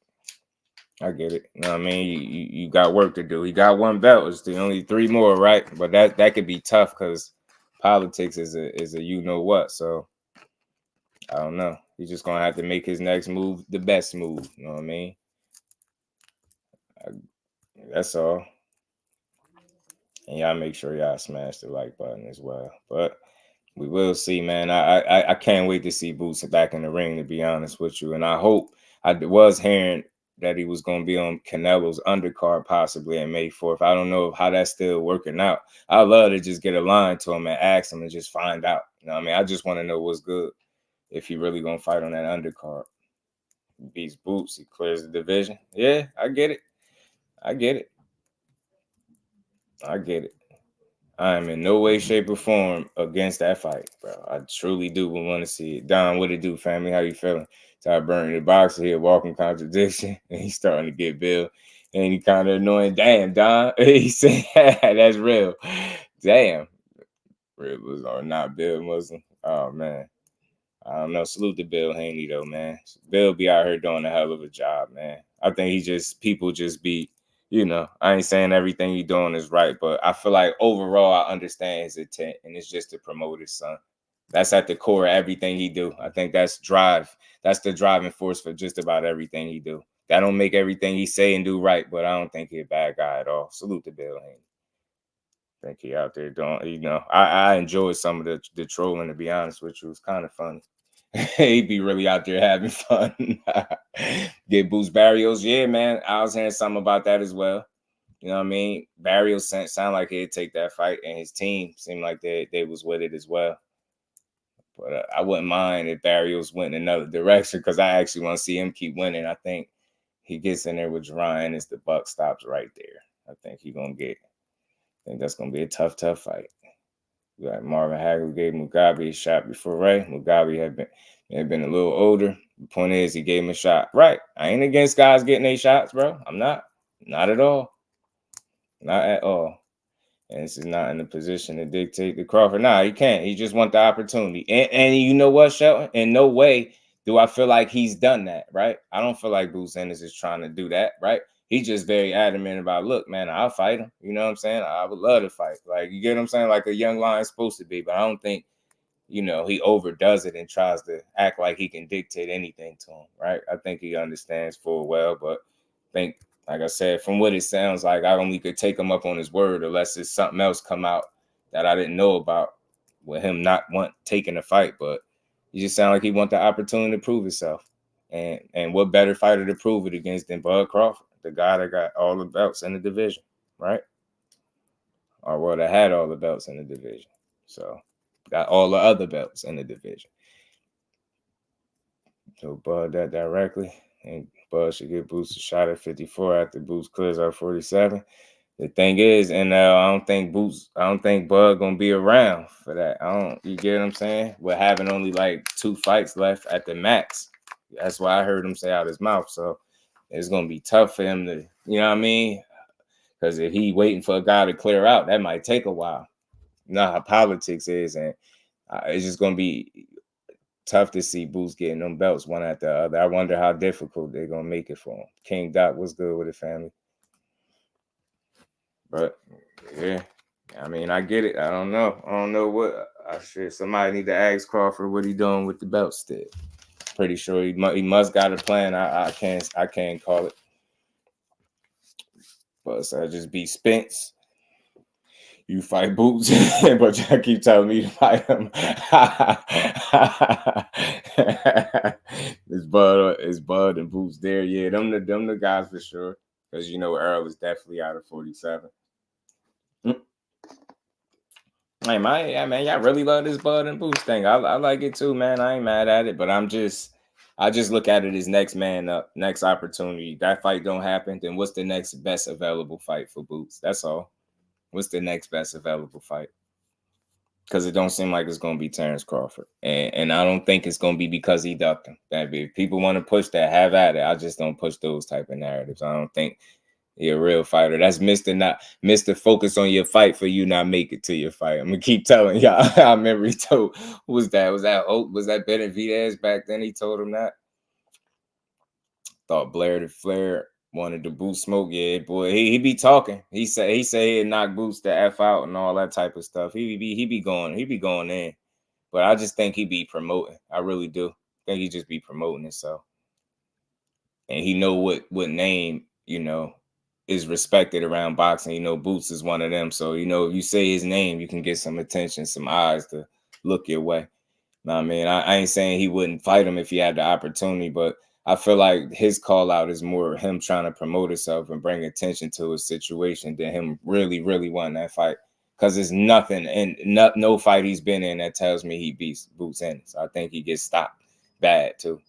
You know what I mean? You got work to do. He got one belt. It's the only 3 more, right? But that could be tough because politics is a you know what. So I don't know. He's just gonna have to make his next move the best move. You know what I mean? That's all. And y'all make sure y'all smash the like button as well. But we will see, man. I can't wait to see Boots back in the ring, to be honest with you. And I hope, I was hearing that he was going to be on Canelo's undercard possibly on May 4th. I don't know how that's still working out. I'd love to just get a line to him and ask him and just find out. You know what I mean? I just want to know what's good if he really going to fight on that undercard. He beats Boots. He clears the division. Yeah, I get it. I am in no way, shape, or form against that fight, bro. I truly do want to see it. Don, what it do, family? How you feeling? Tired burning the boxer here, walking contradiction, and he's starting to get Bill. And he kind of annoying. Damn, Don. He said, that's real. Damn. or not Bill Muslim. Oh man. I don't know. Salute to Bill Haney though, man. Bill be out here doing a hell of a job, man. I think people just be, I ain't saying everything he doing is right, but I feel like overall I understand his intent, and it's just to promote his son. That's at the core of everything he do. I think that's drive. That's the driving force for just about everything he do. That don't make everything he say and do right, but I don't think he a bad guy at all. Salute to Bill Haney. I think he out there doing, I enjoyed some of the trolling, to be honest with you. It was kind of funny. He'd be really out there having fun. Get Boots Barrios. Yeah, man. I was hearing something about that as well. You know what I mean? Barrios sound like he'd take that fight, and his team seemed like they was with it as well. But I wouldn't mind if Barrios went in another direction, because I actually want to see him keep winning. I think he gets in there with Ryan as the buck stops right there. I think that's going to be a tough fight. Like Marvin Hagler gave Mugabe a shot before Ray. Mugabe had been a little older. The point is, he gave him a shot. Right. I ain't against guys getting their shots, bro. I'm not. Not at all. Not at all. And this is not in the position to dictate the Crawford. Nah, he can't. He just want the opportunity. And you know what, Shelton? In no way do I feel like he's done that, right? I don't feel like Boots Ennis is trying to do that, right? He's just very adamant about, look, man, I'll fight him. You know what I'm saying? I would love to fight. Like, you get what I'm saying? Like a young lion's supposed to be. But I don't think, he overdoes it and tries to act like he can dictate anything to him, right? I think he understands full well. But I think, like I said, from what it sounds like, I only could take him up on his word unless there's something else come out that I didn't know about with him not taking the fight. But he just sound like he want the opportunity to prove himself. And what better fighter to prove it against than Bud Crawford, the guy that got all the belts in the division, right? Or well, that had all the belts in the division. So got all the other belts in the division. So Bud that directly. And Bud should get Boots a shot at 54 after Boots clears out 47. The thing is, and I don't think Bud gonna be around for that. You get what I'm saying? We're having only like 2 fights left at the max. That's why I heard him say out his mouth. So it's gonna be tough for him to, you know what I mean? Because if he waiting for a guy to clear out, that might take a while. You know how politics is, and it's just gonna be tough to see Boots getting them belts one after the other. I wonder how difficult they're gonna make it for him. King Doc, what's good with the family? But yeah, I mean, I get it. I don't know what somebody need to ask Crawford what he doing with the belt still. Pretty sure he must got a plan. I can't call it. But so I just be Spence. You fight Boots, but y'all keep telling me to fight him. It's Bud and Boots there. Yeah, them the guys for sure. Because Earl is definitely out of 47. Hey, man, y'all really love this Bud and Boots thing. I like it too, man. I ain't mad at it, but I just look at it as next man up, next opportunity. That fight don't happen, then what's the next best available fight for Boots? That's all. What's the next best available fight? Because it don't seem like it's going to be Terrence Crawford. And I don't think it's going to be because he ducked him. If people want to push that, have at it. I just don't push those type of narratives. I don't think you're a real fighter. That's Mr. Focus on your fight for you not make it to your fight. I'm going to keep telling y'all. I remember he told, who was that? Was that Benavidez back then? He told him that. Thought Blair the Flair wanted to Boot smoke. Yeah, boy, he be talking. He say he'd knock Boots the F out and all that type of stuff. He be going in. But I just think he be promoting. I really do. I think he just be promoting himself. And he know what name, is respected around boxing. Boots is one of them. So, if you say his name, you can get some attention, some eyes to look your way. Know what I mean? I ain't saying he wouldn't fight him if he had the opportunity, but I feel like his call out is more him trying to promote himself and bring attention to his situation than him really, really wanting that fight. Because there's nothing and no fight he's been in that tells me he beats Boots Ennis. So I think he gets stopped bad too.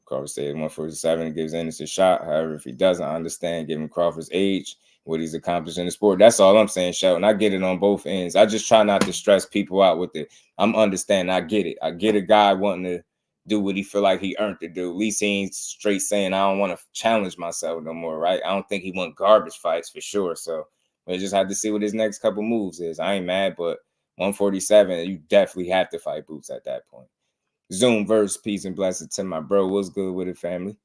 Crawford said 147 gives Ennis a shot. However, if he doesn't understand, given Crawford's age, what he's accomplished in the sport, that's all I'm saying, Shelton. I get it on both ends. I just try not to stress people out with it. I'm understanding. I get it. I get a guy wanting to do what he feel like he earned to do. At least he ain't straight saying, I don't want to challenge myself no more, right? I don't think he want garbage fights for sure. So we just have to see what his next couple moves is. I ain't mad, but 147, you definitely have to fight Boots at that point. Zoom verse, peace and blessings to my bro. What's good with it, family?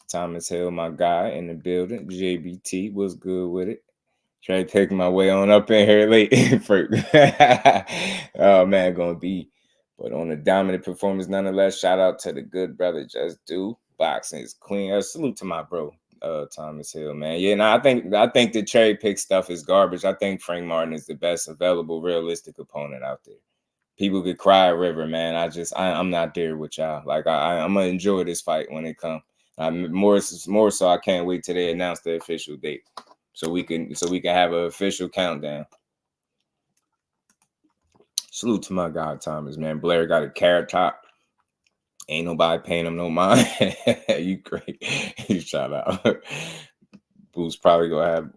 Thomas Hill, my guy in the building. JBT, what's good with it? Try to take my way on up in here late. Oh, man, gonna be. But on a dominant performance, nonetheless, shout out to the good brother JusDueBoxing is clean. Salute to my bro, Thomas Hill, man. Yeah, no, I think the cherry pick stuff is garbage. I think Frank Martin is the best available realistic opponent out there. People could cry a river, man. I'm not there with y'all. Like I'm gonna enjoy this fight when it comes. More so, I can't wait till they announce the official date, so we can have an official countdown. Salute to my guy Thomas, man. Blair got a carrot top. Ain't nobody paying him no mind. You great. You shout out. Boo's probably gonna have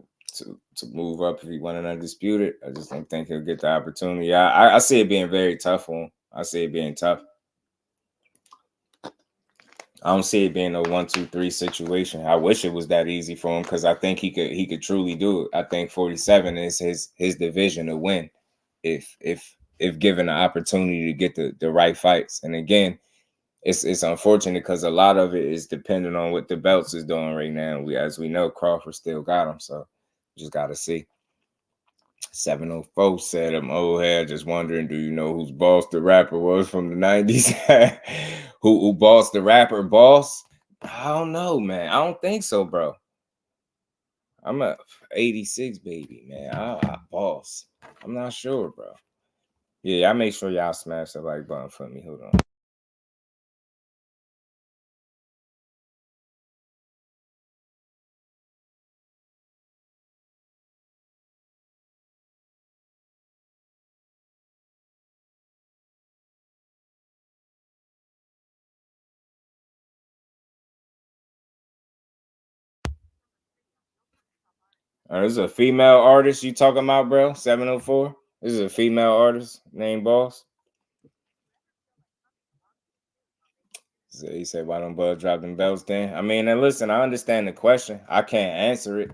to move up if he won an undisputed. I just don't think he'll get the opportunity. I see it being very tough for him. I see it being tough. I don't see it being a 1-2-3 situation. I wish it was that easy for him because I think he could truly do it. I think 47 is his division to win if given the opportunity to get the right fights. And again, it's unfortunate because a lot of it is dependent on what the belts is doing right now. As we know, Crawford still got him, so just got to see. 704 said, I'm old head, just wondering, do you know who's Boss the rapper was from the 90s? who Boss the rapper, Boss? I don't know, man. I don't think so, bro. I'm a 86 baby, man. I Boss. I'm not sure, bro. Yeah, I make sure y'all smash the like button for me. Hold on. This is a female artist you talking about, bro? 704? This is a female artist named Boss. So he said, why don't Bud drop them belts then? I mean, and listen, I understand the question. I can't answer it.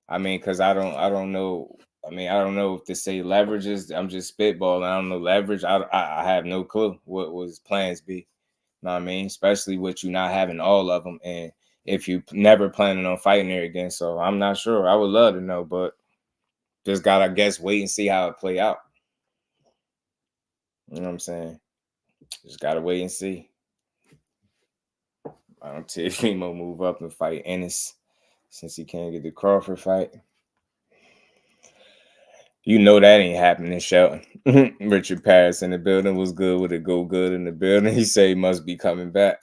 I mean, because I don't know. I mean, I don't know if to say leverage is, I'm just spitballing. I don't know leverage. I have no clue what his plans be. You know what I mean? Especially with you not having all of them. And if you never planning on fighting there again. So I'm not sure. I would love to know, but just got to, I guess, wait and see how it play out. You know what I'm saying? Just got to wait and see. I don't see if Fimo move up and fight Ennis since he can't get the Crawford fight. You know that ain't happening, Shelton. Richard Paris in the building was good with it. Go good in the building. He said he must be coming back.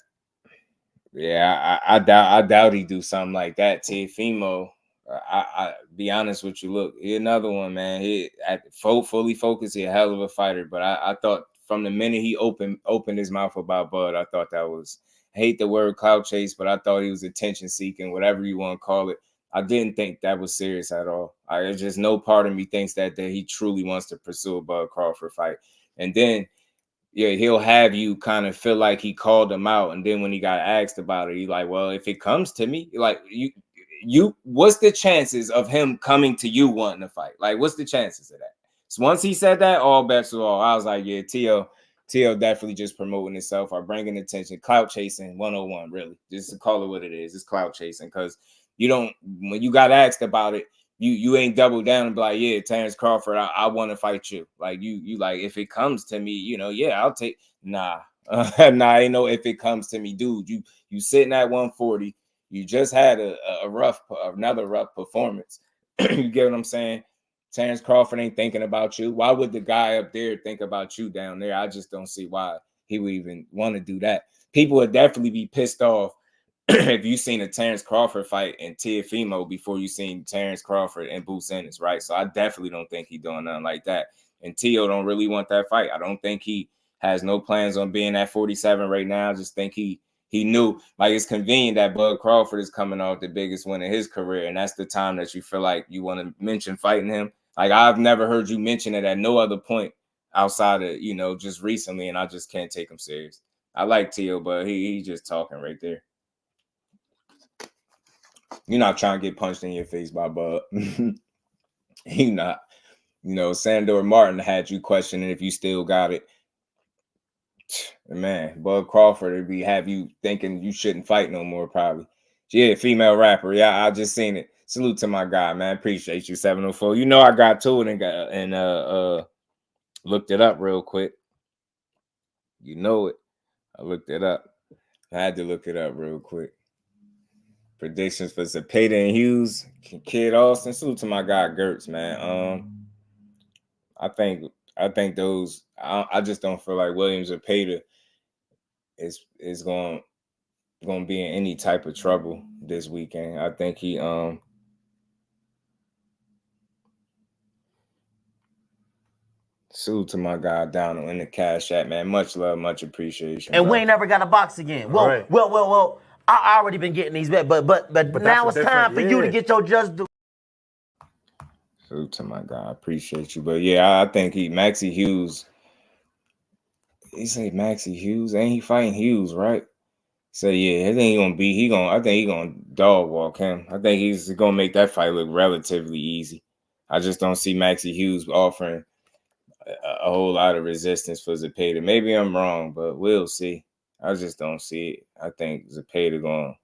Yeah, I doubt he do something like that. Teofimo, I be honest with you. Look, he another one, man. He fully focused. He a hell of a fighter. But I thought from the minute he opened his mouth about Bud, I thought that was, I hate the word clout chase, but I thought he was attention seeking, whatever you want to call it. I didn't think that was serious at all. There's just no part of me thinks that he truly wants to pursue a Bud Crawford fight. And then, yeah, he'll have you kind of feel like he called him out. And then when he got asked about it, he's like, well, if it comes to me, like you, what's the chances of him coming to you wanting to fight? Like, what's the chances of that? So once he said that, all bets were off. I was like, yeah, T.O. definitely just promoting himself or bringing attention, clout chasing 101, really. Just to call it what it is. It's clout chasing because you don't, when you got asked about it, you ain't double down and be like, yeah, Terrence Crawford, I want to fight you. Like you like, if it comes to me, yeah, I'll take. Nah, ain't no if it comes to me, dude. You sitting at 140. You just had another rough performance. You get what I'm saying? Terrence Crawford ain't thinking about you. Why would the guy up there think about you down there? I just don't see why he would even want to do that. People would definitely be pissed off if you seen a Terrence Crawford fight in Teofimo before you seen Terrence Crawford and Boots Ennis, right? So I definitely don't think he's doing nothing like that. And Tio don't really want that fight. I don't think he has no plans on being at 47 right now. I just think he knew, like, it's convenient that Bud Crawford is coming off the biggest win in his career, and that's the time that you feel like you want to mention fighting him. Like, I've never heard you mention it at no other point outside of, just recently, and I just can't take him serious. I like Tio, but he's just talking right there. You're not trying to get punched in your face by Bud. He not. You know, Sandor Martin had you questioning if you still got it. Man, Bud Crawford would have you thinking you shouldn't fight no more, probably. Yeah, female rapper. Yeah, I just seen it. Salute to my guy, man. Appreciate you, 704. You know I got to it and looked it up real quick. You know it. I looked it up. I had to look it up real quick. Predictions for Zepeda and Hughes, Kid Austin. Salute to my guy Gertz, man. I think those. I just don't feel like Williams Zepeda is going to be in any type of trouble this weekend. I think he salute to my guy Donald in the Cash App, man. Much love, much appreciation. And bro. we ain't never got a box again. Well. I already been getting these bets, but now it's time for you to get your just due. Salute to my guy. I appreciate you. But yeah, I think Maxie Hughes. He say Maxie Hughes. Ain't he fighting Hughes, right? So yeah, I think I think he gonna dog walk him. I think he's gonna make that fight look relatively easy. I just don't see Maxie Hughes offering a whole lot of resistance for Zepeda. Maybe I'm wrong, but we'll see. I just don't see it. I think Zepeda going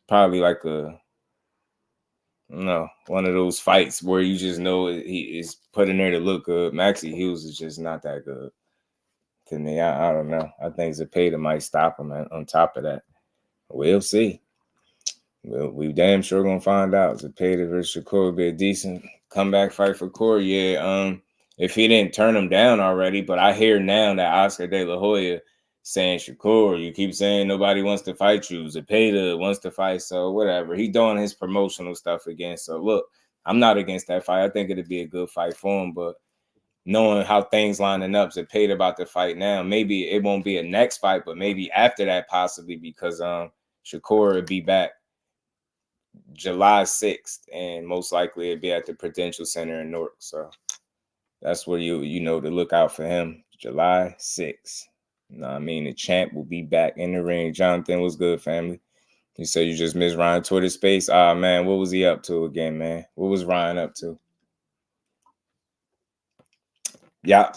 probably like one of those fights where you just know he is put in there to look good. Maxie Hughes is just not that good to me. I don't know. I think Zepeda might stop him. On top of that, we'll see. We damn sure gonna find out. Zepeda versus Shakur will be a decent comeback fight for Corey. Yeah. If he didn't turn him down already, but I hear now that Oscar De La Hoya saying, Shakur, you keep saying nobody wants to fight you. Zepeda wants to fight, so whatever. He doing his promotional stuff again. So look, I'm not against that fight. I think it'd be a good fight for him, but knowing how things lining up, Zepeda about to fight now, maybe it won't be a next fight, but maybe after that possibly because Shakur would be back July 6th, and most likely it'd be at the Prudential Center in Newark. So that's where you know to look out for him. July 6th. You know what I mean? The champ will be back in the ring. Jonathan, what's good, family? You said you just missed Ryan Twitter space. Man, what was he up to again, man? What was Ryan up to? Yeah,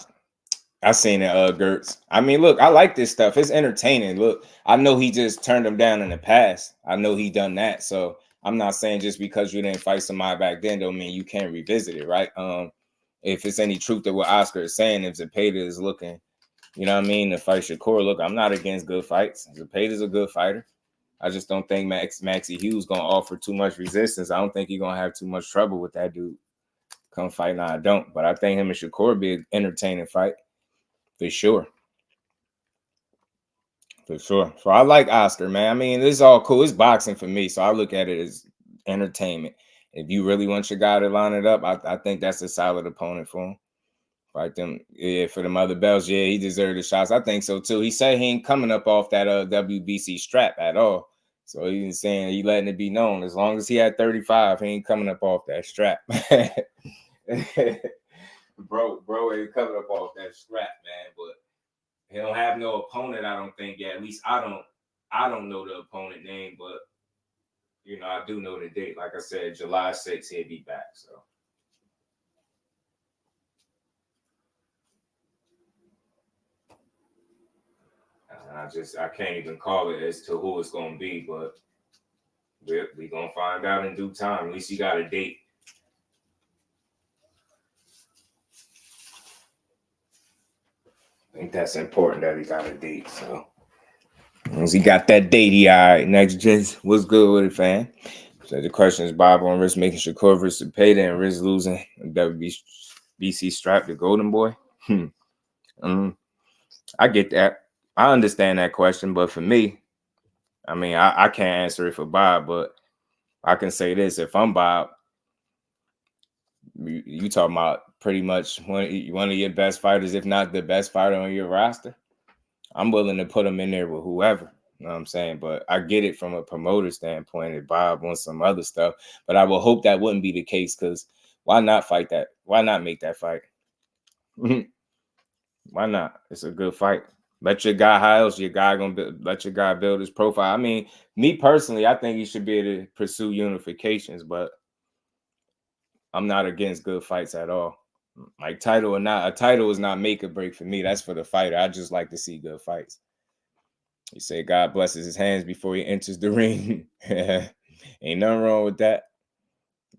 I seen it, Gertz. I mean, look, I like this stuff. It's entertaining. Look, I know he just turned him down in the past. I know he done that. So I'm not saying just because you didn't fight somebody back then don't mean you can't revisit it, right? If it's any truth to what Oscar is saying, if Zepeda is looking, you know what I mean, to fight Shakur, look, I'm not against good fights. Zepeda's a good fighter. I just don't think Maxie Hughes going to offer too much resistance. I don't think he's going to have too much trouble with that dude come fight. Now, I don't. But I think him and Shakur be an entertaining fight for sure. For sure. So I like Oscar, man. I mean, this is all cool. It's boxing for me, so I look at it as entertainment. If you really want your guy to line it up, I think that's a solid opponent for him. Fight them, yeah, for them other belts. Yeah, he deserved the shots. I think so too. He said he ain't coming up off that WBC strap at all. So he's saying he letting it be known. As long as he had 35, he ain't coming up off that strap. bro ain't coming up off that strap, man. But he don't have no opponent, I don't think yet. At least I don't know the opponent name, but you know, I do know the date. Like I said, July 6th, he'll be back. So I can't even call it as to who it's gonna be, but we gonna find out in due time. At least he got a date. I think that's important that he got a date. So once he got that date, he all right. Next gen, what's good with it, fam? So the question is Bob on risk making Shakur versus Zepeda and risk losing WBC strap to Golden Boy. I get that. I understand that question, but for me, I mean, I can't answer it for Bob, but I can say this. If I'm Bob, you talking about pretty much one of your best fighters, if not the best fighter on your roster, I'm willing to put him in there with whoever. You know what I'm saying? But I get it from a promoter standpoint if Bob wants some other stuff. But I will hope that wouldn't be the case because why not fight that? Why not make that fight? Why not? It's a good fight. Let your guy, how else your guy gonna let your guy build his profile? I mean, me personally, I think he should be able to pursue unifications, but I'm not against good fights at all. Like title or not, a title is not make or break for me. That's for the fighter. I just like to see good fights. He said God blesses his hands before he enters the ring. Ain't nothing wrong with that.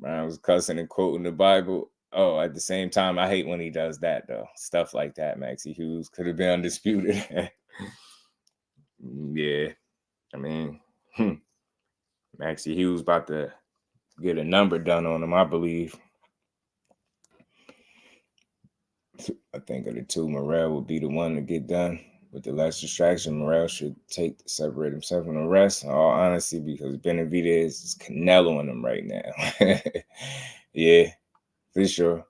I was cussing and quoting the Bible. Oh, at the same time, I hate when he does that, though. Stuff like that, Maxie Hughes could have been undisputed. Yeah. I mean, Maxie Hughes about to get a number done on him, I believe. I think of the two, Morrell would be the one to get done with the less distraction. Morrell should separate himself from the rest, in all honesty, because Benavidez is Canelo in him right now. Yeah, for sure.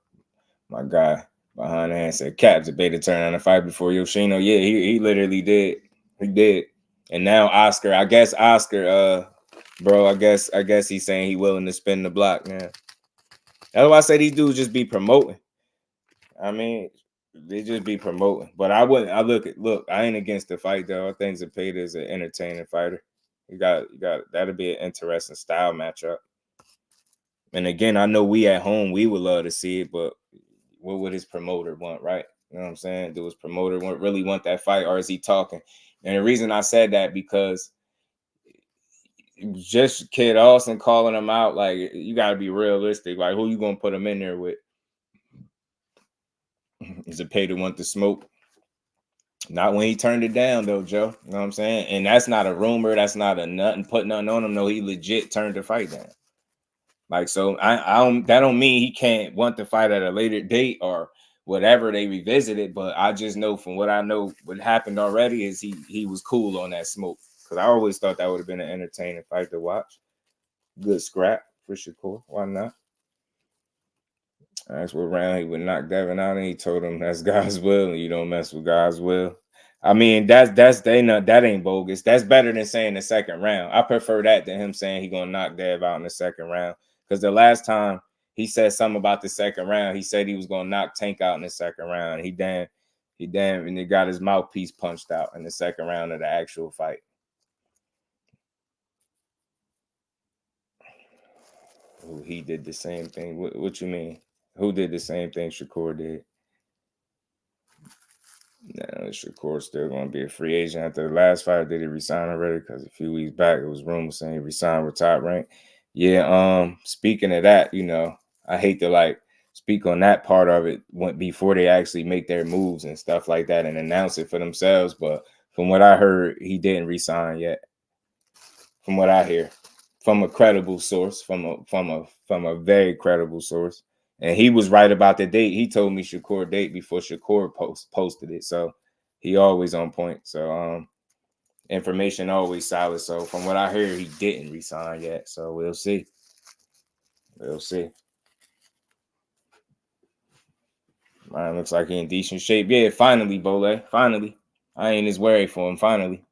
My guy behind the hand said Cap's a beta turn on the fight before Yoshino. Yeah, he literally did. He did. And now Oscar, I guess bro, I guess he's saying he willing to spin the block now. That's why I say these dudes just be promoting. I mean, they just be promoting. But I ain't against the fight though. I think Zepeda is an entertaining fighter. You got that'll be an interesting style matchup. And again, I know we at home, we would love to see it, but what would his promoter want, right? You know what I'm saying? Do his promoter really want that fight, or is he talking? And the reason I said that because just Kid Austin calling him out, like, you got to be realistic. Like, who you going to put him in there with? Is it pay to want the smoke? Not when he turned it down, though, Joe. You know what I'm saying? And that's not a rumor. That's not a nothing, put nothing on him. No, he legit turned the fight down. Like, so that don't mean he can't want the fight at a later date or whatever they revisit it. But I just know from what I know, what happened already is he was cool on that smoke. Because I always thought that would have been an entertaining fight to watch. Good scrap for Shakur. Why not? That's what round he would knock Devin out, and he told him that's God's will, and you don't mess with God's will. I mean, that ain't bogus. That's better than saying the second round. I prefer that than him saying he gonna knock Dev out in the second round. Because the last time he said something about the second round, he said he was gonna knock Tank out in the second round. He and he got his mouthpiece punched out in the second round of the actual fight. Ooh, he did the same thing. What you mean? Who did the same thing Shakur did? No, Shakur's still going to be a free agent after the last fight. Did he resign already? Because a few weeks back, it was rumors saying he resigned with Top Rank. Yeah, speaking of that, I hate to speak on that part of it before they actually make their moves and stuff like that and announce it for themselves. But from what I heard, he didn't resign yet. From what I hear, from a credible source, from a very credible source. And he was right about the date. He told me Shakur date before Shakur posted it. So he always on point. So information always solid. So from what I hear, he didn't resign yet. So we'll see. We'll see. Mine looks like he in decent shape. Yeah, finally, Bole. Finally. I ain't as worried for him. Finally.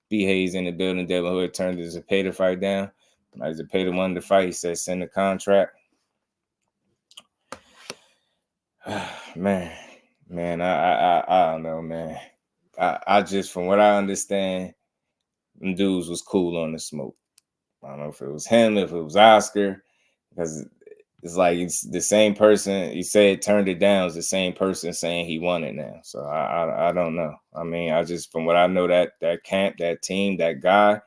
B. Hayes in the building. Dylan Hood turned the Zepeda fight down. Like Zepeda won the fight. He said send the contract. Man, I don't know, man. I just, from what I understand, them dudes was cool on the smoke. I don't know if it was him, if it was Oscar, because it's like it's the same person. He said turned it down. It's the same person saying he won it now. So I don't know. I mean, I just, from what I know, that camp, that team, that guy,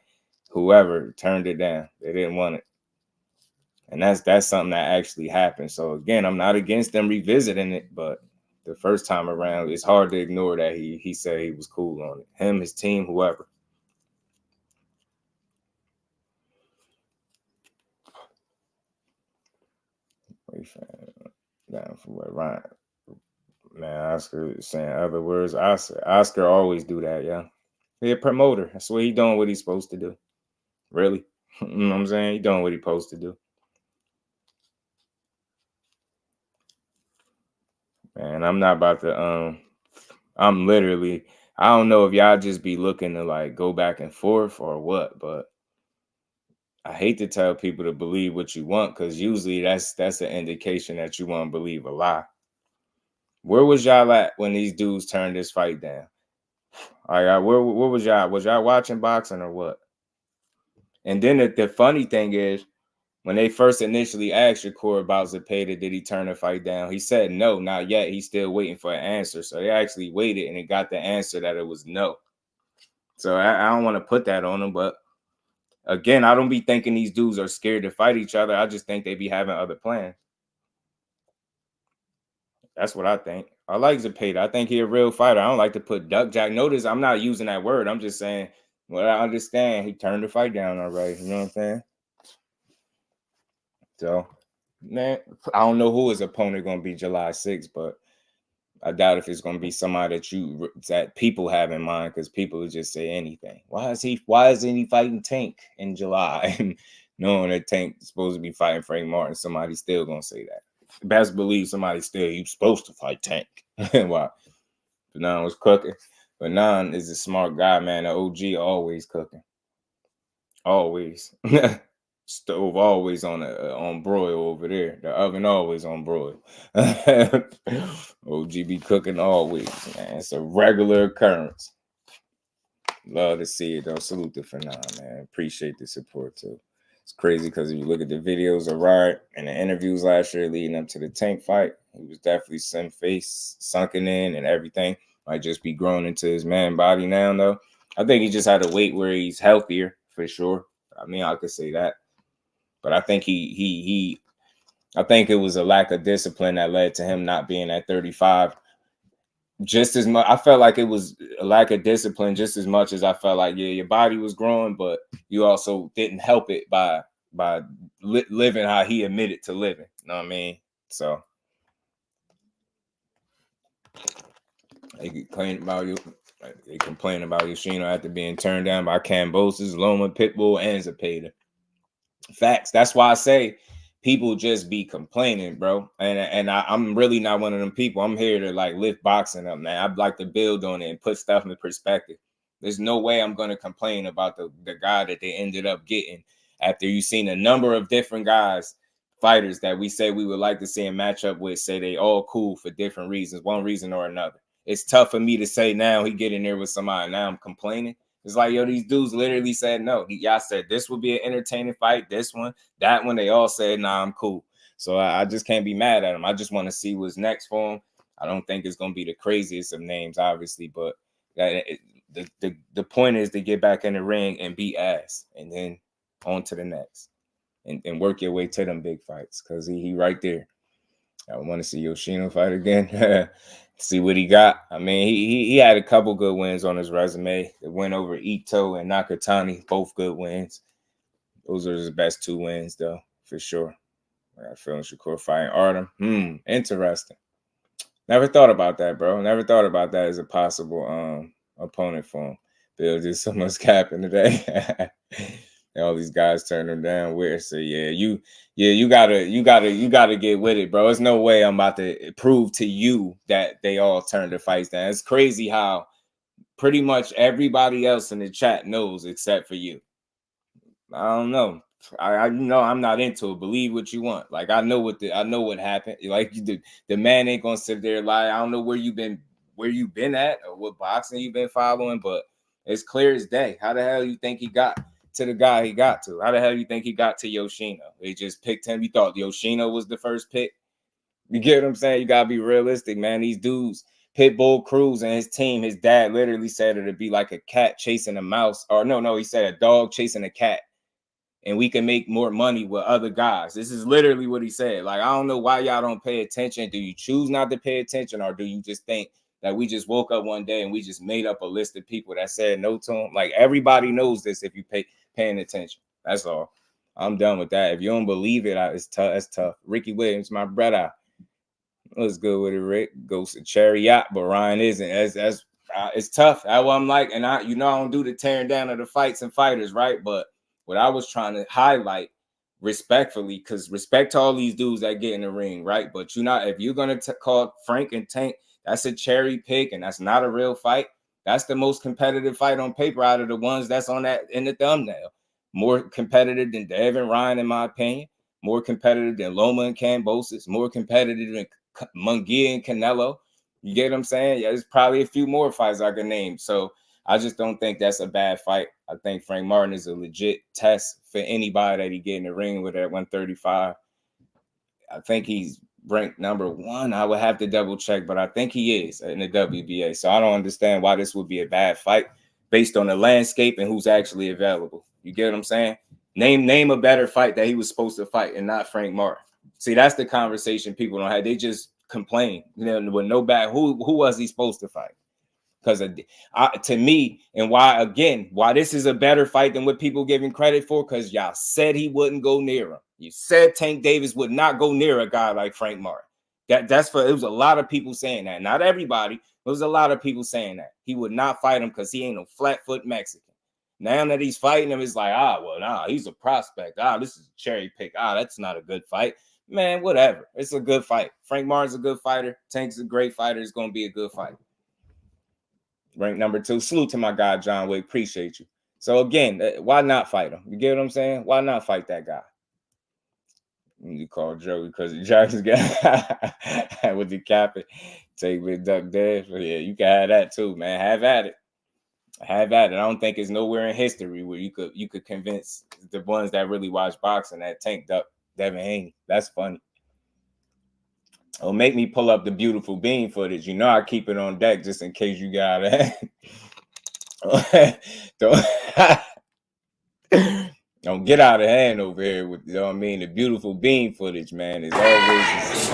whoever turned it down. They didn't want it. And that's something that actually happened. So again, I'm not against them revisiting it, but the first time around, it's hard to ignore that he said he was cool on it. Him, his team, whoever. Down for what Ryan. Man, Oscar is saying other words. Oscar always do that, yeah. He a promoter. That's what he doing what he's supposed to do. Really. You know what I'm saying? He doing what he's supposed to do. Man, I'm not about to I'm literally, I don't know if y'all just be looking to go back and forth or what, but I hate to tell people to believe what you want, because usually that's an indication that you want to believe a lie. Where was y'all at when these dudes turned this fight down? All right, where was y'all? Was y'all watching boxing or what? And then the funny thing is, when they first initially asked Shakur about Zepeda, did he turn the fight down? He said no, not yet. He's still waiting for an answer. So they actually waited, and it got the answer that it was no. So I don't want to put that on him, but again, I don't be thinking these dudes are scared to fight each other. I just think they be having other plans. That's what I think. I like Zepeda. I think he's a real fighter. I don't like to put duck jack. Notice I'm not using that word. I'm just saying what I understand. He turned the fight down already. You know what I'm saying? So, man, I don't know who his opponent going to be July 6th, but I doubt if it's going to be somebody that people have in mind, because people will just say anything. Why isn't he fighting Tank in July? And knowing that Tank is supposed to be fighting Frank Martin, somebody's still going to say that. Best believe somebody's still, you're supposed to fight Tank. Why? Benan was cooking. Benan is a smart guy, man. The OG always cooking. Always. Stove always on broil over there. The oven always on broil. OG be cooking always, man. It's a regular occurrence. Love to see it, though. Salute to Fanon, man. Appreciate the support, too. It's crazy because if you look at the videos of Riot and the interviews last year leading up to the Tank fight, he was definitely sunken in and everything. Might just be grown into his man body now, though. I think he just had to wait where he's healthier, for sure. I mean, I could say that. But I think I think it was a lack of discipline that led to him not being at 35 just as much. I felt like it was a lack of discipline just as much as I felt like, yeah, your body was growing, but you also didn't help it by living how he admitted to living. You know what I mean? So they complain about Yoshino after being turned down by Cambosis, Loma, Pitbull, and Zepeda. Facts. That's why I say people just be complaining, bro. And I'm really not one of them people. I'm here to like lift boxing up, man. I'd like to build on it and put stuff in perspective. There's no way I'm going to complain about the guy that they ended up getting after you've seen a number of different fighters that we say we would like to see him match up with, say they all cool for different reasons, one reason or another. It's tough for me to say now he get in there with somebody. Now I'm complaining. It's like, yo, these dudes literally said no. Y'all said this would be an entertaining fight, this one, that one. They all said, nah, I'm cool. So I just can't be mad at him. I just want to see what's next for him. I don't think it's going to be the craziest of names, obviously, but the point is to get back in the ring and beat ass and then on to the next and work your way to them big fights, because he right there. I want to see Yoshino fight again. See what he got. I mean, he had a couple good wins on his resume. The win over Ito and Nakatani, both good wins. Those are his best two wins, though, for sure. I got feeling Shakur fighting Artem. Interesting. Never thought about that, bro. Never thought about that as a possible opponent for him. Bill did so much capping today. All these guys turn them down. Weird. So you gotta get with it, bro. There's no way I'm about to prove to you that they all turned their fights down. It's crazy how pretty much everybody else in the chat knows except for you. I don't know. I know I'm not into it. Believe what you want. Like I know what happened. Like the man ain't gonna sit there and lie. I don't know where you've been at or what boxing you've been following, but it's clear as day. How the hell you think he got to the guy he got to? How the hell you think he got to Yoshino? They just picked him. You thought Yoshino was the first pick? You get what I'm saying? You gotta be realistic, man. These dudes, Pitbull Cruz and his team, his dad literally said it'd be like a cat chasing a mouse. Or no, he said a dog chasing a cat. And we can make more money with other guys. This is literally what he said. Like, I don't know why y'all don't pay attention. Do you choose not to pay attention, or do you just think that we just woke up one day and we just made up a list of people that said no to him? Like, everybody knows this if you paying attention. That's all. I'm done with that. If you don't believe it, it's tough. That's tough. Ricky Williams, my brother. What's good with it, Rick? Goes to Chariot, but Ryan isn't. That's it's tough. That's what I'm like. And I don't do the tearing down of the fights and fighters, right? But what I was trying to highlight respectfully, because respect to all these dudes that get in the ring, right? But if you're going to call Frank and Tank, that's a cherry pick and that's not a real fight. That's the most competitive fight on paper out of the ones that's on that in the thumbnail. More competitive than Devin Ryan, in my opinion. More competitive than Loma and Cambosis. More competitive than Munguia and Canelo. You get what I'm saying? Yeah, there's probably a few more fights I can name. So I just don't think that's a bad fight. I think Frank Martin is a legit test for anybody that he get in the ring with at 135. I think he's ranked number 1. I would have to double check, but I think he is in the WBA. So I don't understand why this would be a bad fight based on the landscape and who's actually available. You get what I'm saying? Name a better fight that he was supposed to fight and not Frank Martin. See, that's the conversation people don't have. They just complain, with no back. Who was he supposed to fight? Because to me, and why this is a better fight than what people give him credit for, because y'all said he wouldn't go near him. You said Tank Davis would not go near a guy like Frank Martin. It was a lot of people saying that. Not everybody. There was a lot of people saying that. He would not fight him because he ain't no flat-foot Mexican. Now that he's fighting him, it's like, he's a prospect. This is a cherry pick. That's not a good fight. Man, whatever. It's a good fight. Frank Martin's a good fighter. Tank's a great fighter. It's going to be a good fight. Ranked number 2. Salute to my guy, John Wick. Appreciate you. So, again, why not fight him? You get what I'm saying? Why not fight that guy? You call Joe because the Jackson's got with the cap it. Take with Duck Dead. Yeah, you can have that too, man. Have at it. I don't think it's nowhere in history where you could convince the ones that really watch boxing that Tank Duck Devin Haney. That's funny. It'll make me pull up the beautiful bean footage. I keep it on deck just in case you got it. Don't get out of hand over here with, the beautiful bean footage, man, is always.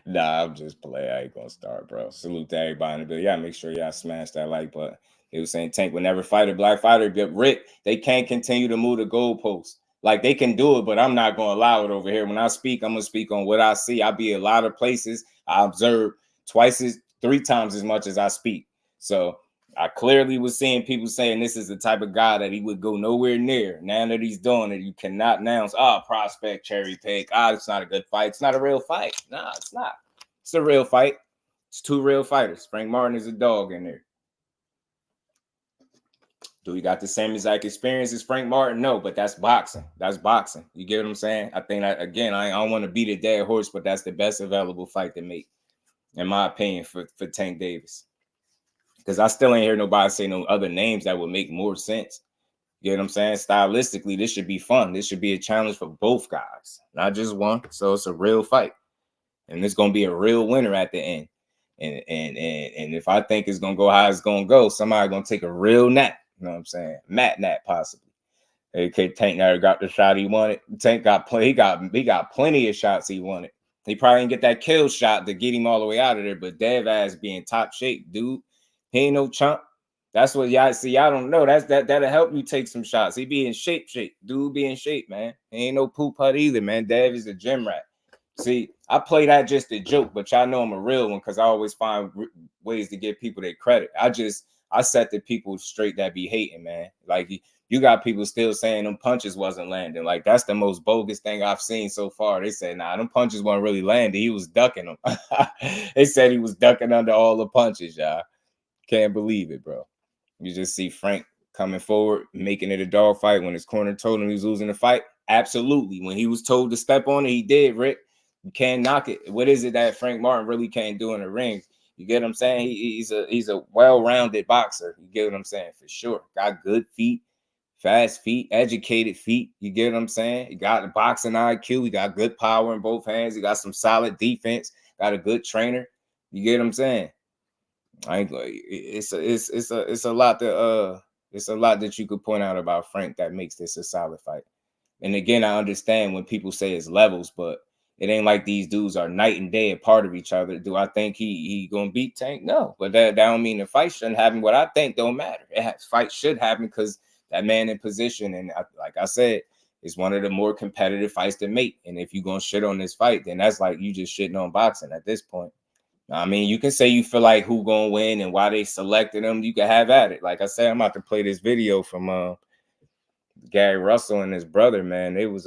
Nah, I'm just playing. I ain't gonna start, bro. Salute to everybody in the video. Y'all make sure y'all smash that like button. They was saying Tank would never fight a black fighter, but Rick, they can't continue to move the goalposts. Like, they can do it, but I'm not gonna allow it over here. When I speak, I'm gonna speak on what I see. I be a lot of places. I observe 3 times as much as I speak. So I clearly was seeing people saying this is the type of guy that he would go nowhere near. Now that he's doing it, you cannot announce, prospect, cherry pick. It's not a good fight. It's not a real fight. Nah, it's not. It's a real fight. It's 2 real fighters. Frank Martin is a dog in there. Do we got the same exact experience as Frank Martin? No, but that's boxing. That's boxing. You get what I'm saying? I think that, again, I don't want to beat a dead horse, but that's the best available fight to make, in my opinion, for Tank Davis. Because I still ain't hear nobody say no other names that would make more sense. You get what I'm saying? Stylistically, this should be fun. This should be a challenge for both guys, not just one. So it's a real fight. And it's going to be a real winner at the end. And if I think it's going to go how it's going to go, somebody going to take a real nap. You know what I'm saying? Matt nap, possibly. AK Tank never got the shot he wanted. Tank he got plenty of shots he wanted. He probably didn't get that kill shot to get him all the way out of there, but Dev ass being top shape, dude. He ain't no chump. That's what y'all see. Y'all don't know. That'll help you take some shots. He be in shape. Dude be in shape, man. He ain't no poop hut either, man. Dev is a gym rat. See, I play that just a joke, but y'all know I'm a real one because I always find ways to give people their credit. I set the people straight that be hating, man. Like, you got people still saying them punches wasn't landing. Like, that's the most bogus thing I've seen so far. They said, nah, them punches weren't really landing. He was ducking them. They said he was ducking under all the punches, y'all. Can't believe it, bro. You just see Frank coming forward, making it a dog fight when his corner told him he was losing the fight. Absolutely. When he was told to step on it, he did, Rick. You can't knock it. What is it that Frank Martin really can't do in the ring? You get what I'm saying? He's a well-rounded boxer. You get what I'm saying? For sure. Got good feet, fast feet, educated feet. You get what I'm saying? He got the boxing IQ. He got good power in both hands. He got some solid defense. Got a good trainer. You get what I'm saying? It's a lot that you could point out about Frank that makes this a solid fight. And again, I understand when people say it's levels, but it ain't like these dudes are night and day a part of each other. Do I think he gonna beat Tank? No, but that don't mean the fight shouldn't happen. What I think don't matter. Fight should happen because that man in position, and like I said, it's one of the more competitive fights to make. And if you're gonna shit on this fight, then that's like you just shitting on boxing at this point. I mean, you can say you feel like who gonna win and why they selected him. You can have at it. Like I said, I'm about to play this video from Gary Russell and his brother, man. They was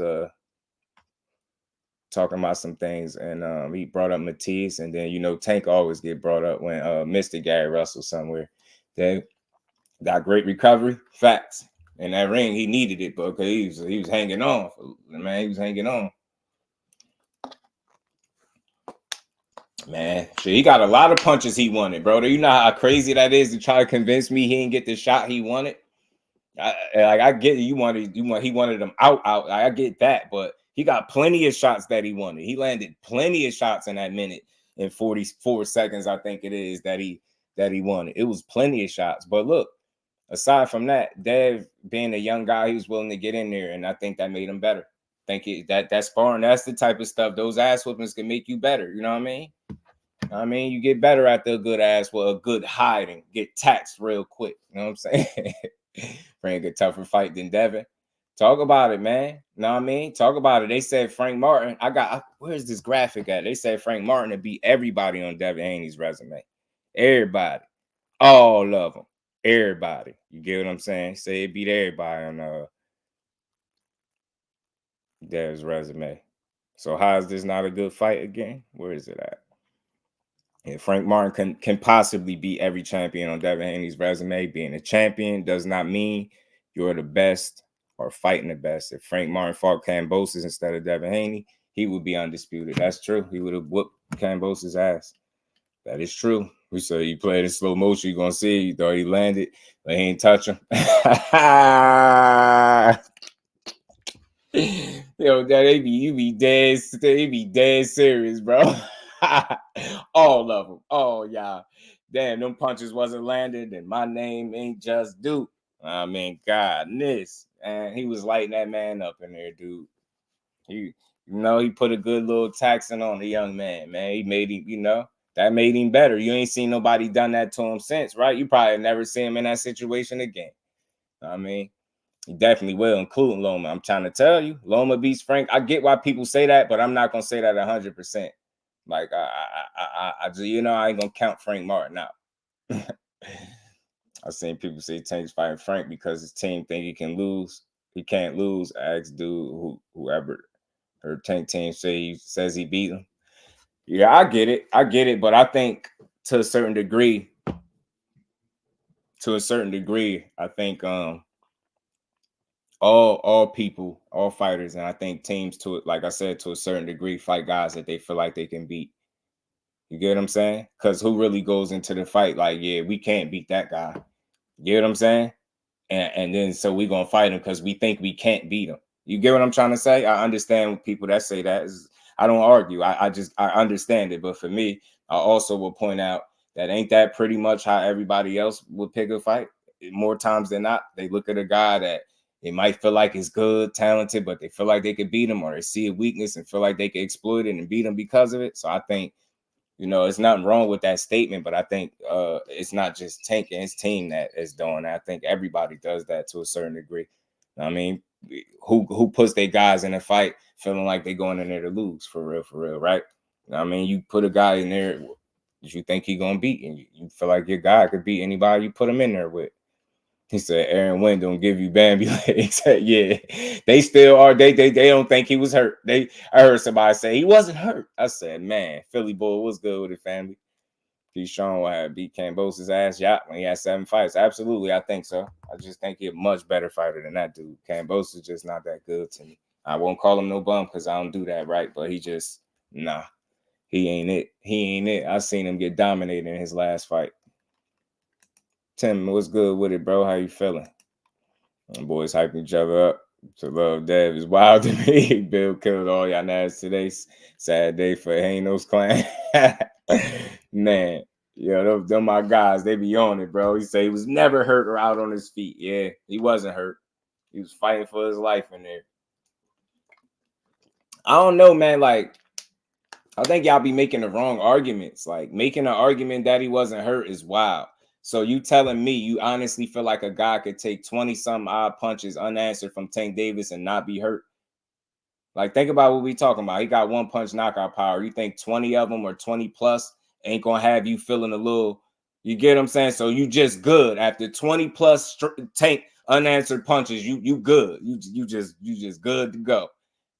talking about some things, and he brought up Mathias, and then Tank always get brought up when Mr. Gary Russell somewhere. They got great recovery, facts. In that ring, he needed it, but he was hanging on, man. He was hanging on. Man, shit, he got a lot of punches he wanted, bro. Do you know how crazy that is to try to convince me he didn't get the shot he wanted? I get it. He wanted them out. I get that, but he got plenty of shots that he wanted. He landed plenty of shots in that minute and 44 seconds, I think it is, that he wanted. It was plenty of shots. But look, aside from that, Dev being a young guy, he was willing to get in there, and I think that made him better. That sparring, that's the type of stuff. Those ass whoopings can make you better. You know what I mean? You get better after a good a good hiding, get taxed real quick. You know what I'm saying? Frank a tougher fight than Devin. Talk about it, man. You know what I mean? Talk about it. They said Frank Martin. Where's this graphic at? They said Frank Martin to beat everybody on Devin Haney's resume. Everybody. All of them. Everybody. You get what I'm saying? Say it beat everybody on Dev's resume. So how is this not a good fight again? Where is it at? And Frank Martin can possibly beat every champion on Devin Haney's resume. Being a champion does not mean you're the best or fighting the best. If Frank Martin fought Kambosos instead of Devin Haney, he would be undisputed. That's true. He would have whooped Kambosos' ass. That is true. We saw he played in slow motion. You're going to see. You thought he landed, but he ain't touch him. Yo, they be dead serious, bro. All of them. Oh, y'all. Damn, them punches wasn't landing, and my name ain't just Duke. I mean, goodness. And he was lighting that man up in there, dude. He put a good little taxing on the young man, man. He made him, that made him better. You ain't seen nobody done that to him since, right? You probably never see him in that situation again. I mean, he definitely will, including Loma. I'm trying to tell you, Loma beats Frank. I get why people say that, but I'm not gonna say that 100%. Like I ain't gonna count Frank Martin out. I've seen people say Tank's fighting Frank because his team think he can lose. He can't lose. Ask dude whoever her Tank team says he beat him. Yeah, I get it, but I think to a certain degree, I think all people, all fighters, and I think teams like I said, to a certain degree, fight guys that they feel like they can beat. You get what I'm saying? Because who really goes into the fight like, yeah, we can't beat that guy. You get what I'm saying? And then so we're gonna fight him because we think we can't beat him. You get what I'm trying to say? I understand people that say that. I don't argue. I understand it. But for me, I also will point out that ain't that pretty much how everybody else would pick a fight? More times than not, they look at a guy that they might feel like is good, talented, but they feel like they could beat him, or they see a weakness and feel like they could exploit it and beat him because of it. So I think, it's nothing wrong with that statement, but I think it's not just Tank and his team that is doing that. I think everybody does that to a certain degree. I mean, who puts their guys in a fight feeling like they're going in there to lose, for real, right? I mean, you put a guy in there that you think he's going to beat, and you feel like your guy could beat anybody you put him in there with. He said, Aaron Wynn don't give you Bambi legs. Yeah, they still are. They don't think he was hurt. I heard somebody say he wasn't hurt. I said, man, Philly boy, what's good with it, family? P. Sean had beat Kambosos' ass when he had 7 fights. Absolutely, I think so. I just think he's a much better fighter than that dude. Kambosos is just not that good to me. I won't call him no bum because I don't do that, right? But he just, he ain't it. I seen him get dominated in his last fight. Tim, what's good with it, bro? How you feeling? The boys hyping each other up. To love Dev is wild to me. Bill killed all y'all nads today. Sad day for Haino's clan. Man, them my guys. They be on it, bro. He said he was never hurt or out on his feet. Yeah, he wasn't hurt. He was fighting for his life in there. I don't know, man. Like, I think y'all be making the wrong arguments. Like, making an argument that he wasn't hurt is wild. So you telling me you honestly feel like a guy could take 20-some odd punches unanswered from Tank Davis and not be hurt? Like, think about what we talking about. He got 1 punch knockout power. You think 20 of them or 20 plus ain't gonna have you feeling a little, you get what I'm saying? So you just good after 20 plus Tank unanswered punches. You good. You just good to go.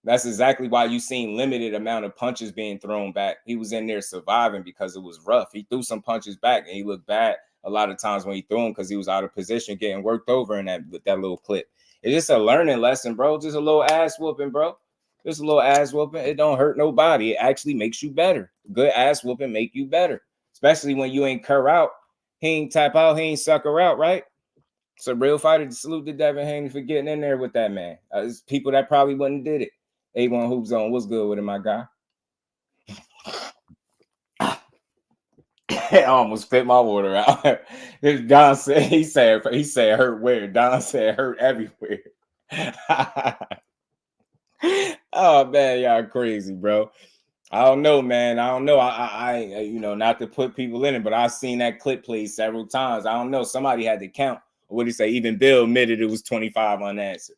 That's exactly why you seen limited amount of punches being thrown back. He was in there surviving because it was rough. He threw some punches back and he looked bad a lot of times when he threw them because he was out of position getting worked over in that little clip. It's just a learning lesson, bro. Just a little ass whooping, bro. This little ass whooping, it don't hurt nobody. It actually makes you better. Good ass whooping make you better, especially when you ain't cur out. He ain't tap out. He ain't sucker out, right? So real fighter, salute to Devin Haney for getting in there with that, man. There's people that probably wouldn't did it. A1 Hoop Zone, what's good with it, my guy? I almost spit my water out. Don said, he said hurt where? Don said hurt everywhere. Oh man, y'all crazy, bro. I don't know, man. I don't know. I you know, not to put people in it, but I've seen that clip played several times. I don't know. Somebody had to count. What do you say? Even Bill admitted it was 25 unanswered.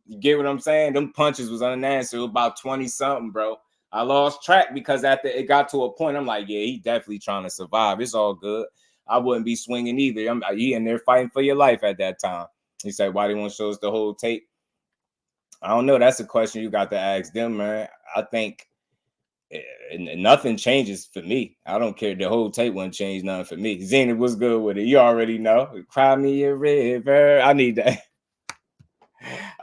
You get what I'm saying? Them punches was unanswered. It was about 20 something, bro. I lost track because after it got to a point, I'm like, yeah, he definitely trying to survive. It's all good. I wouldn't be swinging either. He in there fighting for your life at that time. He said, why they won't show us the whole tape? I don't know. That's a question you got to ask them, man. I think nothing changes for me. I don't care. The whole tape wouldn't change nothing for me. Zenith was good with it. You already know. Cry me a river. I need that.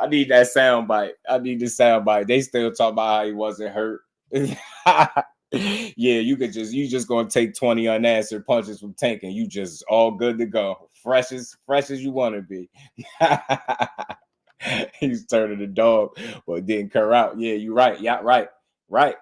I need that sound bite. I need the sound bite. They still talk about how he wasn't hurt. Yeah, you just gonna take 20 unanswered punches from Tank and you just all good to go. Fresh as you want to be. He's turning the dog, but didn't cur out. Yeah, you're right. Yeah, right.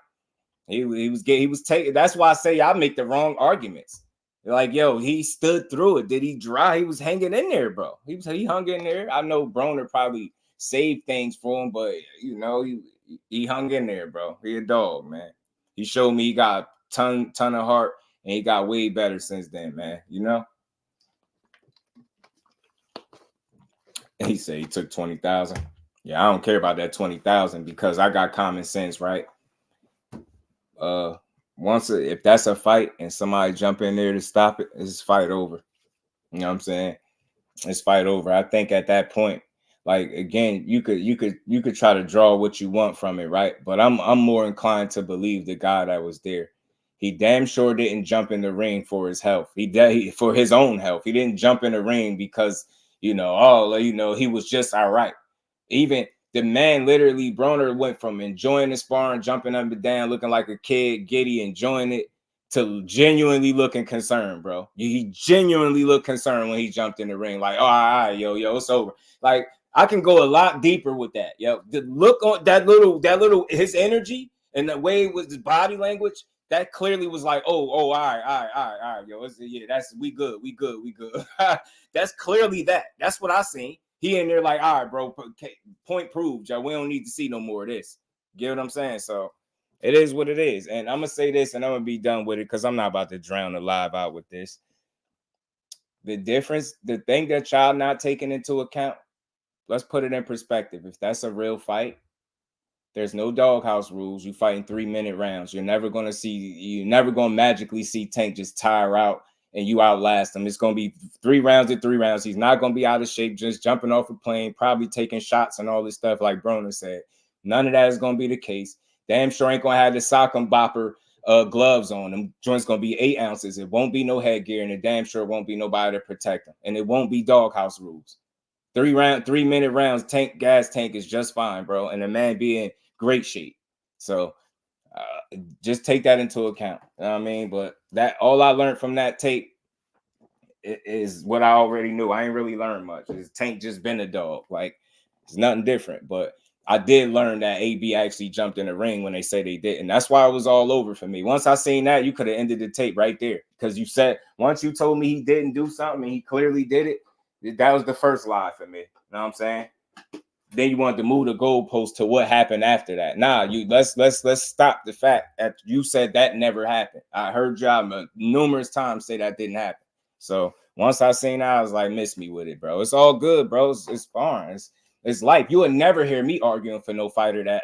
He was taking. That's why I say y'all make the wrong arguments. Like, yo, he stood through it. Did he dry? He was hanging in there, bro. He hung in there. I know Broner probably saved things for him, but you know, he hung in there, bro. He a dog, man. He showed me he got a ton of heart, and he got way better since then, man. You know. And he said he took 20,000. Yeah, I don't care about that 20,000 because I got common sense, right? If that's a fight and somebody jump in there to stop it, it's fight over. You know what I'm saying? It's fight over. I think at that point, like again, you could try to draw what you want from it, right? But I'm more inclined to believe the guy that was there. He damn sure didn't jump in the ring for his health. He for his own health. He didn't jump in the ring because he was just all right. Even the man, literally, Broner went from enjoying the sparring, jumping up and down, looking like a kid, giddy, enjoying it, to genuinely looking concerned, bro. He genuinely looked concerned when he jumped in the ring. Like, oh, all right, yo, it's over. Like, I can go a lot deeper with that. Yo, the look on that little his energy and the way with his body language, that clearly was like, oh, all right, yo, we good. That's clearly that. That's what I seen. He in there like, all right, bro, point proved, yo. We don't need to see no more of this. Get what I'm saying? So it is what it is. And I'm going to say this and I'm going to be done with it because I'm not about to drown the live out with this. The difference, the thing that y'all not taking into account, let's put it in perspective. If that's a real fight, there's no doghouse rules. You fight in 3-minute rounds. You're never going to magically see Tank just tire out and you outlast him. It's going to be 3 rounds to 3 rounds. He's not going to be out of shape, just jumping off a plane, probably taking shots and all this stuff like Broner said. None of that is going to be the case. Damn sure ain't going to have the sock and bopper gloves on. Them joints going to be 8 ounces. It won't be no headgear, and it damn sure won't be nobody to protect them. And it won't be doghouse rules. 3-minute rounds, gas tank is just fine, bro. And the man be in great shape. So just take that into account. You know what I mean? But that all I learned from that tape is what I already knew. I ain't really learned much. Tank just been a dog. Like, it's nothing different. But I did learn that AB actually jumped in the ring when they say they did. And that's why it was all over for me. Once I seen that, you could have ended the tape right there. Because you said, once you told me he didn't do something and he clearly did it, that was the first lie for me. You know what I'm saying? Then you wanted to move the goalpost to what happened after that. Nah, let's stop the fact that you said that never happened. I heard y'all numerous times say that didn't happen. So once I seen that, I was like, miss me with it, bro. It's all good, bro. It's sparring. It's life. You would never hear me arguing for no fighter that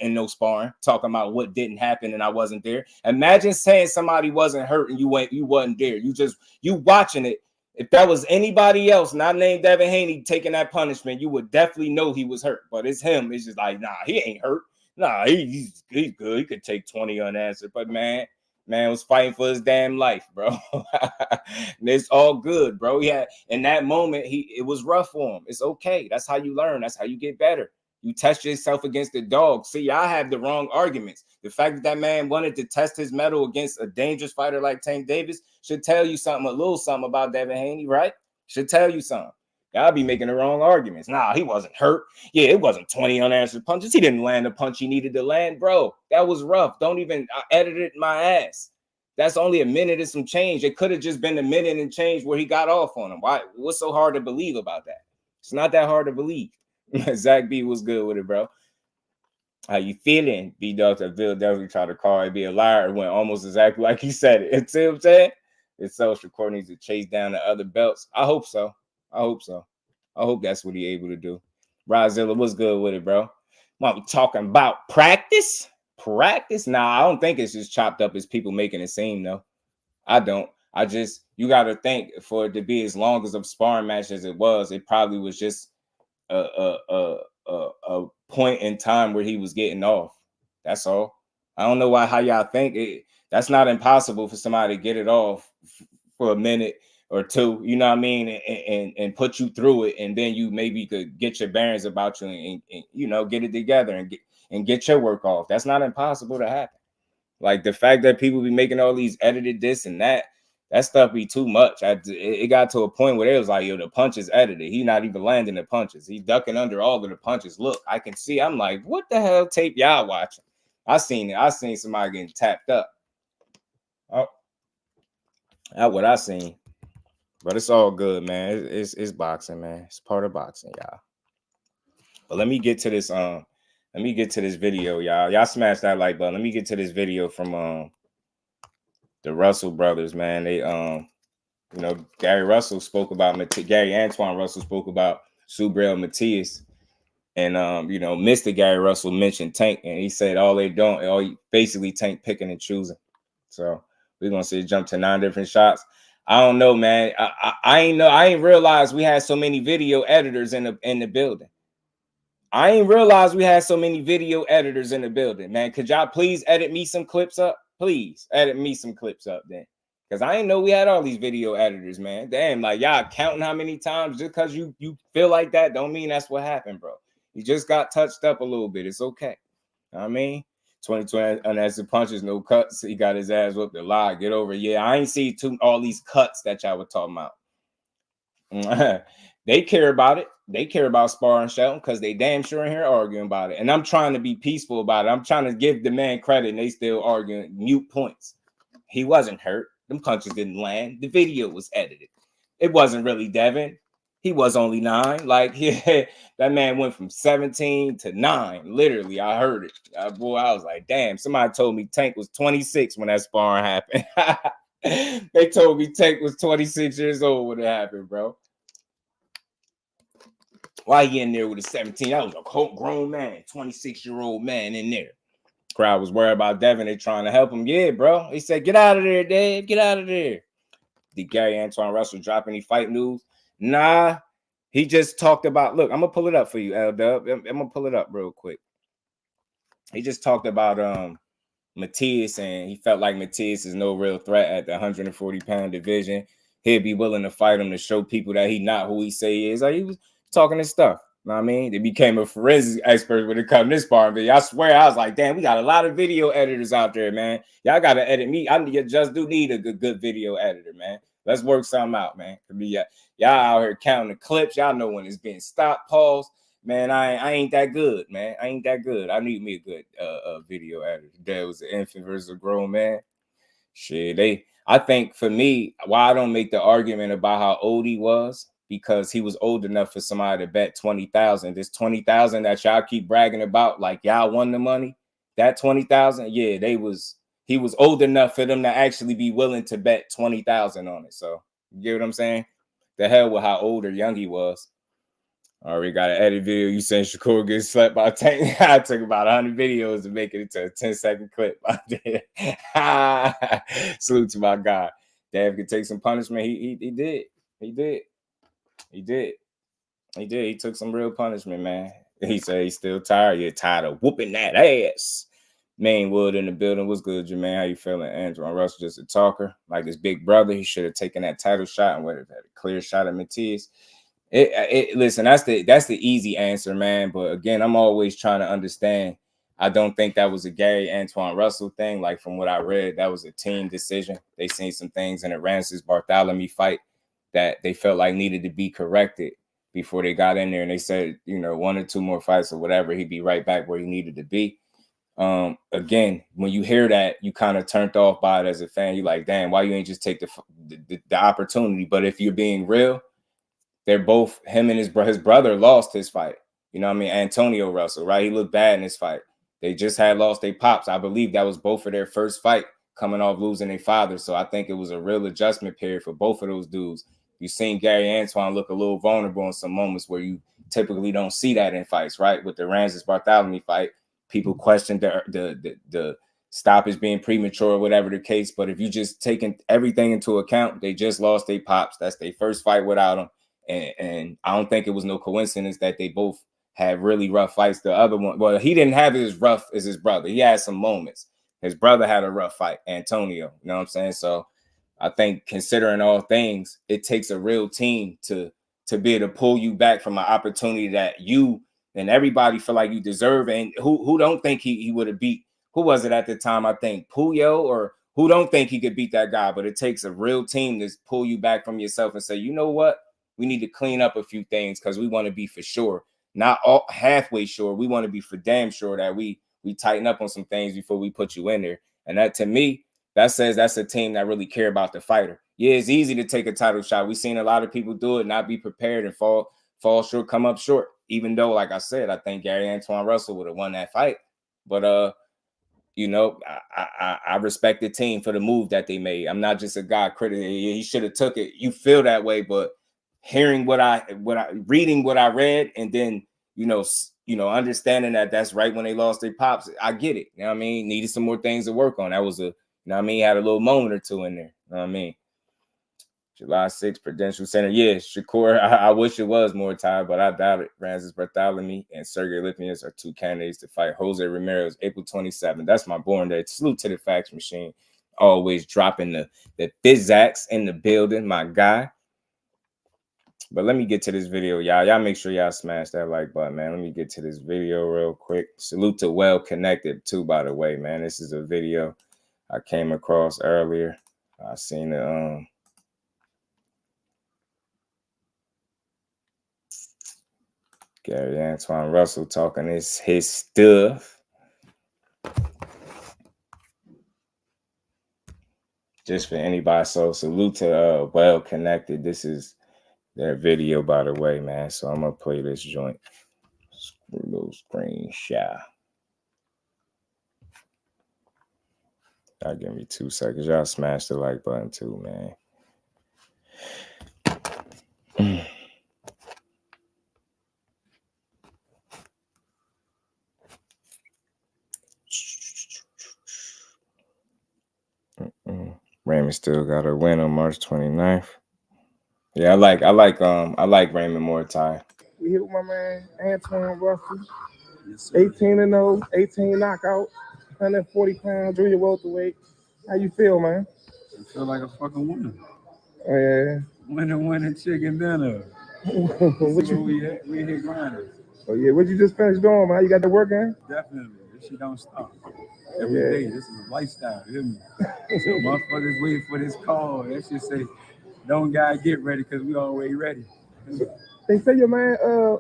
and no sparring, talking about what didn't happen and I wasn't there. Imagine saying somebody wasn't hurt and you wasn't there. You watching it. If that was anybody else, not named Devin Haney, taking that punishment, you would definitely know he was hurt. But it's him. It's just like, nah, he ain't hurt. Nah, he's good. He could take 20 unanswered. But man was fighting for his damn life, bro. And it's all good, bro. Yeah, in that moment, it was rough for him. It's okay. That's how you learn. That's how you get better. You test yourself against the dog. See, I have the wrong arguments. The fact that that man wanted to test his mettle against a dangerous fighter like Tank Davis should tell you something, a little something about Devin Haney, right? Should tell you something. Y'all be making the wrong arguments. Nah, he wasn't hurt. Yeah, it wasn't 20 unanswered punches. He didn't land the punch he needed to land. Bro, that was rough. Don't even edit it my ass. That's only a minute and some change. It could have just been a minute and change where he got off on him. Why? What's so hard to believe about that? It's not that hard to believe. Zach B was good with it, bro. How you feeling? B-Dog definitely tried to call it be a liar. It went almost exactly like he said it. You see what I'm saying? It's so Shakur needs to chase down the other belts. I hope so. I hope so. I hope that's what he able to do. Rozilla was good with it, bro. Might be talking about practice? Practice? Nah, I don't think it's just chopped up as people making it seem, though. I don't. You got to think for it to be as long as a sparring match as it was, it probably was just a point in time where he was getting off. That's all. I don't know how y'all think it. That's not impossible for somebody to get it off for a minute or two, you know what I mean, and put you through it, and then you maybe could get your bearings about you and you know, get it together and get your work off. That's not impossible to happen. Like the fact that people be making all these edited this and that stuff be too much. It got to a point where it was like, yo, the punch is edited. He's not even landing the punches. He's ducking under all of the punches. Look, I can see. I'm like, what the hell tape y'all watching? I seen it. I seen somebody getting tapped up. Oh, that's what I seen. But it's all good, man. It's boxing, man. It's part of boxing, y'all. But let me get to this. Let me get to this video, y'all. Y'all smash that like button. Let me get to this video from the Russell brothers, man. They you know, Gary Antuanne Russell spoke about Subriel Mathias, and you know, Mr. Gary Russell mentioned Tank, and he said basically Tank picking and choosing. So we're gonna see jump to 9 different shots. I don't know, man. I ain't realized we had so many video editors in the building. I ain't realized we had so many video editors in the building, man. Could y'all please edit me some clips up? Please edit me some clips up then. Because I didn't know we had all these video editors, man. Damn, like y'all counting how many times just because you feel like that don't mean that's what happened, bro. You just got touched up a little bit. It's okay. You know what I mean? 2020 unanswered punches, no cuts. He got his ass whooped a lot. Get over it. Yeah, I ain't see all these cuts that y'all were talking about. They care about it. They care about sparring Shelton because they damn sure in here arguing about it. And I'm trying to be peaceful about it. I'm trying to give the man credit, and they still arguing mute points. He wasn't hurt. Them punches didn't land. The video was edited. It wasn't really Devin. He was only 9. Like, yeah, that man went from 17 to 9. Literally, I heard it. Boy, I was like, damn. Somebody told me Tank was 26 when that sparring happened. They told me Tank was 26 years old when it happened, bro. Why he in there with a 17? That was a grown man, 26-year-old man in there. Crowd was worried about Devin. They trying to help him. Yeah, bro. He said, get out of there, Dave. Get out of there. Did Gary Antuanne Russell drop any fight news? Nah. He just talked about, look, I'm going to pull it up for you, L-Dub. I'm going to pull it up real quick. He just talked about Mathias, and he felt like Mathias is no real threat at the 140-pound division. He'd be willing to fight him to show people that he not who he say he is. Like, he was talking his stuff. You know what I mean? They became a forensic expert when it comes to this part of it. I swear, I was like, damn, we got a lot of video editors out there, man. Y'all got to edit me. Just do need a good video editor, man. Let's work something out, man. Y'all out here counting the clips. Y'all know when it's being stopped, paused. Man, I ain't that good, man. I ain't that good. I need me a good video editor. There was an infant versus a grown man. Shit, I think for me, why I don't make the argument about how old he was, because he was old enough for somebody to bet 20,000. This 20,000 that y'all keep bragging about, like y'all won the money. That 20,000, yeah, he was old enough for them to actually be willing to bet 20,000 on it. So you get what I'm saying? The hell with how old or young he was. Already got an edit video. You saying Shakur gets slept by Tank? I took about 100 videos to make it into a 10-second clip. Salute to my guy. Dave could take some punishment. He did. He took some real punishment, man. He said he's still tired. You're tired of whooping that ass. Mainwood in the building. What's good, Jermaine? How you feeling? Antuanne Russell just a talker. Like his big brother, he should have taken that title shot and would have had a clear shot at Mathias. Listen, that's the easy answer, man. But again, I'm always trying to understand. I don't think that was a Gary Antuanne Russell thing. Like from what I read, that was a team decision. They seen some things in the Rances Bartholomew fight that they felt like needed to be corrected before they got in there. And they said, 1 or 2 more fights or whatever, he'd be right back where he needed to be. Again, when you hear that, you kind of turned off by it as a fan. You're like, damn, why you ain't just take the opportunity? But if you're being real, they're both, him and his brother lost his fight. You know what I mean? Antonio Russell, right? He looked bad in his fight. They just had lost their pops. I believe that was both of their first fight coming off losing their father. So I think it was a real adjustment period for both of those dudes. You've seen Gary Antuanne look a little vulnerable in some moments where you typically don't see that in fights, right? With the Rances Bartholomew fight, people questioned the stoppage being premature or whatever the case. But if you just taking everything into account, they just lost their pops. That's their first fight without him. And I don't think it was no coincidence that they both had really rough fights. The other one, well, he didn't have it as rough as his brother. He had some moments. His brother had a rough fight, Antonio. You know what I'm saying? So I think considering all things, it takes a real team to be able to pull you back from an opportunity that you and everybody feel like you deserve. And who don't think he would have beat, who was it at the time? I think Puyo, or who don't think he could beat that guy. But it takes a real team to pull you back from yourself and say, you know what? We need to clean up a few things because we want to be for sure, not all halfway sure. We want to be for damn sure that we tighten up on some things before we put you in there. And that, to me, that says that's a team that really care about the fighter. Yeah, it's easy to take a title shot. We've seen a lot of people do it, not be prepared and fall short, come up short. Even though, like I said, I think Gary Antuanne Russell would have won that fight. But I respect the team for the move that they made. I'm not just a guy critic. He should have took it. You feel that way, but hearing reading what I read, and then understanding that that's right when they lost their pops, I get it. You know what I mean? Needed some more things to work on. That was had a little moment or two in there. You know what I mean? July 6th, Prudential Center. Yeah, Shakur. I wish it was more time, but I doubt it. Rances Bartholomew and Sergey Lipnius are 2 candidates to fight Jose Ramirez April 27th. That's my born day. Salute to the fax machine. Always dropping the Fizax in the building, my guy. But let me get to this video, y'all. Y'all make sure y'all smash that like button, man. Let me get to this video real quick. Salute to Well Connected, too, by the way, man. This is a video I came across earlier. I seen it. Gary Antuanne Russell talking his stuff. Just for anybody. So salute to Well Connected. This is their video, by the way, man. So I'm gonna play this joint. Screw those screenshot. Y'all give me 2 seconds. Y'all smash the like button too, man. Raymond still got a win on March 29th. Yeah, I like Raymond more, Ty. We hit with my man Antuanne Russell. 18-0, 18 knockouts, 140 pounds, junior welterweight. How you feel, man? I feel like a fucking winner. Oh, yeah. Winning chicken dinner. We hit grinders. Oh yeah, what you just finished doing, man? You got the work in? Definitely. This shit don't stop. Every day. This is a lifestyle, you hear me? So motherfuckers waiting for this call. That shit say, don't gotta get ready because we already ready. They say your man,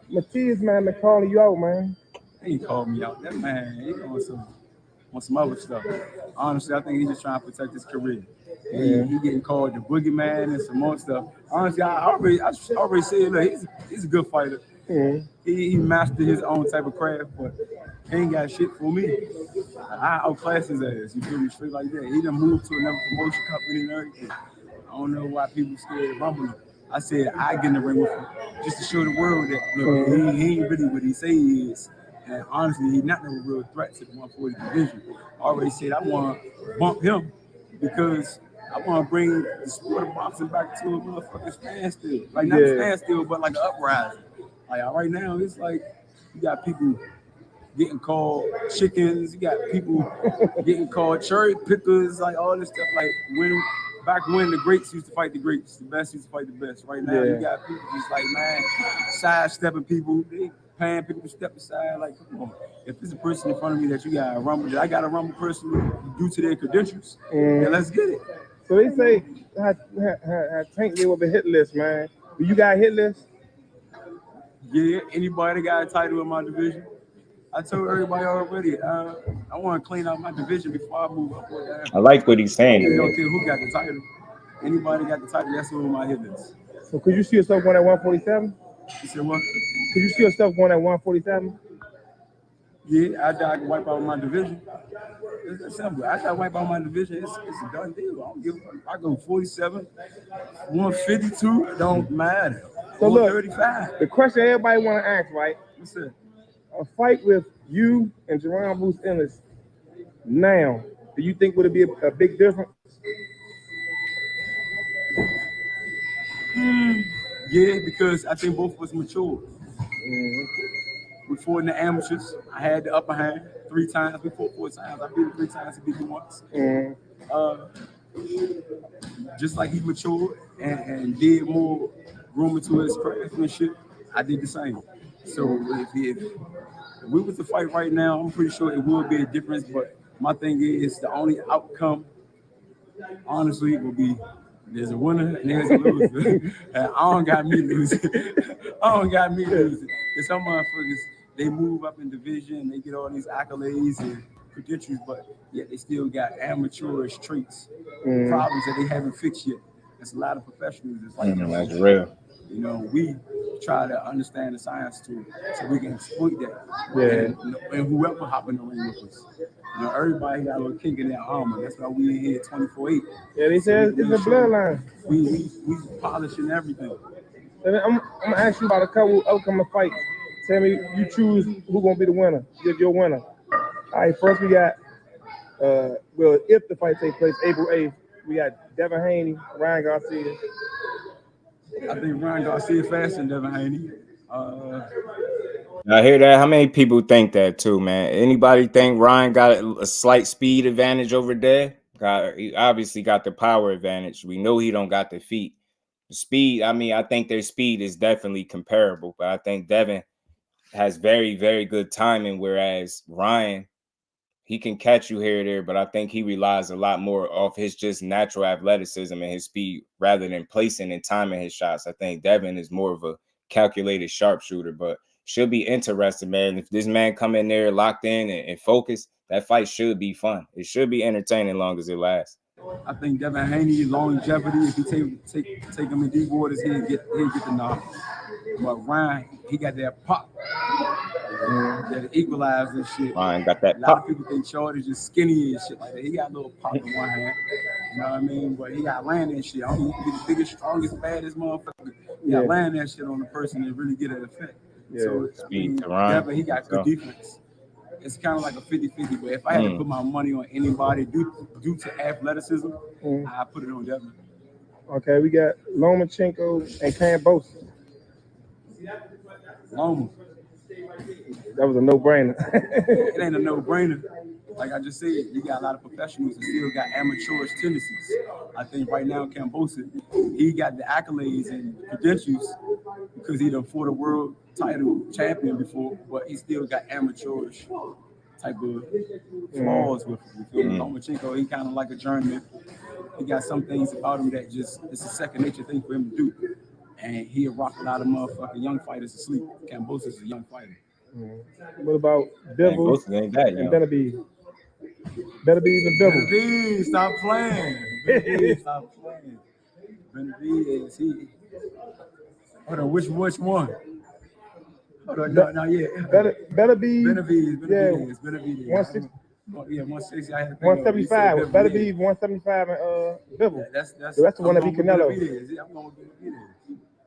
Mathias, man, been calling you out, man. He ain't called me out. That man, he on some other stuff. Honestly, I think he's just trying to protect his career. He getting called the boogeyman and some more stuff. Honestly, I already said, look, he's a good fighter. Mm-hmm. He mastered his own type of craft, but he ain't got shit for me. I outclass his ass. You feel me? Straight like that. He done moved to another promotion company and everything. I don't know why people scared of rumbling. I said I get in the ring with him just to show the world that look, he ain't really what he say he is. And honestly, he's not no real threat to the 140 division. I already said I want to bump him because I want to bring the sport of boxing back to a motherfucking standstill. Like not a standstill, but like an uprising. Like right now, it's like you got people getting called chickens. You got people getting called cherry pickers. Like all this stuff. Like when back when the greats used to fight the greats, the best used to fight the best. Right now, you got people just like, man, sidestepping people, they paying people to step aside. Like, come on. If there's a person in front of me that you got to rumble, that I got to rumble personally due to their credentials, then let's get it. So they say, Tank gave up a hit list, man. Do you got a hit list? Yeah, anybody that got a title in my division. I told everybody already, I want to clean out my division before I move up. I like what he's saying. I don't care who got the title. Anybody got the title, that's on my hit list. So could you see yourself going at 147? You said what? Could you see yourself going at 147? Yeah, I can wipe out my division. It's simple. I got to wipe out my division. It's a done deal. I don't give a fuck. I go 47, 152, don't matter. So look, 135. the question everybody want to ask, right? What's that? A fight with you and Jerron Bruce Ennis now, do you think would it be a big difference? Yeah, because I think both of us matured. We fought in the amateurs. I had the upper hand 3 times. We fought 4 times. I beat him 3 times. He beat me once. Just like he matured and did more room into his craftsmanship, I did the same. So if we was to fight right now, I'm pretty sure it would be a difference. But my thing is the only outcome, honestly, will be there's a winner and there's a loser. And I don't got me losing. Because some motherfuckers, they move up in division, they get all these accolades and credentials, but yet they still got amateurish traits, problems that they haven't fixed yet. There's a lot of professionals that's like that's real. You know, we try to understand the science to it so we can exploit that. And whoever hop in the ring with us. You know, everybody got a little kink in their armor. That's why we in here 24/8. Yeah, they said it's a bloodline. We polishing everything. And I'm gonna ask you about a couple upcoming fights. Tell me, you choose who's gonna be the winner. You're your winner. All right, first we got well, if the fight takes place April 8th, we got Devin Haney, Ryan Garcia. I think Ryan Garcia faster than Devin Haney. I hear that. How many people think that too, man? Anybody think Ryan got a slight speed advantage over there? He obviously got the power advantage. We know he don't got the feet. The speed, I mean, I think their speed is definitely comparable, but I think Devin has very, very good timing, whereas Ryan, he can catch you here or there, but I think he relies a lot more off his just natural athleticism and his speed rather than placing and timing his shots. I think Devin is more of a calculated sharpshooter, but should be interesting, man. If this man come in there locked in and focused, that fight should be fun. It should be entertaining as long as it lasts. I think Devin Haney, longevity, if he take him in deep waters, he'll get the nod. But Ryan, he got that pop. That equalize and shit. Ryan got that pop. A lot of people think Short is just skinny and shit like that. He got a little pop in one hand. You know what I mean? But he got land and shit. I don't think he be the biggest, strongest, baddest motherfucker. He got land that shit on the person and really get an effect. Yeah. So Speed to Ryan. Devin, he got good defense. It's kind of like a 50-50, but if I had to put my money on anybody due to athleticism, I put it on Devin. Okay, we got Lomachenko and Kambosos. Loma. That was a no-brainer. It ain't a no-brainer. Like I just said, you got a lot of professionals and still got amateurish tendencies. I think right now, Kambosos, he got the accolades and credentials because he done fought a world title champion before, but he still got amateurish type of flaws with him. You feel me? Lomachenko, he kind of like a journeyman. He got some things about him that just, it's a second nature thing for him to do. And he'll rock a lot of motherfucking young fighters to sleep. Kambosos is a young fighter. What about Bivol and Benavidez? Benavidez and Bivol. Benavidez, stop playing. Benavidez, stop playing. Benavidez, he. Hold on, which one? Hold on, no, yeah. Benavidez. Benavidez. 160. Yeah, 160. I had to 175. Benavidez 175 and Bivol. Yeah, that's the one that beat Canelo. Yeah, I'm going with Benavidez.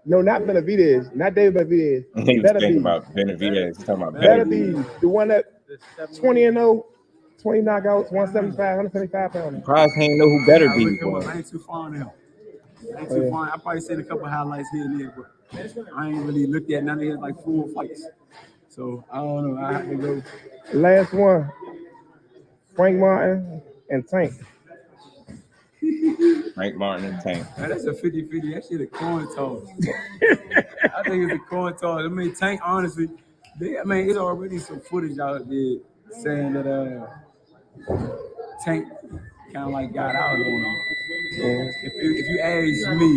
No, not Benavidez. Not David Benavidez. He was thinking about Benavidez. He's talking about Benavidez. The one that 20-0, 20 knockouts, 175, 175 pounds. Surprised he didn't know who better be. I ain't too far now. I probably seen a couple highlights here and there, but I ain't really looked at none of his like full fights. So I don't know. I have to go. Last one, Frank Martin and Tank. Frank Martin and Tank. Man, that's a 50-50. That shit a coin toss. I think it's a coin toss. I mean, Tank, honestly, it's already some footage out there saying that Tank kind of like got out on him. If you ask me,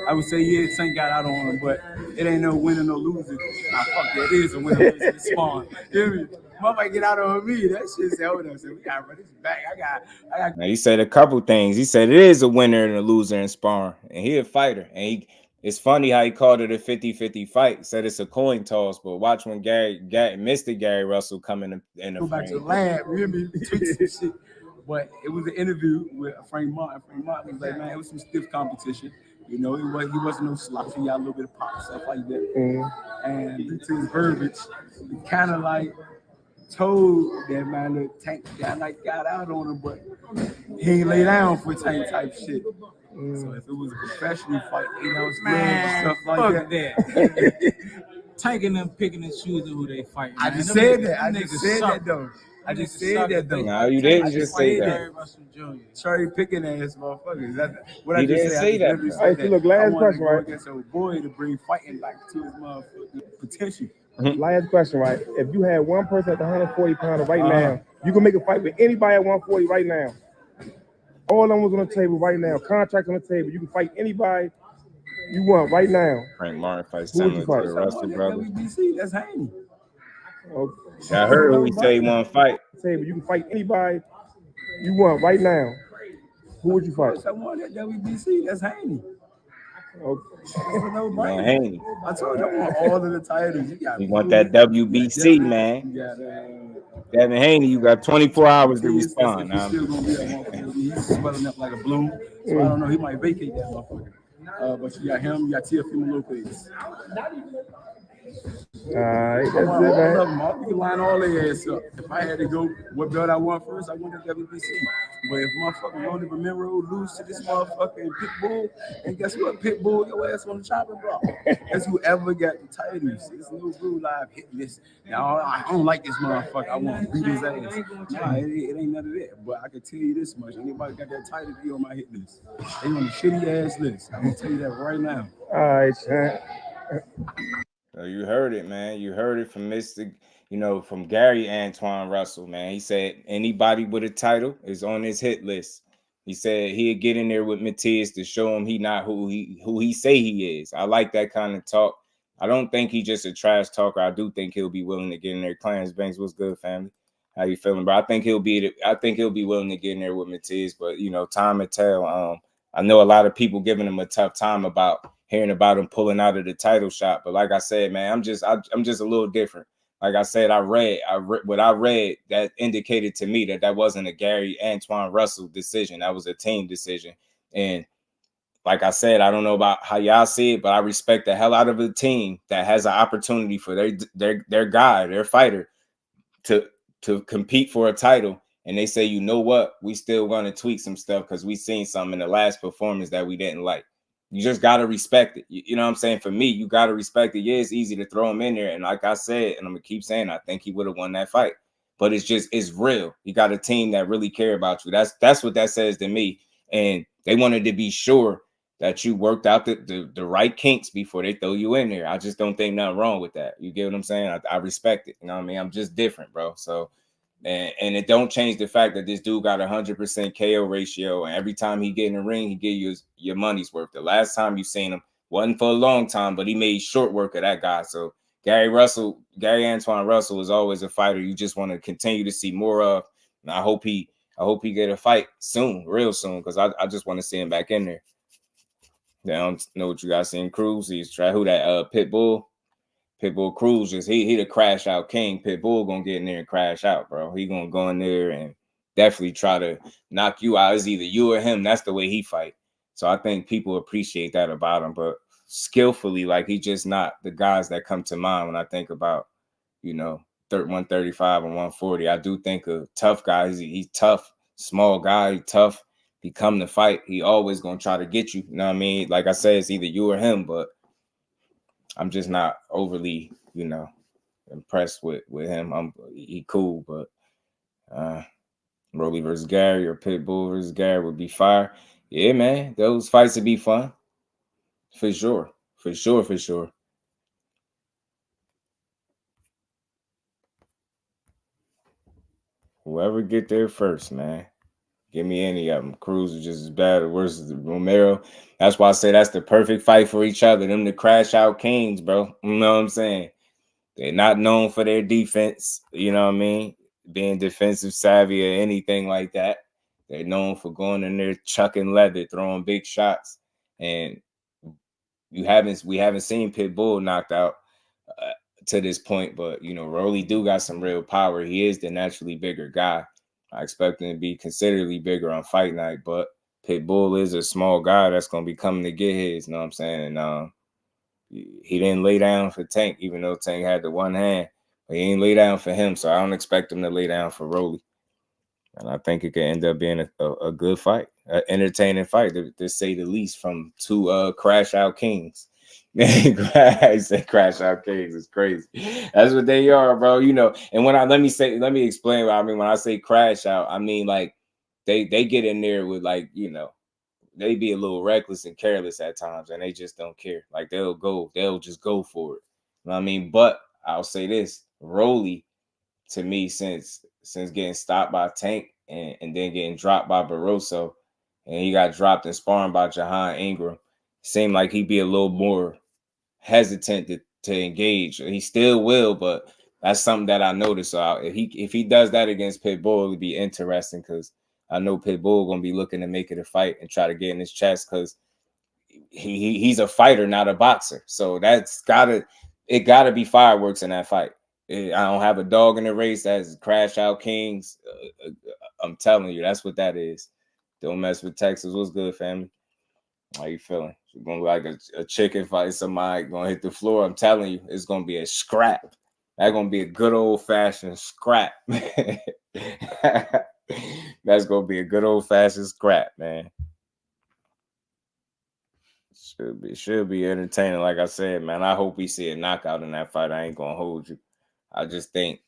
I would say yeah, Tank got out on him, but it ain't no winner, no loser. Nah, fuck that. It is a winner, loser. It's spawn. Hear me? Motherfucker get out on me. That shit said, hold on, we gotta run this back. I got. Now, he said a couple things. He said it is a winner and a loser in sparring, and he a fighter. And it's funny how he called it a 50-50 fight. Said it's a coin toss, but watch when Mr. Gary Russell come in the go back to the lab. You hear me? Tweet some shit. But it was an interview with Frank Martin. Frank Martin was like, man, it was some stiff competition. You know, he wasn't no sloppy. He got a little bit of pop stuff like that. And due to his verbiage, he kind of like told that man the Tank got out on him, but he ain't lay down for Tank type shit. So if it was a professional fight, 8 ounce gloves and stuff like that. Tank and them picking and choosing who they fight. I just said that though. No, you didn't just say that. Cherry picking ass motherfuckers. What he I just didn't said. say that. All right, so look, last question, right? Against a boy to bring fighting back to his motherfucking potential. Last question, right? If you had one person at the 140 pounder right now, you can make a fight with anybody at 140 right now. All numbers on the table right now. Contract on the table. You can fight anybody you want right now. Frank Martin fights Who would you similar to fight? the Russell brothers. WBC, that's Haney. Okay. I heard who he say he want to fight. Table. You can fight anybody you want right now. Who would you fight? I want that WBC, that's Haney. Okay. Man, Haney. I told you I want all of the titles. You want that WBC, man. You got Devin Haney, you got 24 hours to respond. He's still gonna be at 140. He's swelling up like a balloon. So I don't know. He might vacate that motherfucker. But you got him. You got Teofimo Lopez. All right, that's it, man. You can line all their ass up. If I had to go, what belt I want first, I want the WBC. But if motherfucking Ronnie Romero lose to this motherfucking Pitbull, and guess what? Pitbull, your ass on the chopping block. That's whoever got the titles. There's no rule live hitting this. Now, I don't like this motherfucker. I want to beat his ass. Nah, it ain't none of that. But I can tell you this much. Anybody got that title, be on my hit list. They on the shitty ass list. I'm going to tell you that right now. All right, Sean. So you heard it, man. You heard it from from Gary Antuanne Russell, man. He said anybody with a title is on his hit list. He said he'd get in there with Mathias to show him he not who he say he is. I like that kind of talk. I don't think he's just a trash talker. I do think he'll be willing to get in there. Clarence Banks, what's good, family? How you feeling, bro? I think he'll be willing to get in there with Mathias, but time will tell. I know a lot of people giving him a tough time about hearing about him pulling out of the title shot, but like I said, man, I'm just a little different. Like I said, I read what I read that indicated to me that wasn't a Gary Antuanne Russell decision. That was a team decision. And like I said, I don't know about how y'all see it, but I respect the hell out of a team that has an opportunity for their guy, their fighter, to compete for a title. And they say, you know what, we still going to tweak some stuff because we seen something in the last performance that we didn't like. You just got to respect it. You know what I'm saying? For me, you got to respect it. Yeah, it's easy to throw him in there. And like I said, and I'm going to keep saying, I think he would have won that fight. But it's real. You got a team that really care about you. That's what that says to me. And they wanted to be sure that you worked out the right kinks before they throw you in there. I just don't think nothing wrong with that. You get what I'm saying? I respect it. You know what I mean? I'm just different, bro. So, and it don't change the fact that this dude got 100% KO ratio, and every time he get in the ring, he give you your money's worth. The last time you seen him wasn't for a long time, but he made short work of that guy. So Gary Antuanne Russell is always a fighter you just want to continue to see more of. And I hope he get a fight soon, real soon, because I just want to see him back in there. I don't know what you guys seen Cruz. He's try who that Pitbull Cruz is he the crash out king. Pitbull gonna get in there and crash out, bro. He gonna go in there and definitely try to knock you out. It's either you or him. That's the way he fight. So I think people appreciate that about him, but skillfully, like he just not the guys that come to mind when I think about 135 and 140. I do think a tough guy. He's tough, small guy, tough. He come to fight. He always gonna try to get you. You know what I mean? Like I said, it's either you or him, but I'm just not overly, impressed with him. He cool, but Rolly versus Gary or Pitbull versus Gary would be fire. Yeah, man. Those fights would be fun. For sure. For sure. Whoever get there first, man. Give me any of them. Cruz is just as bad or worse as Romero. That's why I say that's the perfect fight for each other. Them the crash out kings, bro. You know what I'm saying? They're not known for their defense. You know what I mean? Being defensive savvy or anything like that. They're known for going in there chucking leather, throwing big shots. And we haven't seen Pitbull knocked out to this point, but you know, Rolly do got some real power. He is the naturally bigger guy. I expect him to be considerably bigger on fight night, but Pitbull is a small guy that's gonna be coming to get his, you know what I'm saying? And he didn't lay down for Tank, even though Tank had the one hand, but he ain't lay down for him, so I don't expect him to lay down for Rolly. And I think it could end up being a good fight, an entertaining fight, to say the least, from two crash out kings. I said crash out kings is crazy. That's what they are, bro. You know, and when let me explain what I mean. When I say crash out, I mean like they get in there with, like, you know, they be a little reckless and careless at times, and they just don't care. Like they'll just go for it. You know what I mean? But I'll say this, Rolly, to me, since getting stopped by Tank and then getting dropped by Barroso, and he got dropped in sparring by Jahan Ingram, seemed like he'd be a little more hesitant to engage. He still will, but that's something that I noticed. So if he does that against Pitbull, it'd be interesting, because I know Pitbull gonna be looking to make it a fight and try to get in his chest, because he's a fighter, not a boxer. So it gotta be fireworks in that fight. I don't have a dog in the race. That's crash out kings. I'm telling you, that's what that is. Don't mess with Texas. What's good, family? How you feeling? It's gonna be like a chicken fight. Somebody gonna hit the floor. I'm telling you, it's gonna be a scrap. That's gonna be a good old fashioned scrap. That's gonna be a good old fashioned scrap, man. Should be entertaining. Like I said, man, I hope we see a knockout in that fight. I ain't gonna hold you. I just think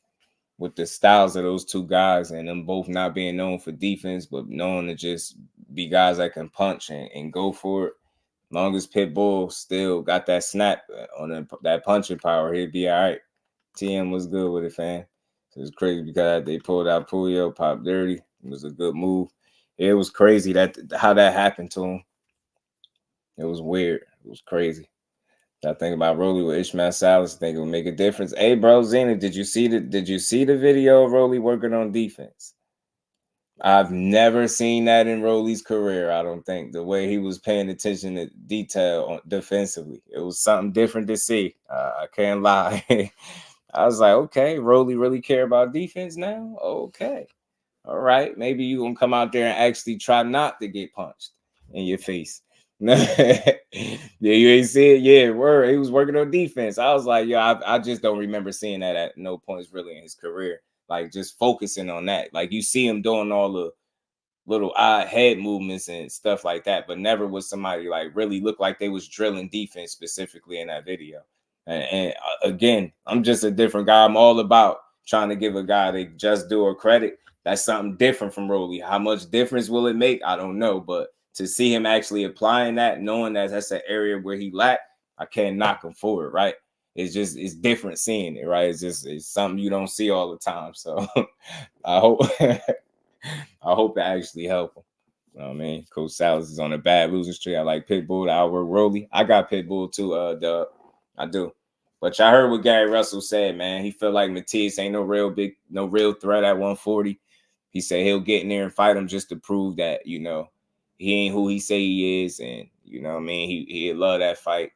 with the styles of those two guys, and them both not being known for defense, but known to just be guys that can punch and go for it. As long as Pitbull still got that snap on that punching power, he'll be all right. TM was good with it, fam. So it's crazy because they pulled out Puyo, Pop Dirty. It was a good move. It was crazy how that happened to him. It was weird. It was crazy. I think about Rolly with Ishmael Salas. I think it would make a difference. Hey, bro, Zena, did you see the video of Rolly working on defense? I've never seen that in Rolly's career. I don't think the way he was paying attention to detail defensively, it was something different to see. I can't lie. I was like, okay, Rolly really care about defense now. Okay, all right, maybe you gonna come out there and actually try not to get punched in your face. Yeah, you ain't see it. Yeah, word. He was working on defense. I was like, yeah, I just don't remember seeing that at no points really in his career. Like, just focusing on that. Like, you see him doing all the little odd head movements and stuff like that, but never was somebody like really looked like they was drilling defense specifically in that video. And again, I'm just a different guy. I'm all about trying to give a guy they just do a credit. That's something different from Rolly. How much difference will it make? I don't know, but to see him actually applying that, knowing that that's an area where he lacked, I can't knock him for it, right? It's different seeing it, right? It's something you don't see all the time. So I hope I hope it actually help him. You know what I mean? Coach Salas is on a bad losing streak. I like Pitbull to outwork Rolly. I got Pitbull too, Dub. I do. But y'all heard what Gary Russell said, man. He felt like Mathias ain't no real threat at 140. He said he'll get in there and fight him just to prove that, you know, he ain't who he say he is, and you know what I mean. He'd love that fight.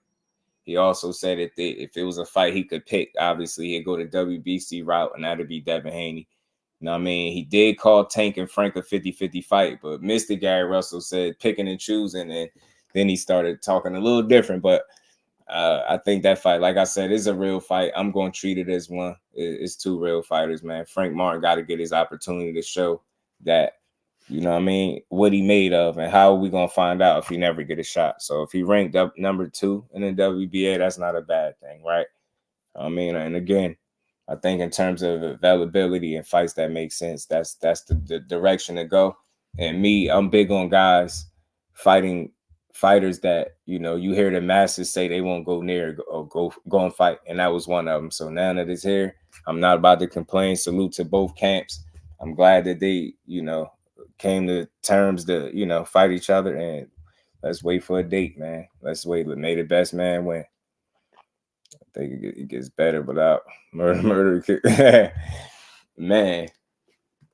He also said if it was a fight he could pick, obviously he'd go the WBC route, and that'd be Devin Haney. You know what I mean? He did call Tank and Frank a 50-50 fight, but Mr. Gary Russell said picking and choosing, and then he started talking a little different. But I think that fight, like I said, is a real fight. I'm going to treat it as one. It's two real fighters, man. Frank Martin got to get his opportunity to show that, you know what I mean, what he made of, and how are we going to find out if he never get a shot? So if he ranked up number 2 in the WBA, that's not a bad thing, right? I mean, and again, I think in terms of availability and fights that make sense, that's the direction to go. And me, I'm big on guys fighting fighters that, you know, you hear the masses say they won't go near or go and fight. And that was one of them. So now that it's here, I'm not about to complain. Salute to both camps. I'm glad that they, you know, came to terms to, you know, fight each other. And let's wait for a date, man. Let's wait. May the best man win. I think it gets better without murder. Man,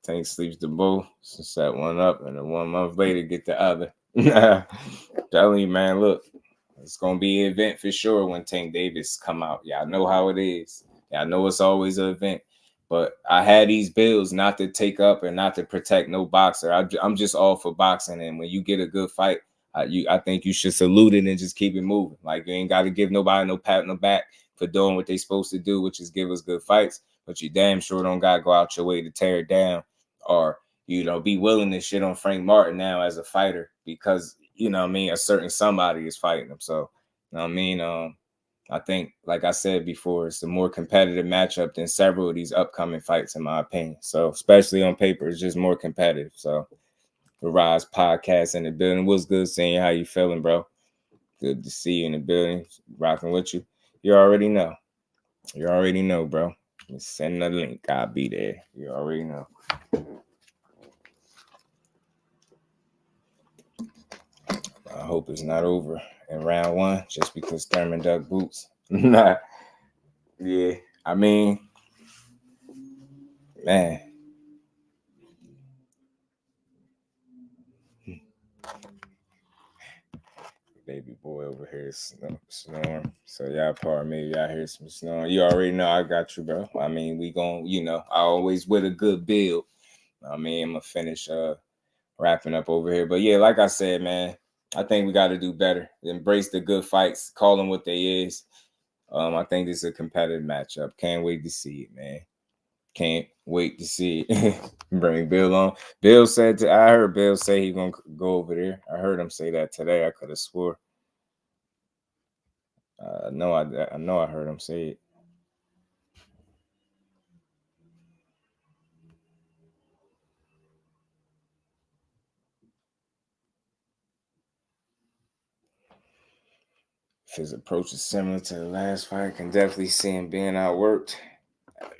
Tank sleeps the both. So set one up, and then 1 month later get the other. Telling you, man, look, it's gonna be an event for sure when Tank Davis come out. Y'all know how it is. Y'all know it's always an event. But I had these bills not to take up and not to protect no boxer. I'm just all for boxing, and when you get a good fight, I think you should salute it and just keep it moving. Like, you ain't got to give nobody no pat on the back for doing what they supposed to do, which is give us good fights. But you damn sure don't got to go out your way to tear it down or, you know, be willing to shit on Frank Martin now as a fighter because, you know what I mean, a certain somebody is fighting him. So, you know what I mean? I think, like I said before, it's a more competitive matchup than several of these upcoming fights, in my opinion. So, especially on paper, it's just more competitive. So, the Rise podcast in the building. What's good seeing you? How you feeling, bro? Good to see you in the building. Rocking with you. You already know. You already know, bro. Just send the link. I'll be there. You already know. I hope it's not over in round one just because Thurman dug boots. Nah. Yeah. I mean, man. Baby boy over here snoring. So y'all pardon me, y'all hear some snoring. You already know I got you, bro. I mean, we gon', you know, I always with a good build. I mean, I'm gonna finish wrapping up over here. But yeah, like I said, man, I think we got to do better. Embrace the good fights, call them what they is. I think this is a competitive matchup. Can't wait to see it, man. Can't wait to see it. Bring Bill on. Bill said I heard Bill say he's gonna go over there. I heard him say that today. I could have swore. I know I heard him say it. If his approach is similar to the last fight, I can definitely see him being outworked.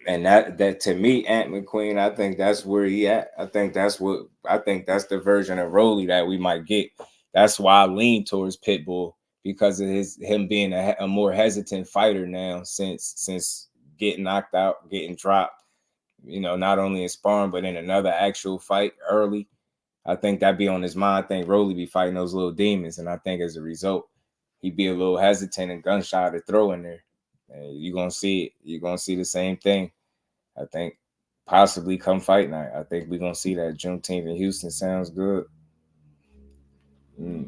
And that to me, Ant McQueen, I think that's where he at. I think that's the version of Rolly that we might get. That's why I lean towards Pitbull, because of him being a more hesitant fighter now since getting knocked out, getting dropped, you know, not only in sparring, but in another actual fight early. I think that be on his mind. I think Rolly be fighting those little demons. And I think as a result, he'd be a little hesitant and gunshot to throw in there. And you're going to see it. You're going to see the same thing. I think possibly come fight night. I think we're going to see that Juneteenth in Houston. Sounds good. Yeah,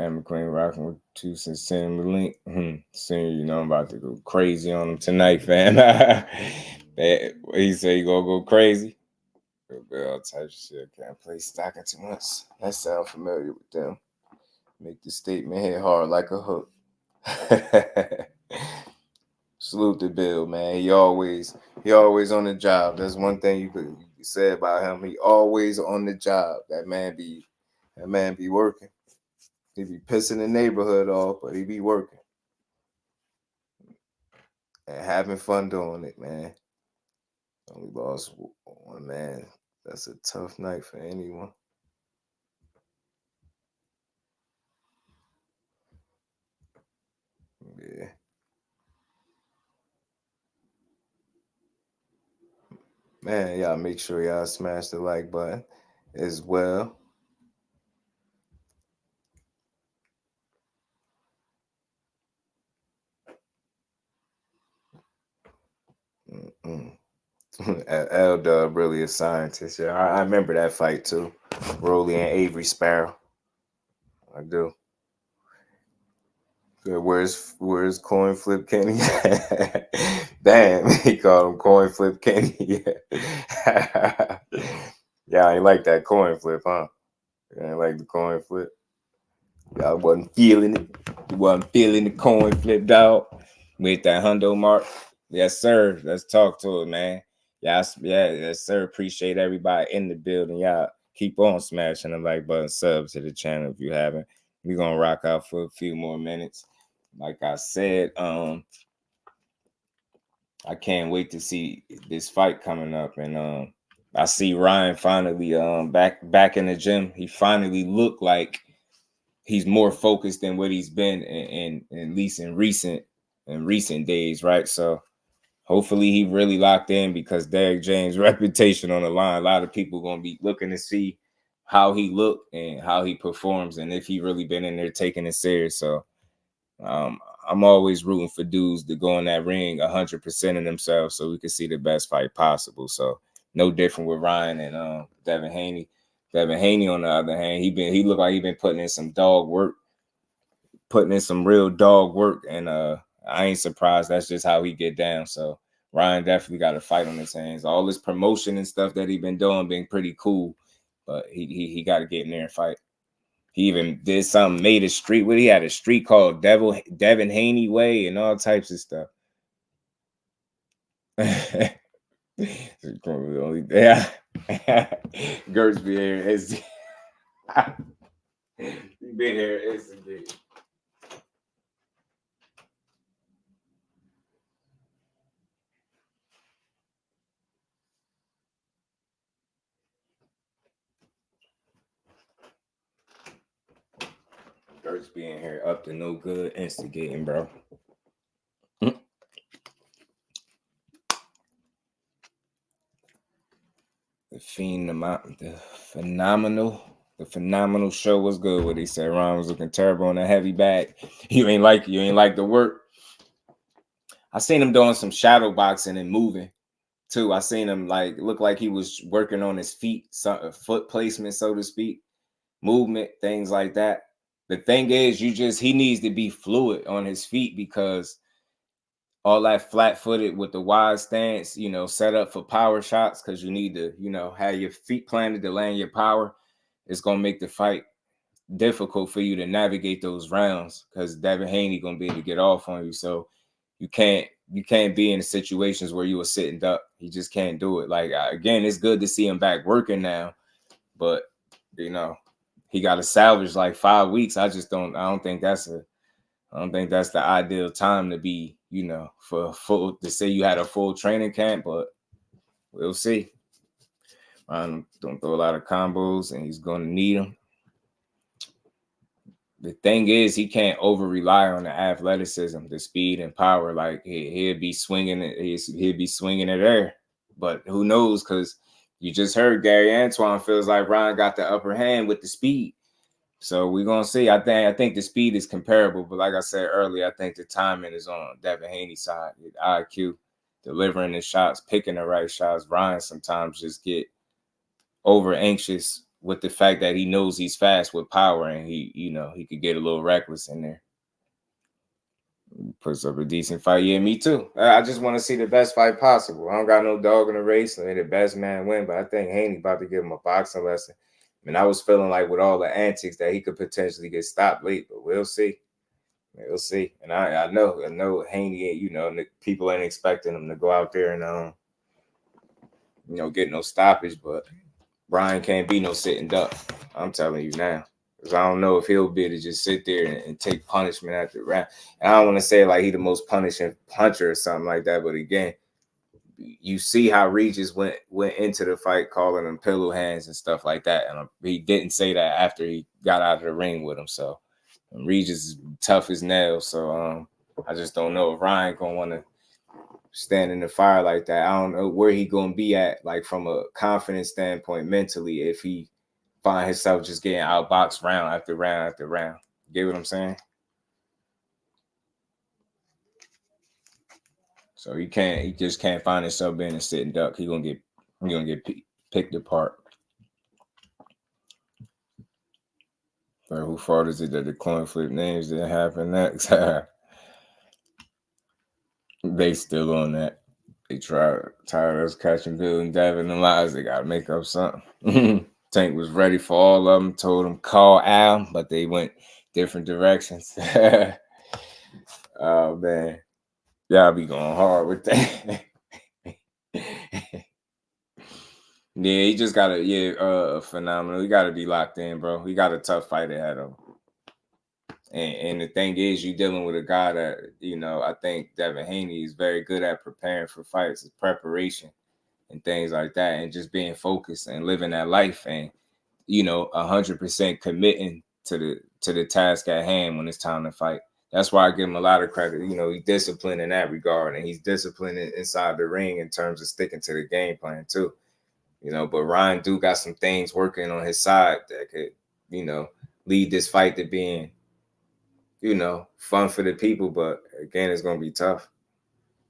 McQueen rocking with two since sending the link. Soon, you know, I'm about to go crazy on him tonight, fam. He said he gonna go crazy. All type of shit. Can't play stocking too much. That sound familiar with them. Make the statement hit hard like a hook. Salute the Bill, man. He always on the job. That's one thing you could say about him. He always on the job. That man be working. He be pissing the neighborhood off, but he be working and having fun doing it, man. Only lost one, man. That's a tough night for anyone. Yeah. Man, y'all make sure y'all smash the like button as well. L-Dub really a scientist. Yeah, I remember that fight too. Rolly and Avery Sparrow. I do. Good. Where's Coin Flip Kenny? Damn, he called him Coin Flip Kenny. Yeah. Yeah, I ain't like that coin flip, huh? I ain't like the coin flip. Y'all wasn't feeling it. You wasn't feeling the coin flip, dog. With that hundo mark. Yes, sir. Let's talk to it, man. Yes, sir. Appreciate everybody in the building. Y'all keep on smashing the like button, sub to the channel if you haven't. We're gonna rock out for a few more minutes. Like I said, I can't wait to see this fight coming up. And I see Ryan finally back in the gym. He finally looked like he's more focused than what he's been in at least in recent days, right? So hopefully he really locked in, because Derrick James' reputation on the line. A lot of people going to be looking to see how he looked and how he performs and if he really been in there taking it serious. So I'm always rooting for dudes to go in that ring 100% of themselves so we can see the best fight possible. So no different with Ryan and Devin Haney. Devin Haney, on the other hand, he looked like he been putting in some real dog work, and I ain't surprised. That's just how he get down. So Ryan definitely got a fight on his hands. All this promotion and stuff that he been doing been pretty cool, but he got to get in there and fight. He even did something, made a street. He had a street called Devin Haney Way and all types of stuff. Yeah. Gertz be here. He been here instantly. Gertz being here up to no good, instigating, bro. The phenomenal show was good. What he said, Ron was looking terrible on a heavy bag. You ain't like the work. I seen him doing some shadow boxing and moving too. I seen him look like he was working on his feet, foot placement, so to speak, movement, things like that. The thing is, he needs to be fluid on his feet, because all that flat-footed with the wide stance, set up for power shots, because you need to, have your feet planted to land your power. It's going to make the fight difficult for you to navigate those rounds, because Devin Haney going to be able to get off on you. So you can't be in situations where you were sitting duck. You just can't do it. Again, it's good to see him back working now, but, he got to salvage 5 weeks. I don't think that's the ideal time to be, to say you had a full training camp, but we'll see. Don't throw a lot of combos, and he's going to need them. The thing is, he can't over rely on the athleticism, the speed and power. He'll be swinging it there, but who knows? Because you just heard Gary Antuanne feels like Ryan got the upper hand with the speed. So we're gonna see. I think the speed is comparable, but like I said earlier, I think the timing is on Devin Haney's side. IQ, delivering the shots, picking the right shots. Ryan sometimes just get over anxious with the fact that he knows he's fast with power, and he could get a little reckless in there. Puts up a decent fight. Yeah, me too. I just want to see the best fight possible. I don't got no dog in the race. Let the best man win, but I think Haney about to give him a boxing lesson. I was feeling like with all the antics that he could potentially get stopped late, but we'll see. We'll see. And I know Haney, people ain't expecting him to go out there and get no stoppage, but Brian can't be no sitting duck. I'm telling you now. Because I don't know if he'll be able to just sit there and take punishment after round. And I don't want to say he the most punishing puncher or something like that, but again, you see how Regis went into the fight calling him pillow hands and stuff like that, and he didn't say that after he got out of the ring with him. So Regis is tough as nails. So I just don't know if Ryan gonna want to stand in the fire like that. I don't know where he gonna be at, from a confidence standpoint mentally, if he find himself just getting outboxed round after round after round. Get what I'm saying? So he just can't find himself being a sitting duck. He's gonna get picked apart. So who fault is it that the coin flip names didn't happen next? They still on that. They tired of us catching Bill and Devin and lies. They gotta make up something. Tank was ready for all of them. Told him call Al, but they went different directions. Oh man. Y'all be going hard with that. Yeah, he just got phenomenal. He got to be locked in, bro. He got a tough fight ahead of him. And the thing is, you're dealing with a guy that, I think Devin Haney is very good at preparing for fights, his preparation and things like that, and just being focused and living that life and, 100% committing to the task at hand when it's time to fight. That's why I give him a lot of credit. He's disciplined in that regard, and he's disciplined inside the ring in terms of sticking to the game plan too. But Ryan do got some things working on his side that could, lead this fight to being, fun for the people. But again, it's gonna be tough.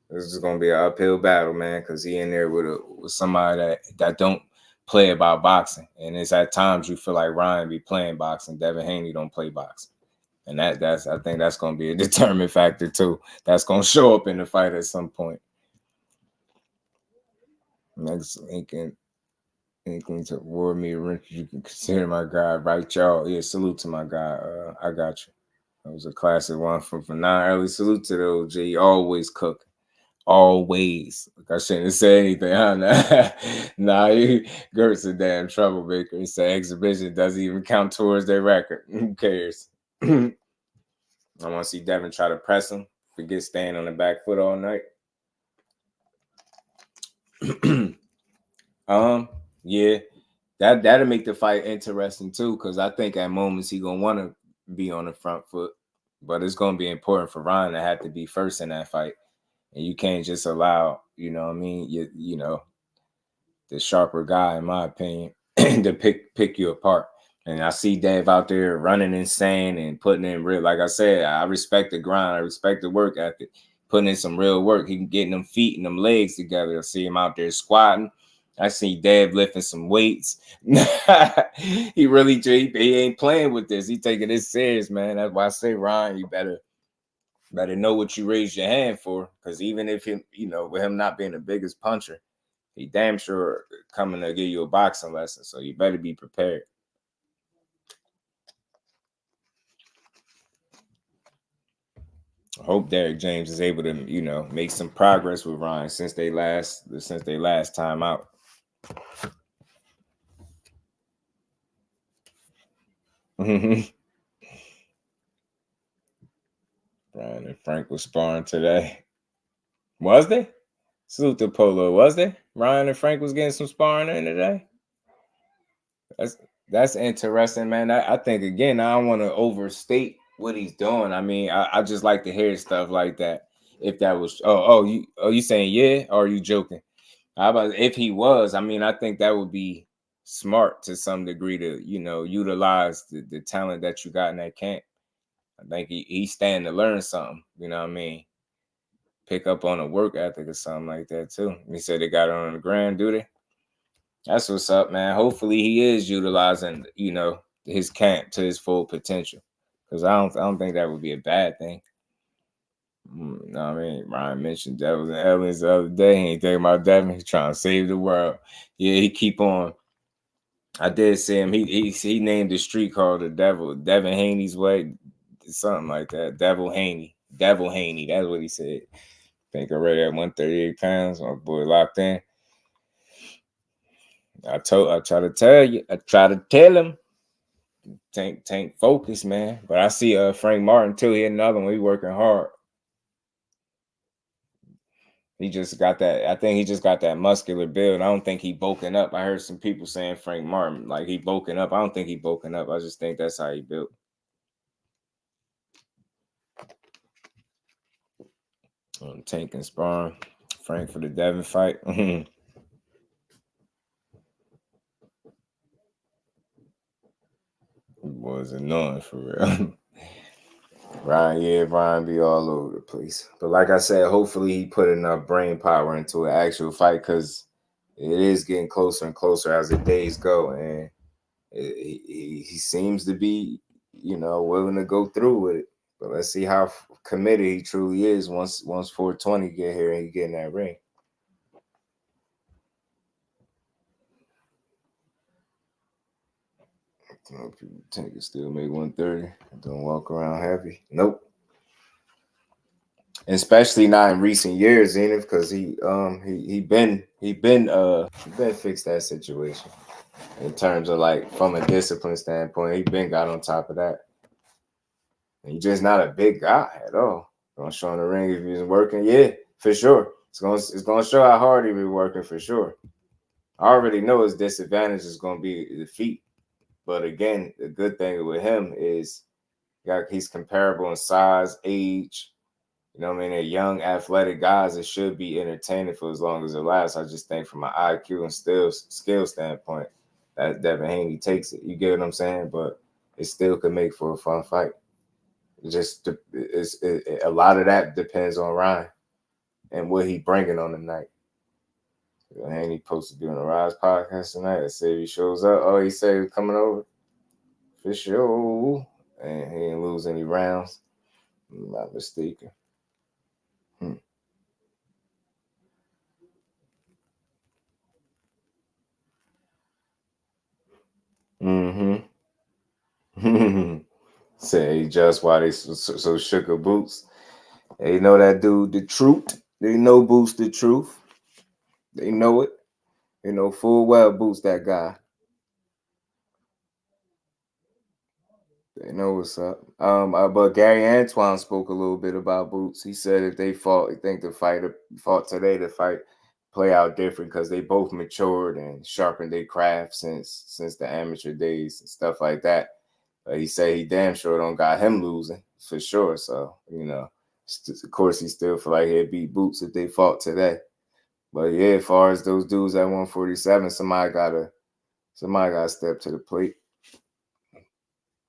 This is gonna be an uphill battle, man, because he in there with somebody that don't play about boxing, and it's at times you feel like Ryan be playing boxing. Devin Haney don't play boxing, and I think that's gonna be a determinant factor too. That's gonna show up in the fight at some point. Next, Lincoln to War Me, you can consider my guy, right, y'all? Yeah, salute to my guy. I got you. That was a classic one from now. Early salute to the OG. Always cook. Always. Like I shouldn't have said anything, huh? Nah, Gert's a damn troublemaker. He said exhibition doesn't even count towards their record. Who cares? I want to see Devin try to press him. Forget staying on the back foot all night. Yeah, that'll make the fight interesting too, because I think at moments he gonna want to be on the front foot, but it's gonna be important for Ryan to have to be first in that fight, and you can't just allow, the sharper guy, in my opinion, to pick you apart. And I see Dave out there running insane and putting in real. Like I said, I respect the grind, I respect the work ethic, putting in some real work. He can get them feet and them legs together. I see him out there squatting. I see Dave lifting some weights. He ain't playing with this. He taking this serious, man. That's why I say, Ryan, you better know what you raise your hand for. Because even if him, with him not being the biggest puncher, he damn sure coming to give you a boxing lesson. So you better be prepared. I hope Derek James is able to, make some progress with Ryan since they last time out. Brian and Frank was sparring today. Was they? Salute to Polo. Was they? Ryan and Frank was getting some sparring in today. That's interesting, man. I think, again, I don't want to overstate what he's doing. I mean, I just like to hear stuff like that. If that was you saying yeah, or are you joking? How about if he was? I mean, I think that would be smart to some degree to, utilize the talent that you got in that camp. I think he's standing to learn something, you know what I mean? Pick up on a work ethic or something like that too. He said they got it on the ground, do they? That's what's up, man. Hopefully he is utilizing, his camp to his full potential. Because I don't think that would be a bad thing. You know what I mean? Ryan mentioned Devils and Aliens the other day. He ain't thinking about Devin. He's trying to save the world. Yeah, he keep on. I did see him. He named the street called the Devil. Devin Haney's way. Something like that. Devil Haney. That's what he said. I think already at 138 pounds. My boy locked in. I try to tell him. Tank focus, man. But I see Frank Martin too. He another one. He working hard. He just got that. I think he just got that muscular build. I don't think he bulking up. I heard some people saying Frank Martin like he bulking up. I don't think he bulking up. I just think that's how he built. Tank and sparring Frank for the Devin fight. Was annoying for real. Ryan be all over the place. But like I said, hopefully he put enough brain power into an actual fight, because it is getting closer and closer as the days go, and he seems to be, willing to go through with it. But let's see how committed he truly is once 420 get here and he get in that ring. People think it still make 130. Don't walk around happy. Nope. especially not in recent years, Zenith, because he been fixed that situation in terms of like from a discipline standpoint. He been got on top of that. And he's just not a big guy at all. Gonna show in the ring if he's working, yeah, for sure. It's gonna show how hard he be working for sure. I already know his disadvantage is gonna be the feet, but again, the good thing with him is he's comparable in size, age. You know what I mean? They're young, athletic guys. It should be entertaining for as long as it lasts. I just think from an IQ and skill standpoint, that Devin Haney takes it. You get what I'm saying? But it still could make for a fun fight. A lot of that depends on Ryan and what he bringing on the night. Haney posted doing a Rise podcast tonight. I say if he shows up, he said he's coming over for sure, and he didn't lose any rounds. I'm not mistaken. Say just why they so shook of Boots. They know that dude, the truth. They know Boots the truth. They know it. They know full well Boots that guy. They know what's up. But Gary Antuanne spoke a little bit about Boots. He said if they fought, I think the fighter fought today, the fight play out different because they both matured and sharpened their craft since the amateur days and stuff like that. But he said he damn sure don't got him losing for sure. So, of course he still feel like he'd beat Boots if they fought today. But yeah, as far as those dudes at 147, somebody gotta step to the plate.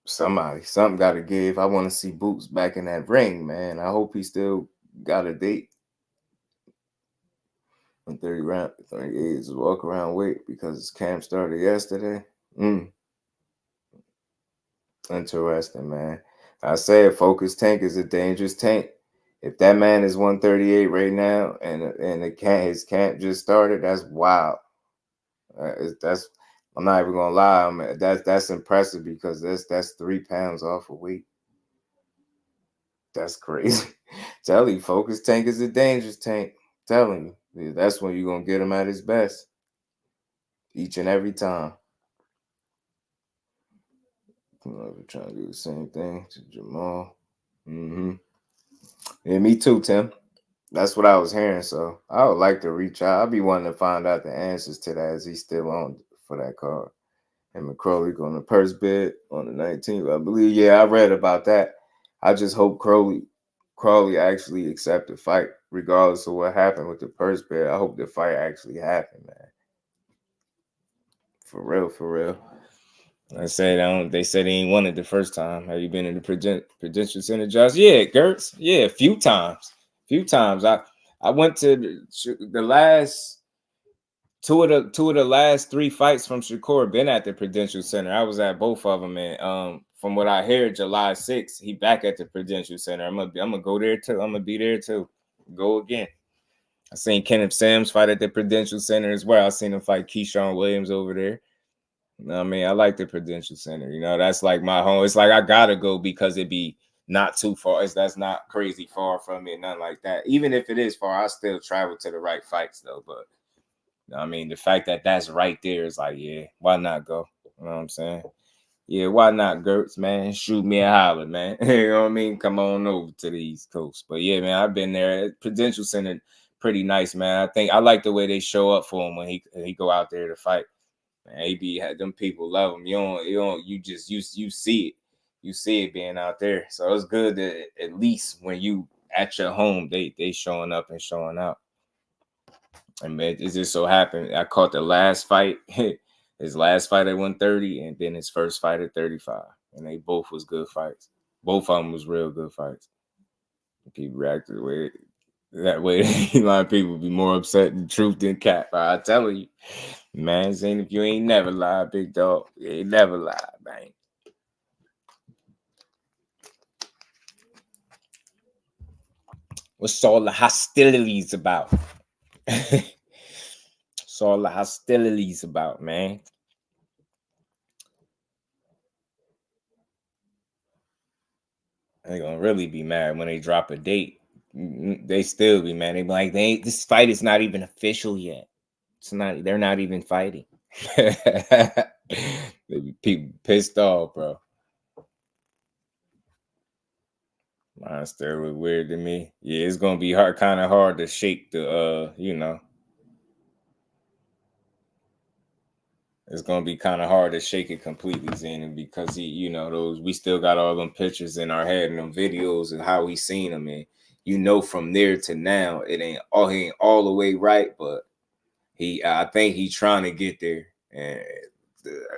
Something got to give. I want to see Boots back in that ring, man. I hope he still got a date. 38 is walk around weight because his camp started yesterday. Interesting, man. I said Focus Tank is a dangerous tank. If that man is 138 right now and his camp just started, that's wild. I'm not even gonna lie, man. That's impressive because that's 3 pounds off of weight. That's crazy. Tell you, Focus Tank is a dangerous tank. Telling you, that's when you're gonna get him at his best. Each and every time. We're trying to do the same thing to Jamal. Yeah, me too, Tim. That's what I was hearing. So I would like to reach out. I'll be wanting to find out the answers to that. Is he still on for that card? And McCrowley going to purse bid on the 19th. I believe. Yeah, I read about that. I just hope Crawley actually accept the fight, regardless of what happened with the purse bid. I hope the fight actually happened, man. For real. I said they said he ain't won it the first time. Have you been in the Prudential Center, Josh? Yeah, Gertz. Yeah, a few times. I went to the last two of the last 3 fights from Shakur been at the Prudential Center. I was at both of them, and from what I hear, July 6th, he back at the Prudential Center. I'm gonna go there too. I'm gonna be there too. Go again. I seen Kenneth Sims fight at the Prudential Center as well. I seen him fight Keyshawn Williams over there. You know what I mean? I like the Prudential Center. That's like my home. It's like I gotta go because it be not too far. That's not crazy far from me, nothing like that. Even if it is far, I still travel to the right fights though. But I mean, the fact that that's right there is like, yeah, why not go? You know what I'm saying? Yeah, why not, Gertz, man? Shoot me a holler, man. You know what I mean? Come on over to the East Coast. But yeah, man, I've been there. Prudential Center, pretty nice, man. I like the way they show up for him when he go out there to fight. Man, AB had them people love him. You see it. You see it being out there. So it's good that at least when you at your home, they showing up and showing out. And man, it just so happened I caught the last fight, his last fight at 130, and then his first fight at 35. And they both was good fights. Both of them was real good fights. People reacted that way. A lot of people be more upset in truth than cap. I tell you, man, Zane, if you ain't never lied, big dog, you ain't never lied, man. What's all the hostilities about? What's all the hostilities about, man? They're gonna really be mad when they drop a date. They still be, man. They be like, this fight is not even official yet. They're not even fighting. People pissed off, bro. Mine still look weird to me. Yeah, it's gonna be kind of hard to shake the it's gonna be kind of hard to shake it completely, Zenon, because we still got all them pictures in our head and them videos and how we seen them, and from there to now, he ain't all the way right, but I think he's trying to get there. And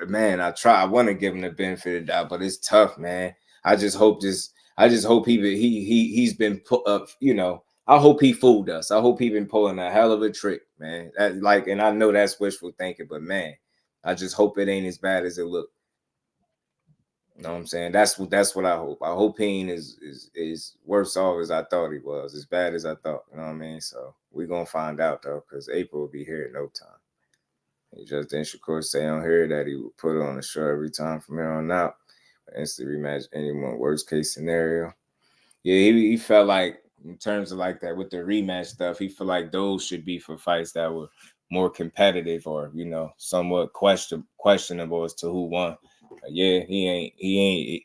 man, I want to give him the benefit of the doubt, but it's tough, man. I just hope he's been put up, I hope he fooled us. I hope he been pulling a hell of a trick, man. And I know that's wishful thinking, but man, I just hope it ain't as bad as it looked. You know what I'm saying? That's what I hope. I hope he ain't is worse off as I thought he was, as bad as I thought. You know what I mean? So we're gonna find out though, because April will be here in no time. He just didn't Shakur say on here that he would put it on the show every time from here on out. Instant rematch, anyone worst case scenario. Yeah, he felt like in terms of like that with the rematch stuff, he felt like those should be for fights that were more competitive or somewhat questionable as to who won. Yeah, he ain't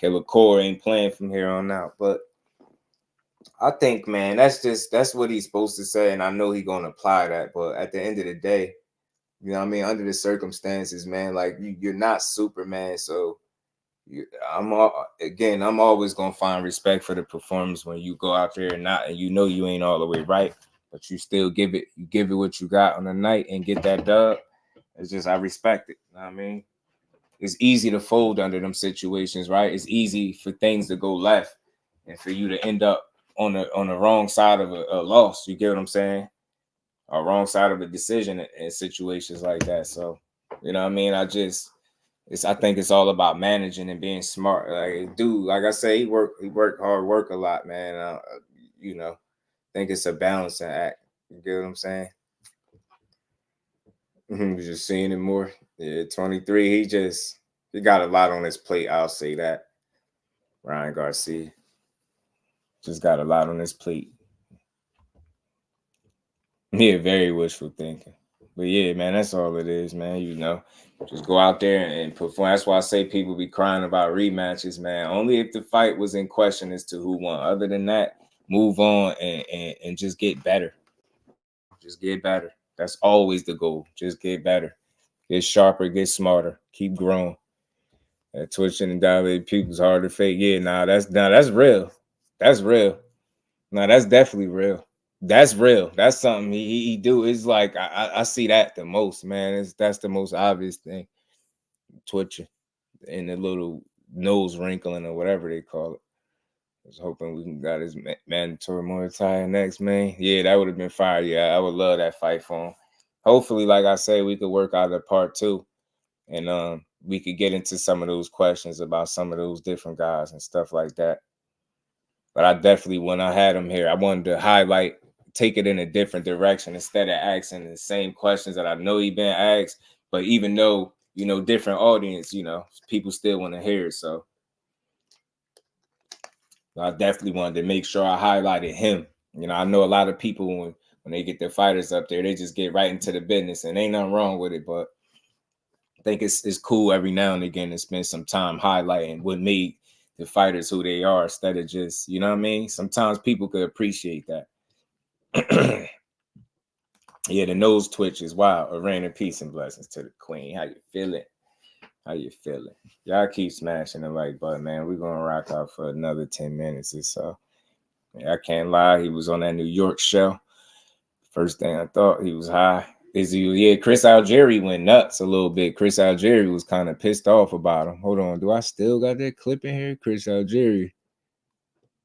Shakur ain't playing from here on out. But I think, man, that's what he's supposed to say, and I know he's gonna apply that. But at the end of the day, you know what I mean, under the circumstances, man, like you're not Superman, so I'm always gonna find respect for the performance when you go out there and you ain't all the way right, but you still give it what you got on the night and get that dub. It's just I respect it. You know what I mean? It's easy to fold under them situations, right? It's easy for things to go left and for you to end up on the wrong side of a loss. You get what I'm saying? Or wrong side of a decision in situations like that. So, you know what I mean? I think it's all about managing and being smart. Like I say, he worked hard work a lot, man. I think it's a balancing act. You get what I'm saying? We're just seeing it more. Yeah, 23. He got a lot on his plate. I'll say that. Ryan Garcia just got a lot on his plate. Yeah, very wishful thinking. But yeah, man, that's all it is, man. Just go out there and perform. That's why I say people be crying about rematches, man. Only if the fight was in question as to who won. Other than that, move on and just get better. Just get better. That's always the goal. Just get better. Get sharper, get smarter, keep growing. That twitching and dilated pupils hard to fake. Yeah, that's real. That's real. That's definitely real. That's real. That's something he do. It's like I see that the most, man. That's the most obvious thing. Twitching and the little nose wrinkling or whatever they call it. I was hoping we got his mandatory Muay Thai next, man. Yeah, that would have been fire. Yeah, I would love that fight for him. Hopefully, like I say, we could work out a part 2, and we could get into some of those questions about some of those different guys and stuff like that. But I definitely, when I had him here, I wanted to take it in a different direction instead of asking the same questions that I know he been asked. But even though, different audience, people still want to hear it. So I definitely wanted to make sure I highlighted him. I know a lot of people when they get their fighters up there, they just get right into the business, and ain't nothing wrong with it. But I think it's cool every now and again to spend some time highlighting what made the fighters who they are instead of just, you know what I mean? Sometimes people could appreciate that. Yeah, the nose twitches. Wow. A rain of peace and blessings to the queen. How you feeling? Y'all keep smashing the like button, man. We're going to rock out for another 10 minutes or so. Yeah, I can't lie. He was on that New York show. First thing I thought, he was high. Chris Algieri went nuts a little bit. Chris Algieri was kind of pissed off about him. Hold on. Do I still got that clip in here? Chris Algieri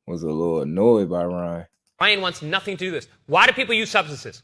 was a little annoyed by Ryan. Ryan wants nothing to do with this. Why do people use substances?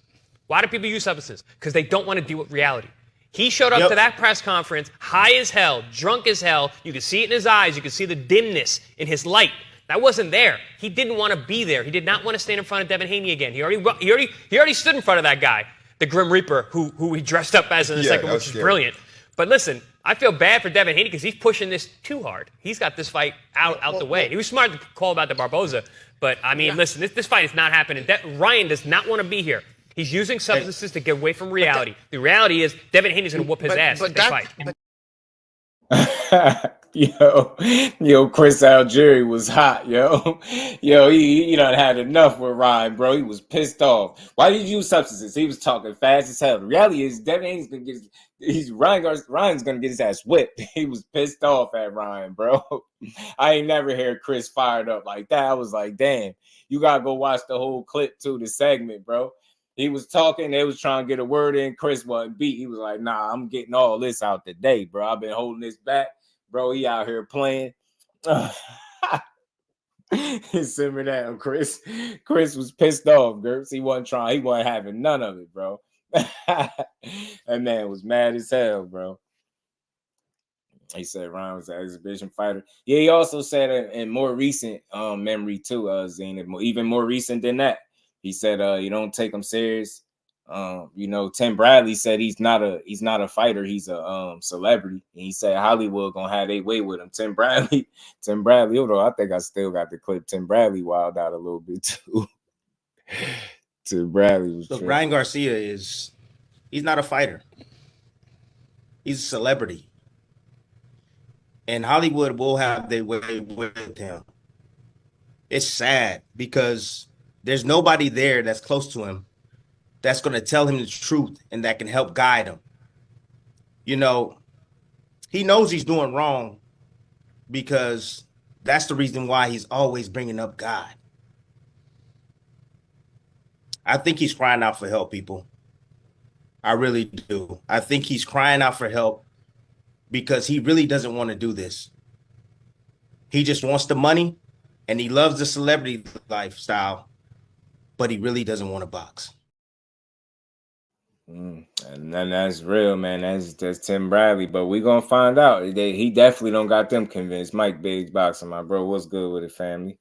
Because they don't want to deal with reality. He showed up to that press conference high as hell, drunk as hell. You could see it in his eyes. You could see the dimness in his light. That wasn't there. He didn't want to be there. He did not want to stand in front of Devin Haney again. He already stood in front of that guy, the Grim Reaper, who he dressed up as in the second, which is brilliant. But listen, I feel bad for Devin Haney because he's pushing this too hard. He's got this fight out the way. He was smart to call about the Barboza, but I mean, listen, this fight is not happening. Ryan does not want to be here. He's using substances to get away from reality. The reality is Devin Haney's going to whoop his ass if they fight. Yo, Chris Algieri was hot, yo. He done had enough with Ryan, bro. He was pissed off. Why did you use substances? He was talking fast as hell. The reality is Devin Haney's gonna get Ryan's gonna get his ass whipped. He was pissed off at Ryan, bro. I ain't never heard Chris fired up like that. I was like, damn, you gotta go watch the whole clip too, the segment, bro. He was talking, they was trying to get a word in. Chris wasn't beat. He was like, nah, I'm getting all this out today, bro. I've been holding this back. Bro, he out here playing. Simmer down, Chris. Chris was pissed off, Gertz. He wasn't having none of it, bro. That man was mad as hell, bro. He said Ryan was an exhibition fighter. Yeah, he also said in more recent memory too, Zane, even more recent than that. He said you don't take him serious. Tim Bradley said he's not a fighter, he's a celebrity. And he said Hollywood gonna have their way with him. Tim Bradley, although I think I still got the clip. Tim Bradley wild out a little bit too. Tim Bradley was Ryan Garcia he's not a fighter. He's a celebrity. And Hollywood will have their way with him. It's sad because there's nobody there that's close to him that's going to tell him the truth and that can help guide him. He knows he's doing wrong because that's the reason why he's always bringing up God. I think he's crying out for help, people. I really do. I think he's crying out for help because he really doesn't want to do this. He just wants the money and he loves the celebrity lifestyle, but he really doesn't want to box. And then that's real, man. That's Tim Bradley, but we gonna find out. He definitely don't got them convinced. Mike Biggs Boxing, my bro. What's good with it, family?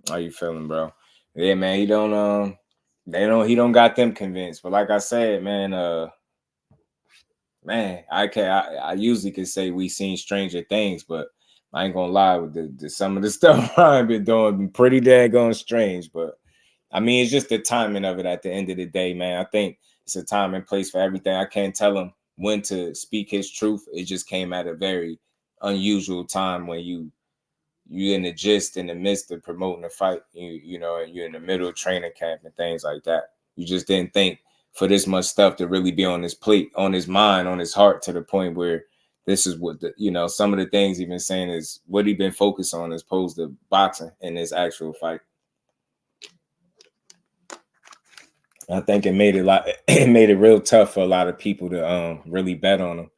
How you feeling, bro? Yeah, man. He don't got them convinced. But like I said, man, I usually can say we seen stranger things, but I ain't gonna lie with the some of the stuff Ryan been doing been pretty daggone strange. But I mean, it's just the timing of it at the end of the day, man. I think it's a time and place for everything. I can't tell him when to speak his truth. It just came at a very unusual time when you in the gist, in the midst of promoting a fight. You're in the middle of training camp and things like that. You just didn't think for this much stuff to really be on his plate, on his mind, on his heart, to the point where this is what some of the things he's been saying is what he been focused on as opposed to boxing in this actual fight. I think it made it real tough for a lot of people to really bet on him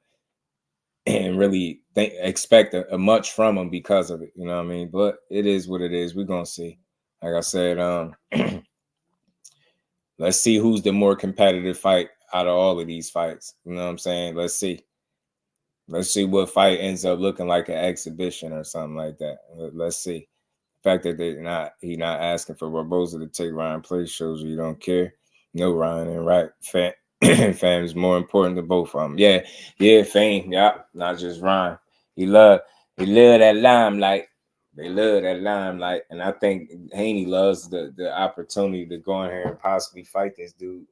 and really expect a much from him because of it. You know what I mean? But it is what it is. We're gonna see. Like I said, let's see who's the more competitive fight out of all of these fights. You know what I'm saying? Let's see. Let's see what fight ends up looking like an exhibition or something like that. Let's see. The fact that he's not asking for Barboza to take Ryan place shows you don't care. No, Ryan ain't right. Fame is more important than both of them. Yeah, Fame. Yeah, not just Ryan. He love that limelight. They love that limelight, and I think Haney loves the opportunity to go in here and possibly fight this dude.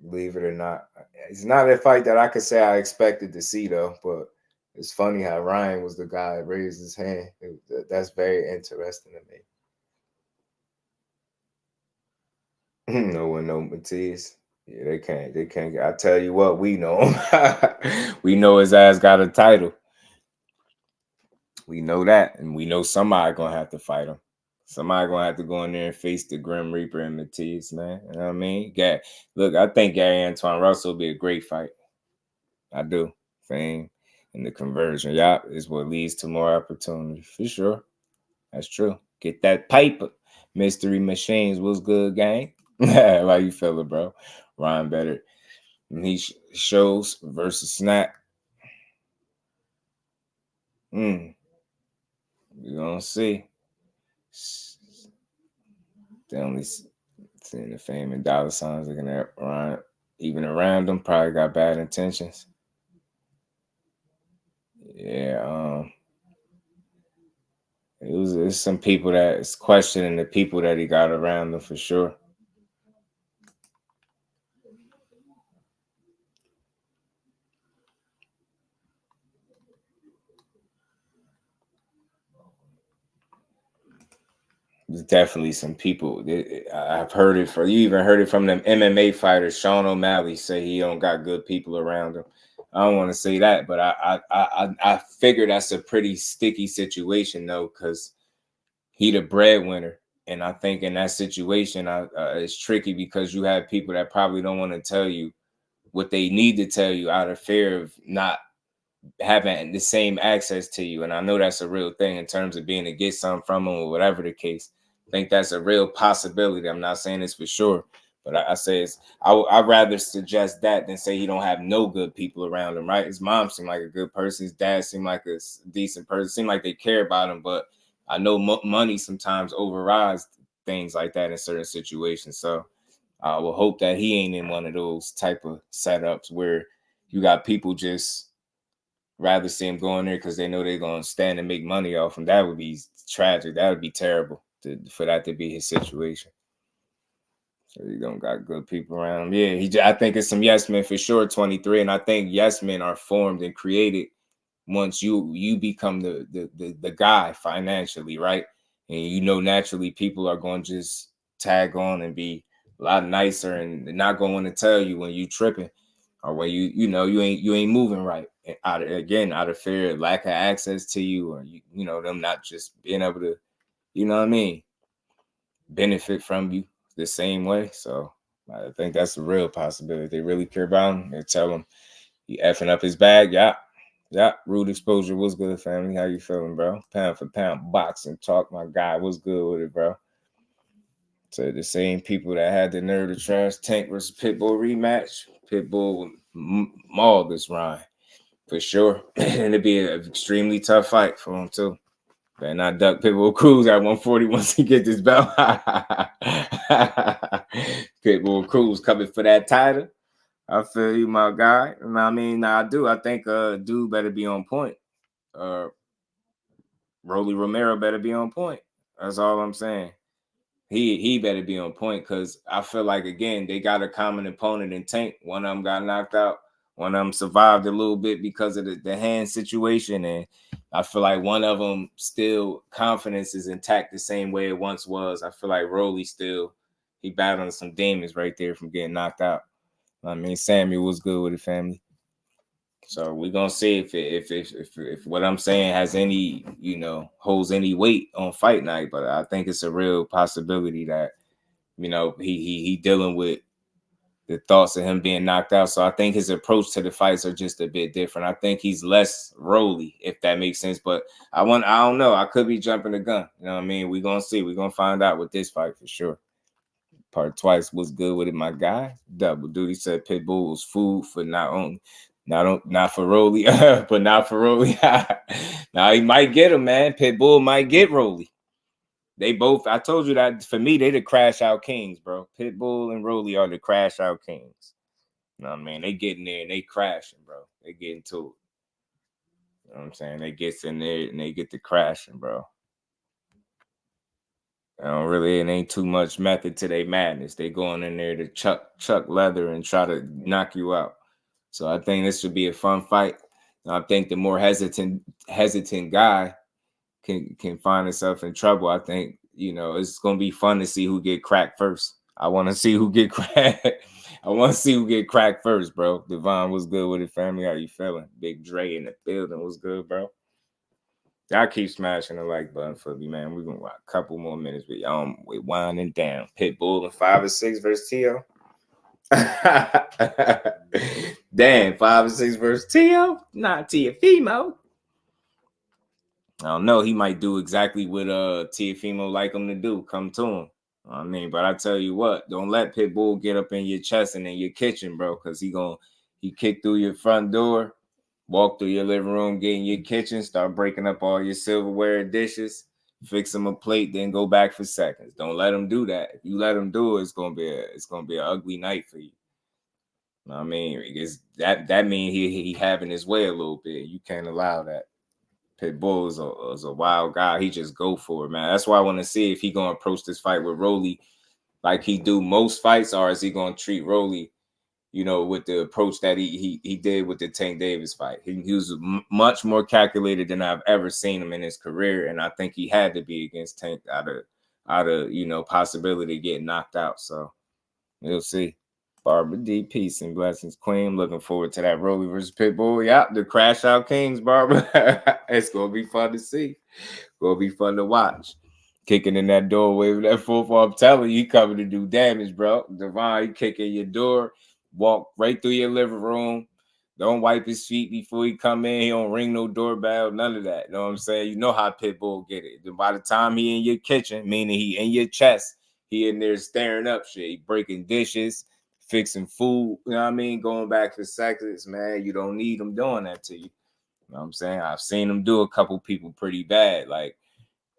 Believe it or not, it's not a fight that I could say I expected to see though. But it's funny how Ryan was the guy that raised his hand. That's very interesting to me. No one know Mathias. Yeah, they can't. I tell you what, we know him. We know his ass got a title. We know that, and we know somebody gonna have to fight him. Somebody gonna have to go in there and face the Grim Reaper and Mathias, man. You know what I mean? Look, I think Antuanne Russell will be a great fight. I do. Fame and the conversion, is what leads to more opportunity for sure. That's true. Get that paper. Mystery Machines, what's good, gang? How you feeling, bro? Ryan better. And he shows versus Snap. We're gonna see. They only seeing the Fame and dollar signs looking at Ryan. even around him, probably got bad intentions. Yeah, it's some people that is questioning the people that he got around him for sure. There's definitely some people. I've heard it from you. Even heard it from them MMA fighters. Sean O'Malley say he don't got good people around him. I don't want to say that, but I figure that's a pretty sticky situation though, because he the breadwinner, and I think in that situation, it's tricky because you have people that probably don't want to tell you what they need to tell you out of fear of not having the same access to you. And I know that's a real thing in terms of being to get something from them or whatever the case. I think that's a real possibility. I'm not saying this for sure, but I say I'd rather suggest that than say he don't have no good people around him, right? His mom seemed like a good person. His dad seemed like a decent person. Seemed like they care about him, but I know money sometimes overrides things like that in certain situations. So I will hope that he ain't in one of those type of setups where you got people just rather see him go in there because they know they're going to stand and make money off him. That would be tragic. That would be terrible for that to be his situation. So you don't got good people around him. Yeah, I think it's some yes men for sure, 23. And I think yes men are formed and created once you become the guy financially, right? And you know naturally people are going to just tag on and be a lot nicer and not going to want to tell you when you tripping or when you ain't moving right. Out of fear, lack of access to you, or them not just being able to, what I mean, benefit from you the same way. So I think that's a real possibility. If they really care about him, they tell him he effing up his bag. Yeah. Rude exposure. What's good, family? How you feeling, bro? Pound for pound boxing talk. My guy, what's good with it, bro? So the same people that had the nerve to trash Tank versus Pitbull rematch, Pitbull mauled this Ryan for sure. And it'd be an extremely tough fight for him too. Better not duck Pitbull Cruz at 140 once he get this belt. Pitbull Cruz coming for that title. I feel you, my guy. I mean, I do. I think dude better be on point. Rolly Romero better be on point. That's all I'm saying. He better be on point because I feel like, again, they got a common opponent in Tank. One of them got knocked out. One of them survived a little bit because of the hand situation. And I feel like one of them still confidence is intact the same way it once was. I feel like Rolly he battling some demons right there from getting knocked out. I mean, Samuel was good with the family. So we're gonna see if what I'm saying has any, holds any weight on fight night. But I think it's a real possibility that, he dealing with the thoughts of him being knocked out. So I think his approach to the fights are just a bit different. I think he's less Rolly, if that makes sense. But I don't know. I could be jumping the gun. You know what I mean? We're gonna see. We're gonna find out with this fight for sure. Part twice was good with it, my guy. Double duty said Pitbull was food for not for Rolly, but not for Rolly. Now he might get him, man. Pitbull might get Rolly. They both, I told you that for me, they the crash out kings, bro. Pitbull and Rolly are the crash out kings. You know what I mean? They get in there and they crashing, bro. They get into it. You know what I'm saying? They get in there and they get to crashing, bro. It ain't too much method to their madness. They going in there to chuck leather and try to knock you out. So I think this should be a fun fight. I think the more hesitant guy can find himself in trouble. I think, it's going to be fun to see who get cracked first. I want to see who get cracked. I want to see who get cracked first, bro. Devon, what's good with it, family? How you feeling? Big Dre in the building. What's good, bro? Y'all keep smashing the like button for me, man. We're going to watch a couple more minutes, but we're winding down. Pitbull and 5 or 6 versus T.O. Damn, 5 or 6 versus T.O. Not Tiafimo. I don't know. He might do exactly what Tiafimo like him to do. Come to him. I mean, but I tell you what, don't let Pitbull get up in your chest and in your kitchen, bro, because he kick through your front door, walk through your living room, get in your kitchen, start breaking up all your silverware and dishes, fix him a plate, then go back for seconds. Don't let him do that. If you let him do it, it's gonna be an ugly night for you. I mean, it's that mean he having his way a little bit. You can't allow that. Pitbull is a wild guy. He just go for it, man. That's why I want to see if he gonna approach this fight with Rolly like he do most fights, or is he gonna treat Rolly, with the approach that he did with the Tank Davis fight. He was much more calculated than I've ever seen him in his career, and I think he had to be against Tank out of possibility of getting knocked out. So we'll see. Barbara D, peace and blessings, Queen. Looking forward to that Rolly versus Pitbull. Yeah, the Crash Out Kings, Barbara. It's gonna be fun to see. Gonna be fun to watch. Kicking in that doorway with that full I'm telling you, he coming to do damage, bro. Devon, he kicking your door, walk right through your living room. Don't wipe his feet before he come in. He don't ring no doorbell, none of that. You know what I'm saying? You know how Pitbull get it. By the time he in your kitchen, meaning he in your chest, he in there staring up shit. He breaking dishes, fixing food, you know what I mean? Going back for seconds, man, you don't need him doing that to you. You know what I'm saying? I've seen him do a couple people pretty bad. Like,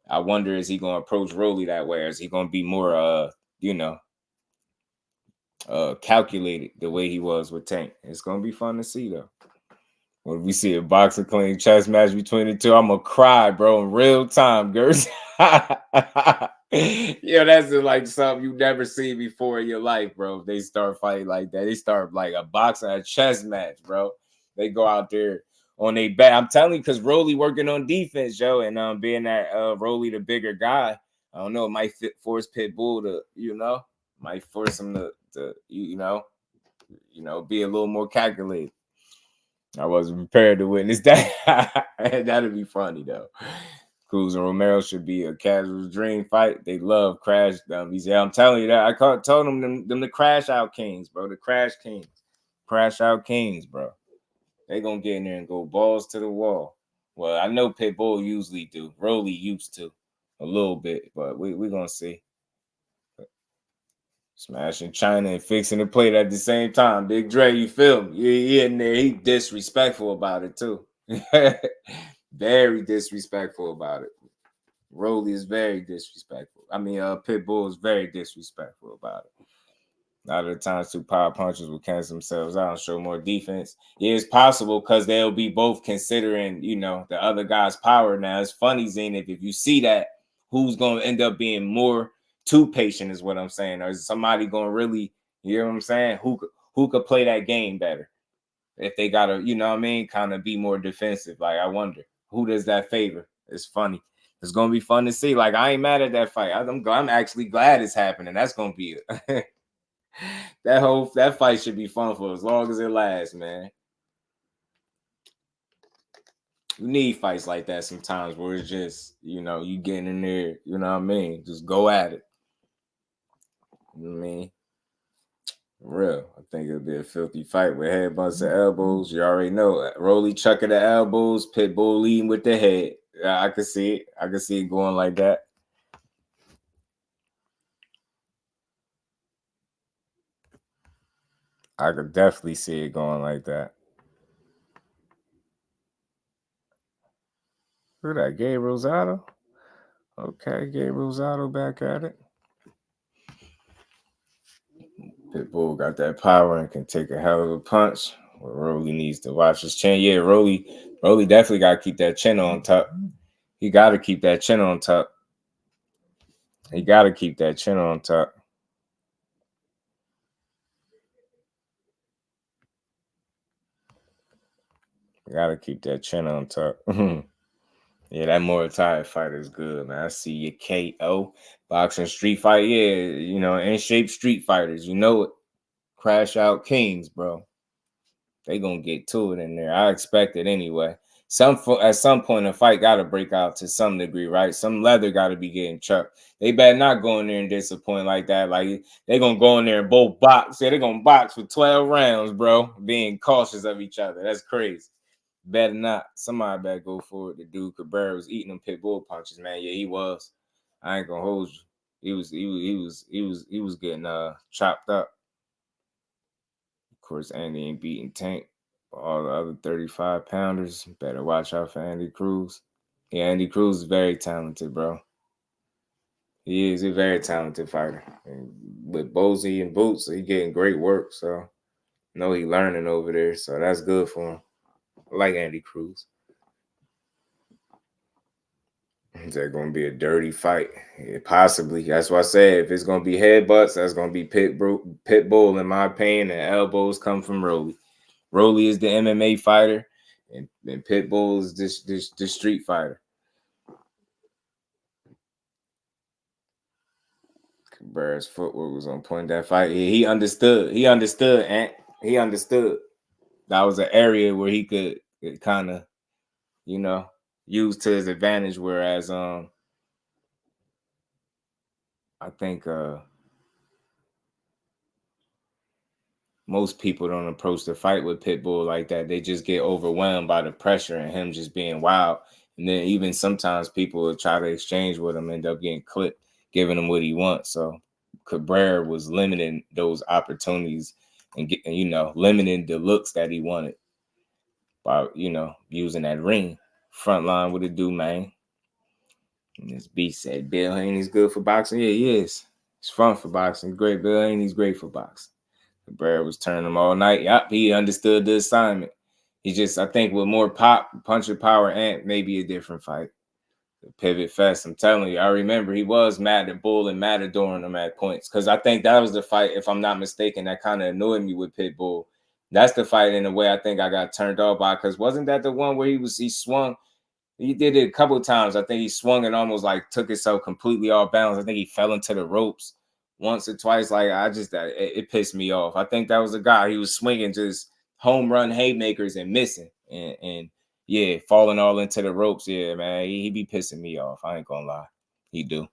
I wonder, is he going to approach Rolly that way? Or is he going to be more, calculated the way he was with Tank? It's going to be fun to see, though. When we see a boxing clean chess match between the two, I'm going to cry, bro, in real time, girls. That's like something you never seen before in your life, bro. If they start fighting like that, they start like a boxing, a chess match, bro. They go out there on their back. I'm telling you, because Rolly working on defense, Joe, and being that Rolly the bigger guy, I don't know, it might force Pitbull to, might force him to be a little more calculated. I wasn't prepared to witness that. That'd be funny though. Cruz and Romero should be a casual dream fight. They love crash dummies. Yeah, I'm telling you that. I told them the Crash Out Kings, bro. The Crash Kings. Crash Out Kings, bro. They gonna get in there and go balls to the wall. Well, I know Pitbull usually do. Rolly used to a little bit, but we're gonna see. Smashing China and fixing the plate at the same time. Big Dre, you feel me? He in there. He disrespectful about it too. Very disrespectful about it. Rolly is very disrespectful. I mean, Pitbull is very disrespectful about it. A lot of the times, two power punchers will cancel themselves out and show more defense. Yeah, it's possible because they'll be both considering, the other guy's power. Now, it's funny, Zenith, if you see that, who's going to end up being more too patient is what I'm saying. Or is somebody going to really, you know what I'm saying? Who could play that game better? If they got to, kind of be more defensive. Like, I wonder, who does that favor? It's funny. It's going to be fun to see. Like, I ain't mad at that fight. I'm actually glad it's happening. That's going to be it. That fight should be fun for as long as it lasts, man. You need fights like that sometimes where it's just, you getting in there, you know what I mean? Just go at it. You know what I mean? Real. I think it'll be a filthy fight with headbutts and elbows. You already know. Rolly chucking the elbows, Pitbull leading with the head. I can see it. I can see it going like that. I could definitely see it going like that. Who that? Gabe Rosado? Okay, Gabe Rosado back at it. Pitbull got that power and can take a hell of a punch. Well, Rolly needs to watch his chin. Yeah, Rolly definitely got to keep that chin on top. He got to keep that chin on top. He got to keep that chin on top. Got to keep that chin on top. Yeah, that Muay Thai fight is good, man. I see your KO. Boxing street fight. Yeah, in shape street fighters. You know it. Crash Out Kings, bro. They going to get to it in there. I expect it anyway. At some point, a fight got to break out to some degree, right? Some leather got to be getting chucked. They better not go in there and disappoint like that. Like, they going to go in there and both box. Yeah, they're going to box for 12 rounds, bro. Being cautious of each other. That's crazy. Better not. Somebody better go for it. The dude Cabrera was eating them Pitbull punches, man. Yeah, he was. I ain't gonna hold you. He was getting chopped up. Of course, Andy ain't beating Tank. All the other 35 pounders better watch out for Andy Cruz. Yeah, Andy Cruz is very talented, bro. He is a very talented fighter. And with Bozy and Boots, he getting great work. So know he learning over there, so that's good for him. I like Andy Cruz. Is that going to be a dirty fight? Yeah, possibly. That's why I said if it's going to be headbutts, that's going to be pit bull, in my opinion, and elbows come from Rolly. Rolly is the MMA fighter, and Pitbull is this street fighter. Cabrera's footwork was on point that fight. He understood. He understood, and he understood. That was an area where he could kind of, use to his advantage. Whereas, I think most people don't approach the fight with Pitbull like that. They just get overwhelmed by the pressure and him just being wild. And then even sometimes people will try to exchange with him, end up getting clipped, giving him what he wants. So Cabrera was limiting those opportunities and limiting the looks that he wanted by, using that ring. Front line, what it do, man? And this beast said, Bill Haney's good for boxing. Yeah, he is. It's fun for boxing. Great. Bill Haney's great for boxing. Cabrera was turning him all night. Yep, he understood the assignment. He just, I think, with more pop, puncher power, and maybe a different fight. The pivot fest, I'm telling you, I remember he was mad at Bull and matadoring him at points. Because I think that was the fight, if I'm not mistaken, that kind of annoyed me with Pitbull. That's the fight in a way I think I got turned off by. Because wasn't that the one where he swung? He did it a couple of times. I think he swung and almost like took himself completely off balance. I think he fell into the ropes once or twice. Like, it pissed me off. I think that was a guy. He was swinging just home run haymakers and missing and yeah, falling all into the ropes. Yeah, man, he be pissing me off. I ain't gonna lie, he do.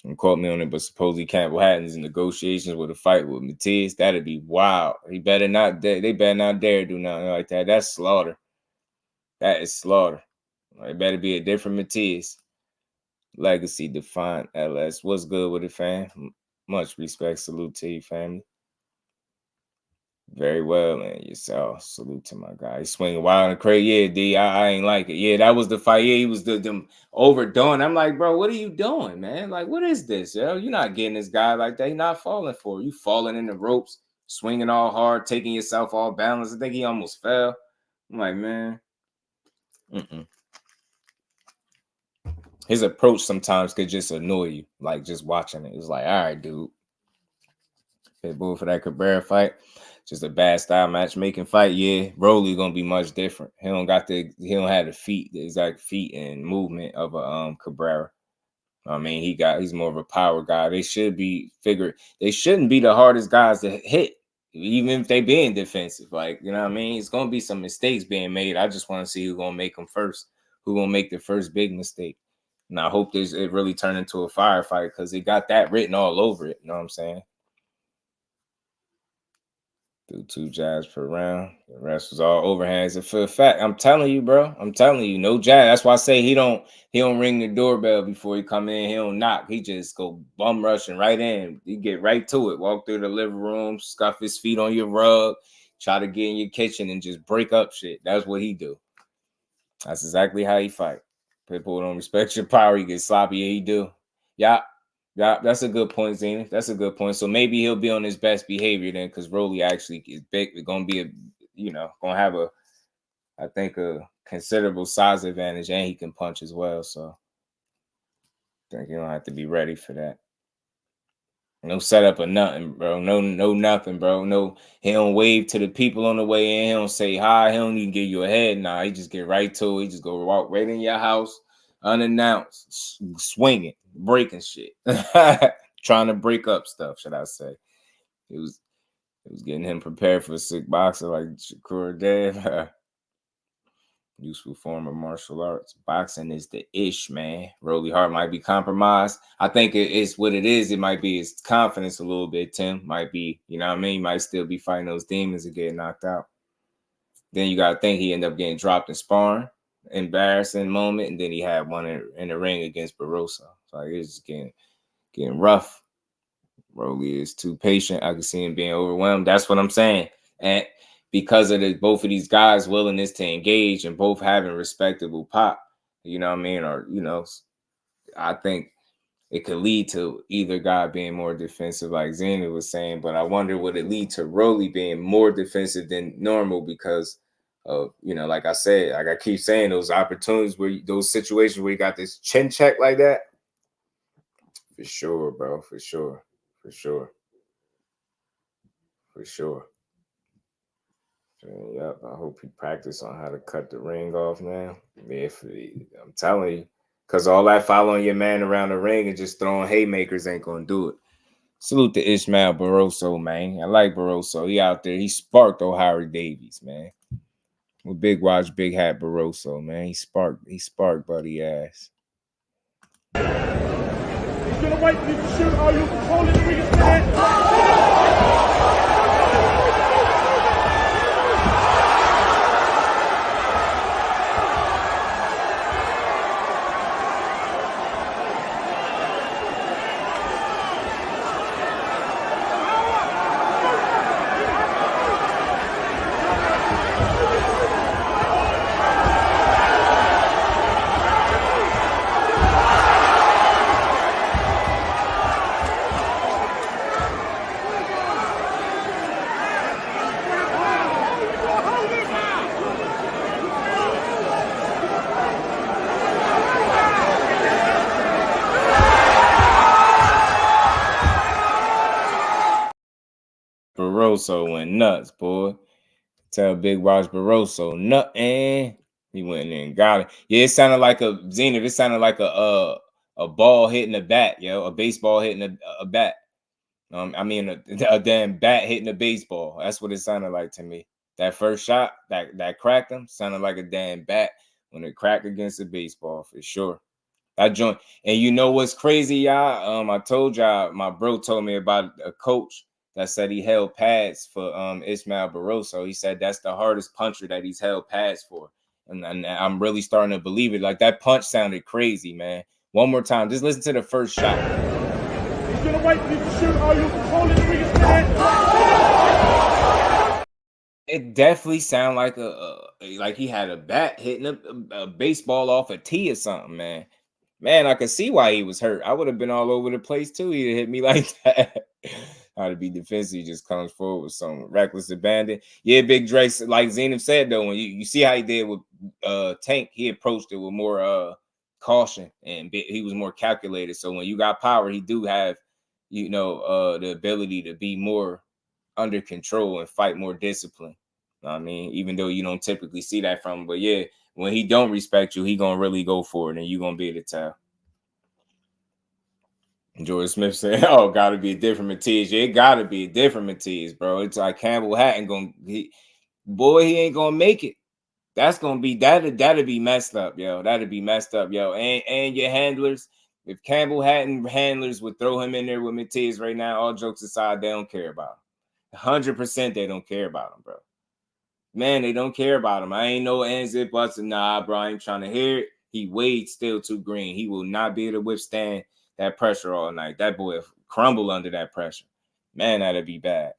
And quote me on it, but supposedly Campbell Hatton's in negotiations with a fight with Mathias. That'd be wild. They better not dare do nothing like that. That's slaughter. That is slaughter. It better be a different Mathias. Legacy defined LS. What's good with it, fam? Much respect. Salute to you, family. Very well, and yourself. Salute to my guy. He's swinging wild and crazy. Yeah, D. I ain't like it. Yeah, that was the fight. Yeah, he was them overdoing. I'm like, bro, what are you doing, man? Like, what is this, yo? You're not getting this guy like that. He's not falling for it. You falling in the ropes, swinging all hard, taking yourself all balanced. I think he almost fell. I'm like, man. His approach sometimes could just annoy you, like just watching it. It's like, all right, dude. Pitbull for that Cabrera fight. Just a bad style matchmaking fight. Yeah, Rolly gonna be much different. He don't have the exact feet and movement of a Cabrera. I mean, he's more of a power guy. They shouldn't be the hardest guys to hit, even if they being defensive. Like, you know what I mean? It's gonna be some mistakes being made. I just want to see who's gonna make them first. Who's gonna make the first big mistake. And I hope it really turned into a firefight because it got that written all over it. You know what I'm saying? Do 2 jabs per round. The rest was all overhands. And for a fact, I'm telling you, bro. I'm telling you, no jab. That's why I say he don't ring the doorbell before he come in. He don't knock. He just go bum rushing right in. He get right to it. Walk through the living room, scuff his feet on your rug, try to get in your kitchen and just break up shit. That's what he do. That's exactly how he fight. People don't respect your power. You get sloppy. Yeah, he do. Yeah, that's a good point, Zenith. That's a good point. So maybe he'll be on his best behavior then, because Rolly actually is big. It's gonna be gonna have I think a considerable size advantage, and he can punch as well. So I think you don't have to be ready for that. No setup or nothing, bro. No nothing, bro. No, he don't wave to the people on the way in. He don't say hi. He don't even give you a head. Nah, he just get right to it. He just go walk right in your house, unannounced, swinging, breaking shit, trying to break up stuff. Should I say? It was getting him prepared for a sick boxer like Shakur did. Useful form of martial arts. Boxing is the ish, man. Rolly Hart might be compromised. I think it's what it is. It might be his confidence a little bit, Tim. Might be, you know what I mean? He might still be fighting those demons and getting knocked out. Then you got to think he ended up getting dropped in sparring. Embarrassing moment. And then he had one in the ring against Barroso. So like, it's getting rough. Rolly is too patient. I can see him being overwhelmed. That's what I'm saying. And because of both of these guys' willingness to engage and both having respectable pop, you know what I mean? Or, I think it could lead to either guy being more defensive, like Zena was saying, but I wonder would it lead to Rolly being more defensive than normal because of, you know, like I said, like I keep saying, those opportunities where those situations where you got this chin check like that. For sure, bro. For sure. For sure. For sure. Yep. I hope he practice on how to cut the ring off now. I'm telling you, because all that following your man around the ring and just throwing haymakers ain't gonna do it. Salute to Ishmael Barroso, man. I like Barroso. He out there. He sparked O'Hara Davies, man. With Big Watch, Big Hat Barroso, man. He sparked buddy ass. He's gonna wait for you to shoot. Are you holding the biggest man? Barroso went nuts, boy. Tell Big Watch Barroso nut, and he went in there and got it. Yeah, it sounded like a Zenith. It sounded like a ball hitting a bat, yo, a baseball hitting a bat. I mean a damn bat hitting a baseball. That's what it sounded like to me. That first shot that cracked him sounded like a damn bat when it cracked against a baseball for sure. That joint, and you know what's crazy, y'all? I told y'all, my bro told me about a coach that said he held pads for Ishmael Barroso. He said that's the hardest puncher that he's held pads for. And I'm really starting to believe it. Like, that punch sounded crazy, man. One more time. Just listen to the first shot. He's gonna wait for you to shoot. Are you holding the biggest man? It definitely sounded like like he had a bat hitting a baseball off a tee or something, man. Man, I could see why he was hurt. I would have been all over the place too. He'd hit me like that. How to be defensive, he just comes forward with some reckless abandon. Yeah, Big Dre, like Zenith said though, when you see how he did with Tank, he approached it with more caution and he was more calculated. So when you got power, he do have, you know, the ability to be more under control and fight more discipline. You know what I mean, even though you don't typically see that from him, but yeah, when he don't respect you, he gonna really go for it, and you gonna be able to tell. George Smith said, "Oh, gotta be a different Mathias." Yeah, it gotta be a different Mathias, bro. It's like Campbell Hatton he ain't gonna make it. That's gonna be that'd be messed up, yo. That'd be messed up, yo. And your handlers, if Campbell Hatton handlers would throw him in there with Mathias right now, all jokes aside, they don't care about him. 100% they don't care about him, bro. Man, they don't care about him. I ain't no ends if buts. Nah, bro, I ain't trying to hear it. He weighed still too green. He will not be able to withstand that pressure all night. That boy will crumble under that pressure. Man, that'd be bad.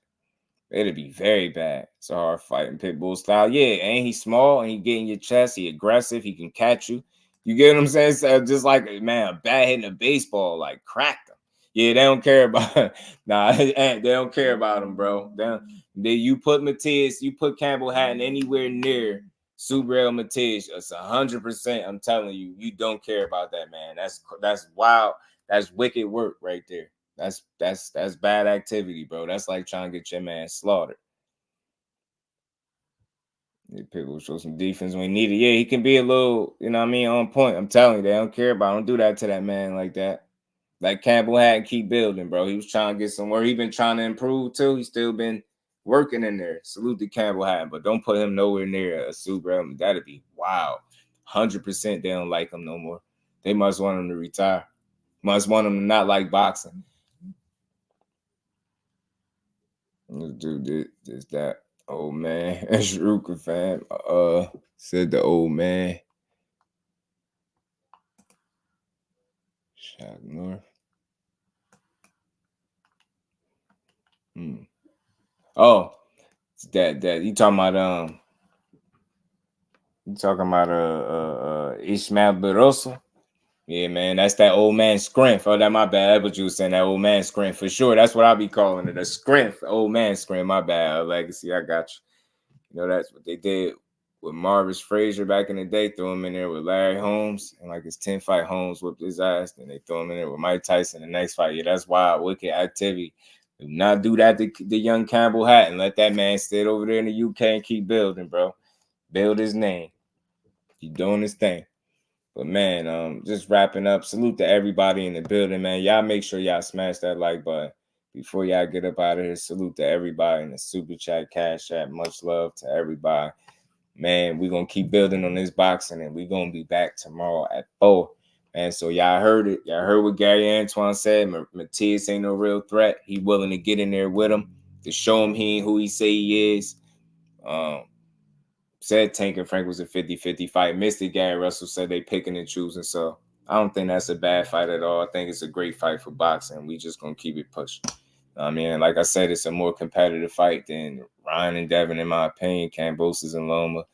It'd be very bad. It's a hard fighting Pitbull style. Yeah, and he's small and he get in your chest. He aggressive. He can catch you. You get what I'm saying? So just like, man, a bat hitting a baseball, like, cracked him. Yeah, they don't care about him. Nah, they don't care about him, bro. You put Mathias, you put Campbell Hatton anywhere near Subriel Mathias, it's 100%. I'm telling you, you don't care about that, man. That's wild. That's wicked work right there. That's bad activity, bro. That's like trying to get your man slaughtered. People show some defense when he needed. Yeah, he can be a little, you know what I mean, on point. I'm telling you, they don't care about him. Don't do that to that man like that. Like Campbell Hatton, keep building, bro. He was trying to get somewhere. He been trying to improve too. He's still been working in there. Salute to Campbell Hatton, but don't put him nowhere near a Subriel. That'd be wild. 100% they don't like him no more. They must want him to retire. Must want him to not like boxing. Let's do this, that. Old man. That's Ruka, fam. Said the old man. Shock North. Oh, that you talking about Ishmael Barroso? Yeah, man, that's that old man strength. Oh, that my bad. But you was saying that old man strength for sure. That's what I'll be calling it, a strength, old man strength. My bad, Legacy. I got you. You know, that's what they did with Marvis Frazier back in the day. Threw him in there with Larry Holmes, and like his 10-fight Holmes whooped his ass. Then they threw him in there with Mike Tyson the next fight. Yeah, that's wild, wicked activity. Do not do that to the young Campbell Hatton. Let that man stay over there in the UK and keep building, bro. Build his name. Keep doing his thing. But man, just wrapping up. Salute to everybody in the building, man. Y'all make sure y'all smash that like button before y'all get up out of here. Salute to everybody in the super chat, cash app. Much love to everybody. Man, we're gonna keep building on this boxing, and we're gonna be back tomorrow at 4. Man, so y'all heard it. Y'all heard what Gary Antuanne said. Mathias ain't no real threat. He willing to get in there with him to show him he ain't who he say he is. Said Tank and Frank was a 50-50 fight. Missed it. Gary Russell said they picking and choosing. So I don't think that's a bad fight at all. I think it's a great fight for boxing. We just going to keep it pushing. I mean, like I said, it's a more competitive fight than Ryan and Devin, in my opinion, Cambosis and Loma,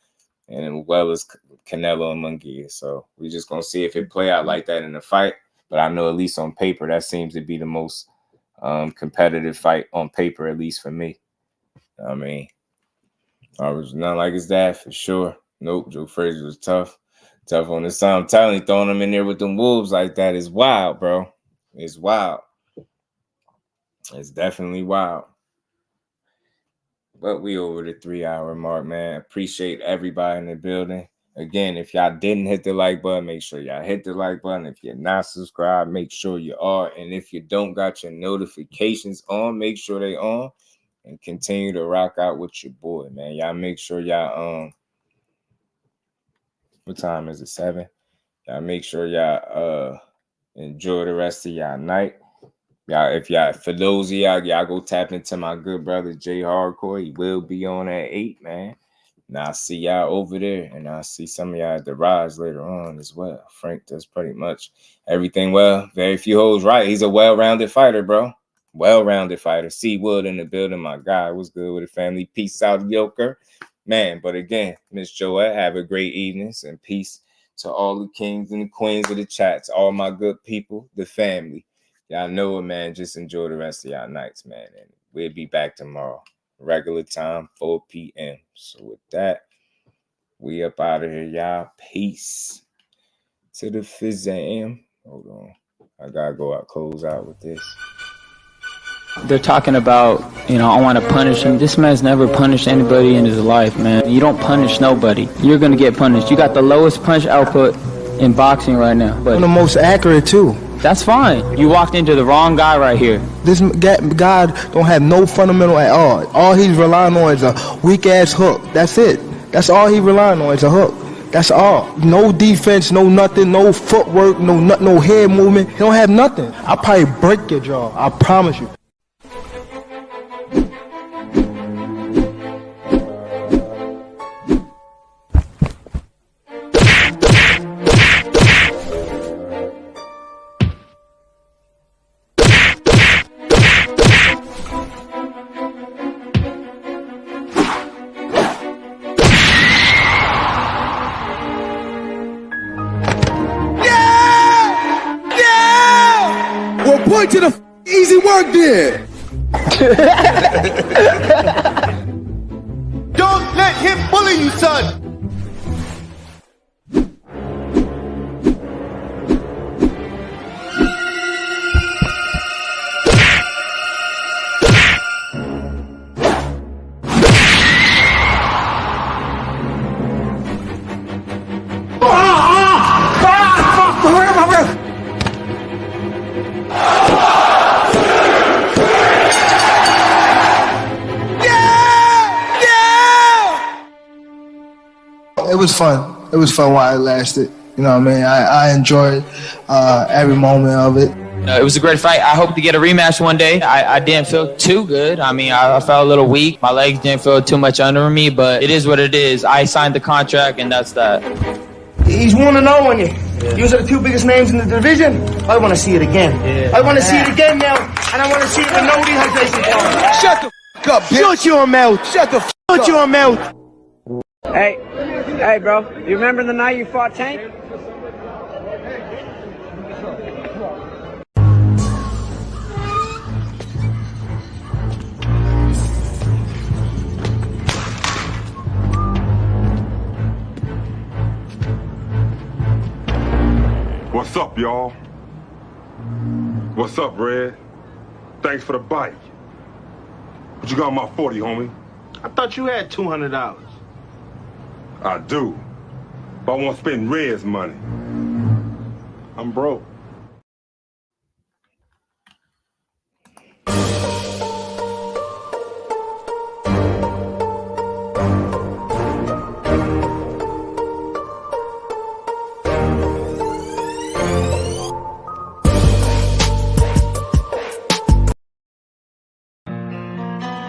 and as well as Canelo and Munguia. So we just going to see if it play out like that in the fight. But I know at least on paper, that seems to be the most competitive fight on paper, at least for me. I mean, I was not like his dad for sure. Nope, Joe Frazier was tough. Tough on his son. I'm telling you, throwing him in there with them wolves like that is wild, bro. It's wild. It's definitely wild. But we over the 3-hour mark, man. Appreciate everybody in the building. Again, if y'all didn't hit the like button, make sure y'all hit the like button. If you're not subscribed, make sure you are. And if you don't got your notifications on, make sure they on. And continue to rock out with your boy, man. Y'all make sure y'all what time is it? 7? Y'all make sure y'all enjoy the rest of y'all night. Y'all, for those of y'all go tap into my good brother Jay Hardcore. He will be on at 8, man. And I'll see y'all over there, and I'll see some of y'all at the Rise later on as well. Frank does pretty much everything well. Very few holes right. He's a well-rounded fighter, bro. Well-rounded fighter. C Wood in the building, my guy. What's good with the family? Peace out, Yoker. Man, but again, Miss Joette, have a great evening, and peace to all the kings and the queens of the chats, all my good people, the family. Y'all know it, man. Just enjoy the rest of y'all nights, man. And we'll be back tomorrow. Regular time, 4 p.m. So with that, we up out of here, y'all. Peace to the Fizzam. Hold on. I gotta go out, close out with this. They're talking about, I want to punish him. This man's never punished anybody in his life, man. You don't punish nobody. You're going to get punished. You got the lowest punch output in boxing right now. But I'm the most accurate, too. That's fine. You walked into the wrong guy right here. This guy don't have no fundamental at all. All he's relying on is a weak-ass hook. That's it. That's all he's relying on is a hook. That's all. No defense, no nothing, no footwork, no head movement. He don't have nothing. I'll probably break your jaw. I promise you. Point to the easy work there. Don't let him bully you, son. It was fun. It was fun while it lasted. You know what I mean? I enjoyed every moment of it. It was a great fight. I hope to get a rematch one day. I didn't feel too good. I mean, I felt a little weak. My legs didn't feel too much under me, but it is what it is. I signed the contract, and that's that. He's 1-0 on you. These are the 2 biggest names in the division. I want to see it again. Yeah. I want to see it again now, and I want to see it with no rehydration. Shut the f*** up, bitch. Shut your mouth. Shut the f*** up. Shut your mouth. Hey, bro. You remember the night you fought Tank? up, y'all? What's up, Red? Thanks for the bike. What you got on my 40, homie? I thought you had $200. I do. But I won't spend Red's money. I'm broke.